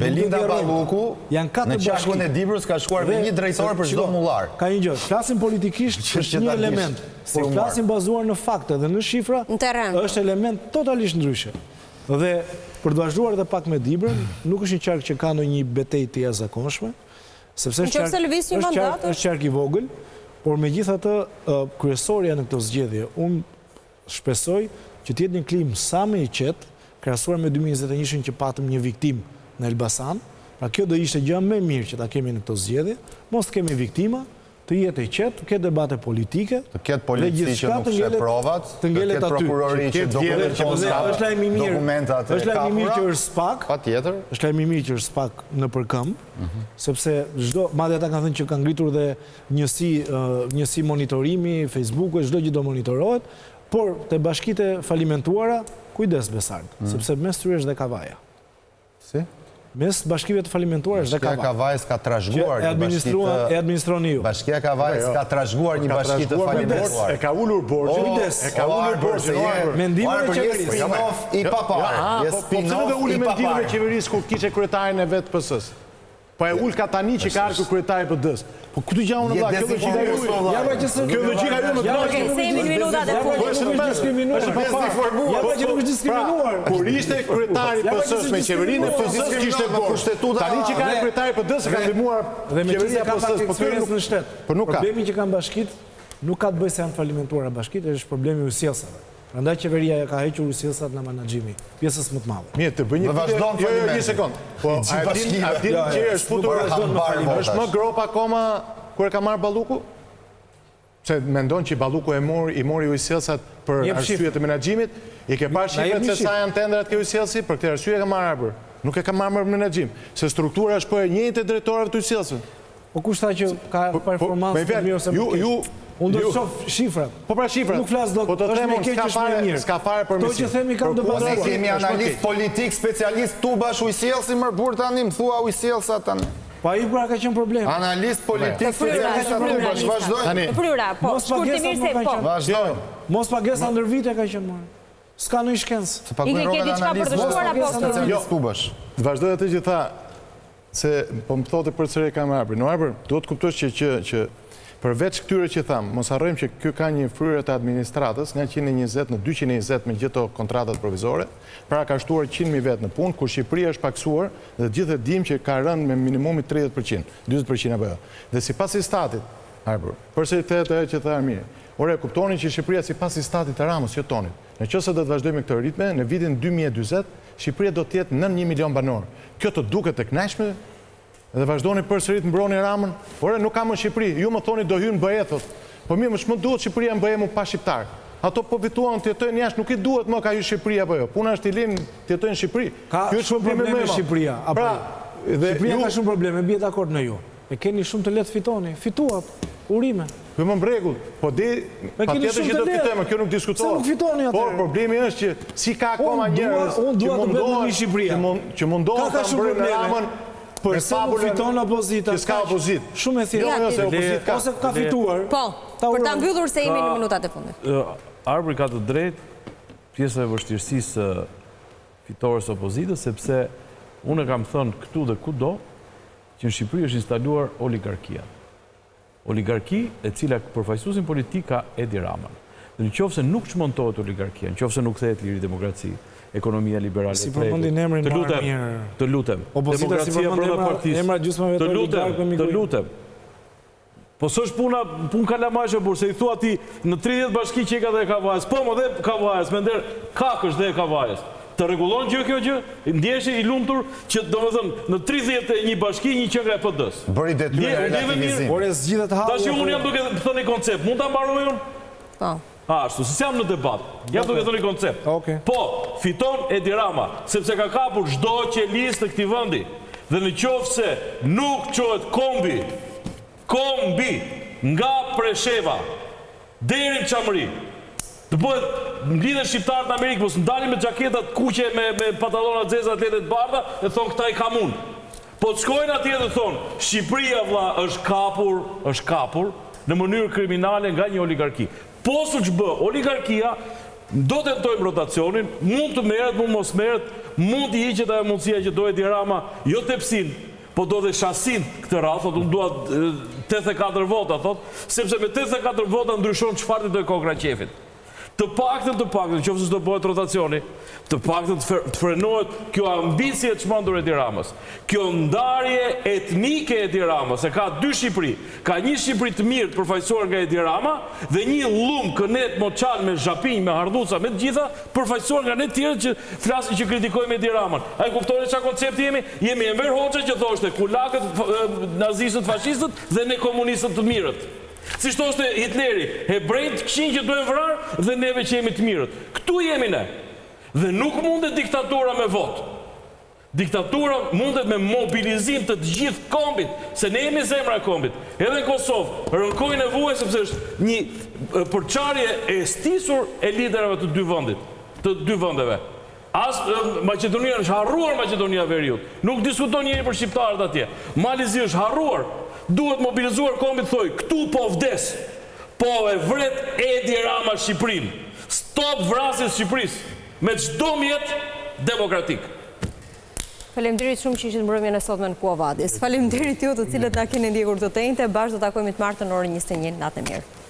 Belinda Balluku në qarkun e Dibrës ka shkuar me një drejtor për çdo mullar.
Ka një gjë, flasim politikisht është një element, por flasim bazuar në fakte dhe në shifra, është element totalisht ndryshe. Dhe për të vazhduar edhe pak me Dibrën, nuk është një qark që ka ndonjë betejë të jashtëzakonshme, sepse është qark i vogël, por megjithatë kryesorja në këtë zgjedhje, unë shpresoj që të jetë një klim sa më i qetë, krahasuar me 2021 që patëm një viktim në Elbasan. Pra kjo do ishte gjë më e mirë që ta kemi në këtë zgjedhje, mos të kemi viktima, të jetë i qetë, të ketë debate politike,
të ketë polici që nuk shë provat, të ketë prokurori që dokumentat e kapura.
Është lajmi i mirë që është SPAK, është lajmi i mirë që është SPAK në përkëmbë, sepse madje ata kanë thënë që kanë ngritur dhe njësi monitorimi, Facebooku, çdo gjë do monitorohet, por te bashkitë falimentuara, kujdes Besard, sepse mes tyre është dhe Kavaja.
Si?
Mes bashkive të falimentuar është dhe Kavaj.
Bashkia Kavaj s'ka trashëguar një bashki të...
E administroni ju.
Bashkia Kavaj s'ka trashëguar një bashki të falimentuar.
E ka ullur borgjë. E ka ullur borgjë.
Mendimin e qeverisë.
Spin-off i paparë.
Po cilë dhe ulli mendimin e qeverisë kur kishe kryetarin e vetë PS-s? Po e ullë ka tani që ka arku kryetari PD-s. Po këtu gja unë vla, kjo logjika ju. Kjo logjika ju më të
Okej, semi minutat e fundit.
Nuk është diskriminuar.
Kur ishte kryetari PS-s me qeverinë e PS-s kishte borë. Tani që ka kryetari PD-s ka ndihmuar qeveria PS-s, po
kjo në shtet. Problemi që kanë bashkit nuk ka të bëjë se janë falimentuara bashkit, është problemi i sjellsave. Prandaj qeveria ka hequr sjellsat nga menaxhimi, pjesës më të madhe.
Mirë, të bëj një pyetje. Jo, një sekond. Po a din që është futur është më grop akoma kur e ka marr Balluku?
Se mendon që Balluku i mori ujësjellsat për arsye të menaxhimit, i ke parë shifrat se sa janë tendrat ke ujësjellsi, për këtë arsye ka marrë arbër. Nuk e ka marrë menaxhim, se struktura është po e njëjtë e drejtorëve të ujësjellsve.
Po kush tha që ka performancë të mirë ose më keq? Unë do të shoh shifrat.
Po pra shifrat.
Nuk flas dot.
Po të them s'ka fare për
to që themi kanë të
bazuar.
Ne
kemi analist politik, specialist tu bash ujësjellsi më burr tani, më thua ujësjellsa tani.
Po ai pra ka qenë problem.
Analist politik, specialist tu bash, vazhdoj.
Fryra, po, shkurtimisht po.
Vazhdoj.
Mos pagesa ndër vite ka qenë marrë. S'ka ndonjë shkencë.
I ke diçka për të shkuar apo
specialist tu bash. Vazhdoj atë që tha se po më thotë përsëri kam arbër. Në arbër duhet të kuptosh që përveç këtyre që thamë, mos harrojmë që kjo ka një fryrë të administratës nga 120 në 220 me gjithë kontratat provizore, pra ka shtuar 100.000 vetë në punë, kur Shqipëria është paksuar dhe gjithë e dim që ka rënë me minimumi 30%, 20% apo jo. Dhe sipas i statit, arbër, përsëri thehet ajo që tha Armiri. Ore, kuptoni që Shqipëria sipas i statit të Ramës, jo tonit. Nëse do të vazhdojmë me këtë ritme, në vitin 2040 Shqipëria do të jetë nën 1 milion banor. Kjo të duket të kënaqshme? Dhe vazhdoni përsëri të mbroni Ramën. Ore, nuk kam në Shqipëri. Ju më thoni do hynë BE, thot. Po mirë, më shumë duhet Shqipëria në BE mu pa shqiptar. Ato po fituan të jetojnë jashtë, nuk i duhet më ka hyrë Shqipëria apo jo. Puna është i linë të jetojnë në Shqipëri.
Ka shumë probleme me Shqipëria. Shqipëria ka shumë probleme, bie dakord në ju. E keni shumë të lehtë fitoni. Fituat urime.
Po më mbregull, po di patjetër që do fitojmë, kjo nuk diskutohet.
Se nuk fitoni atë.
Por problemi është që si ka akoma njerëz që mundohen ta mbrojnë Ramën.
Përse nuk fiton opozita?
Që s'ka opozit.
Shumë e thjeshtë. Ose ka fituar.
Po, për ta mbyllur se jemi në minutat e fundit.
Arbri ka të drejtë pjesa e vështirësisë fitores opozitës, sepse unë kam thënë këtu dhe kudo që në Shqipëri është instaluar oligarkia. Oligarki e cila përfaqësuesin politik ka Edi Rama. Dhe nëse nuk çmontohet oligarkia, nëse nuk kthehet liri demokraci, ekonomia liberale.
Si përmendin emrin më mirë.
Të lutem.
Opozita si përmendin emra gjysmëve të oligarkëve.
Të lutem. Po s'është punë kalamajshë, burr, se i thua ti në 30 bashki që ka dhe Kavajës. Po, më dhe Kavajës, me nder kakësh dhe Kavajës. Të rregullon kjo gjë? Ndjehesh i lumtur që domethënë në 31 bashki një qendër e PD-s.
Bëri detyrë relativizim.
Por e zgjidhet halli.
Tash unë jam duke thënë koncept. Mund ta mbaroj unë?
Po.
Ashtu, se jam në debat. Jam duke thënë koncept. Po, fiton Edi Rama, sepse ka kapur çdo qelistë të këtij vendi. Dhe nëse nuk çohet kombi nga Presheva deri në Çamëri, të bëhet mblidhen shqiptarët në Amerikë, mos ndalin me xhaketat kuqe me pantallona xeza atletë të bardha dhe thon këta i kam unë. Po të shkojnë atje dhe thon, Shqipëria vlla është kapur në mënyrë kriminale nga një oligarki. Po su që bë, oligarkia do të tentojmë rotacionin, mund të merret, mund mos merret, mund të hiqet ajo mundësia që do Edi Rama, jo tepsin, po do dhe shasin këtë radhë, thot, unë dua 84 vota, thot, sepse me 84 vota ndryshon çfarë do kokra qefit. Të paktën, qoftë se do bëhet rotacioni, të paktën të frenohet kjo ambicie të çmendur Edi Ramës. Kjo ndarje etnike e Edi Ramës, se ka dy Shqipëri, ka një Shqipëri të mirë të përfaqësuar nga Edi Rama dhe një llum kënet moçal me zhapinj, me hardhuca, me të gjitha përfaqësuar nga ne të tjerë që flasin që kritikojmë Edi Ramën. Ai kuptoni çfarë koncepti jemi? Jemi Enver Hoxha që thoshte kulakët, nazistët, fashistët dhe ne komunistët të mirët. Si shtoshte Hitleri, hebrejt këshin që duhen vrarë dhe neve që jemi të mirët. Këtu jemi ne. Dhe nuk mundet diktatura me votë. Diktatura mundet me mobilizim të gjithë kombit, se ne jemi zemra e kombit. Edhe në Kosovë, rënkoj nevojë sepse është një përçarje e stisur e liderave të dy vendeve. As Maqedonia është harruar, Maqedonia Veriut. Nuk diskuton njëri për shqiptarët atje. Malizi është harruar. Duhet mobilizuar kombit, thoj, këtu po vdes, po e vret Edi Rama Shqipërinë. Stop vrasjes Shqipërisë, me çdo mjet demokratik.
Faleminderit shumë që ishit mbrëmjen e sotme në Kuavadis. Faleminderit ju të cilët na keni ndjekur të tenjtë, bashkë do takojmë të martën në orën 21, natë e mirë.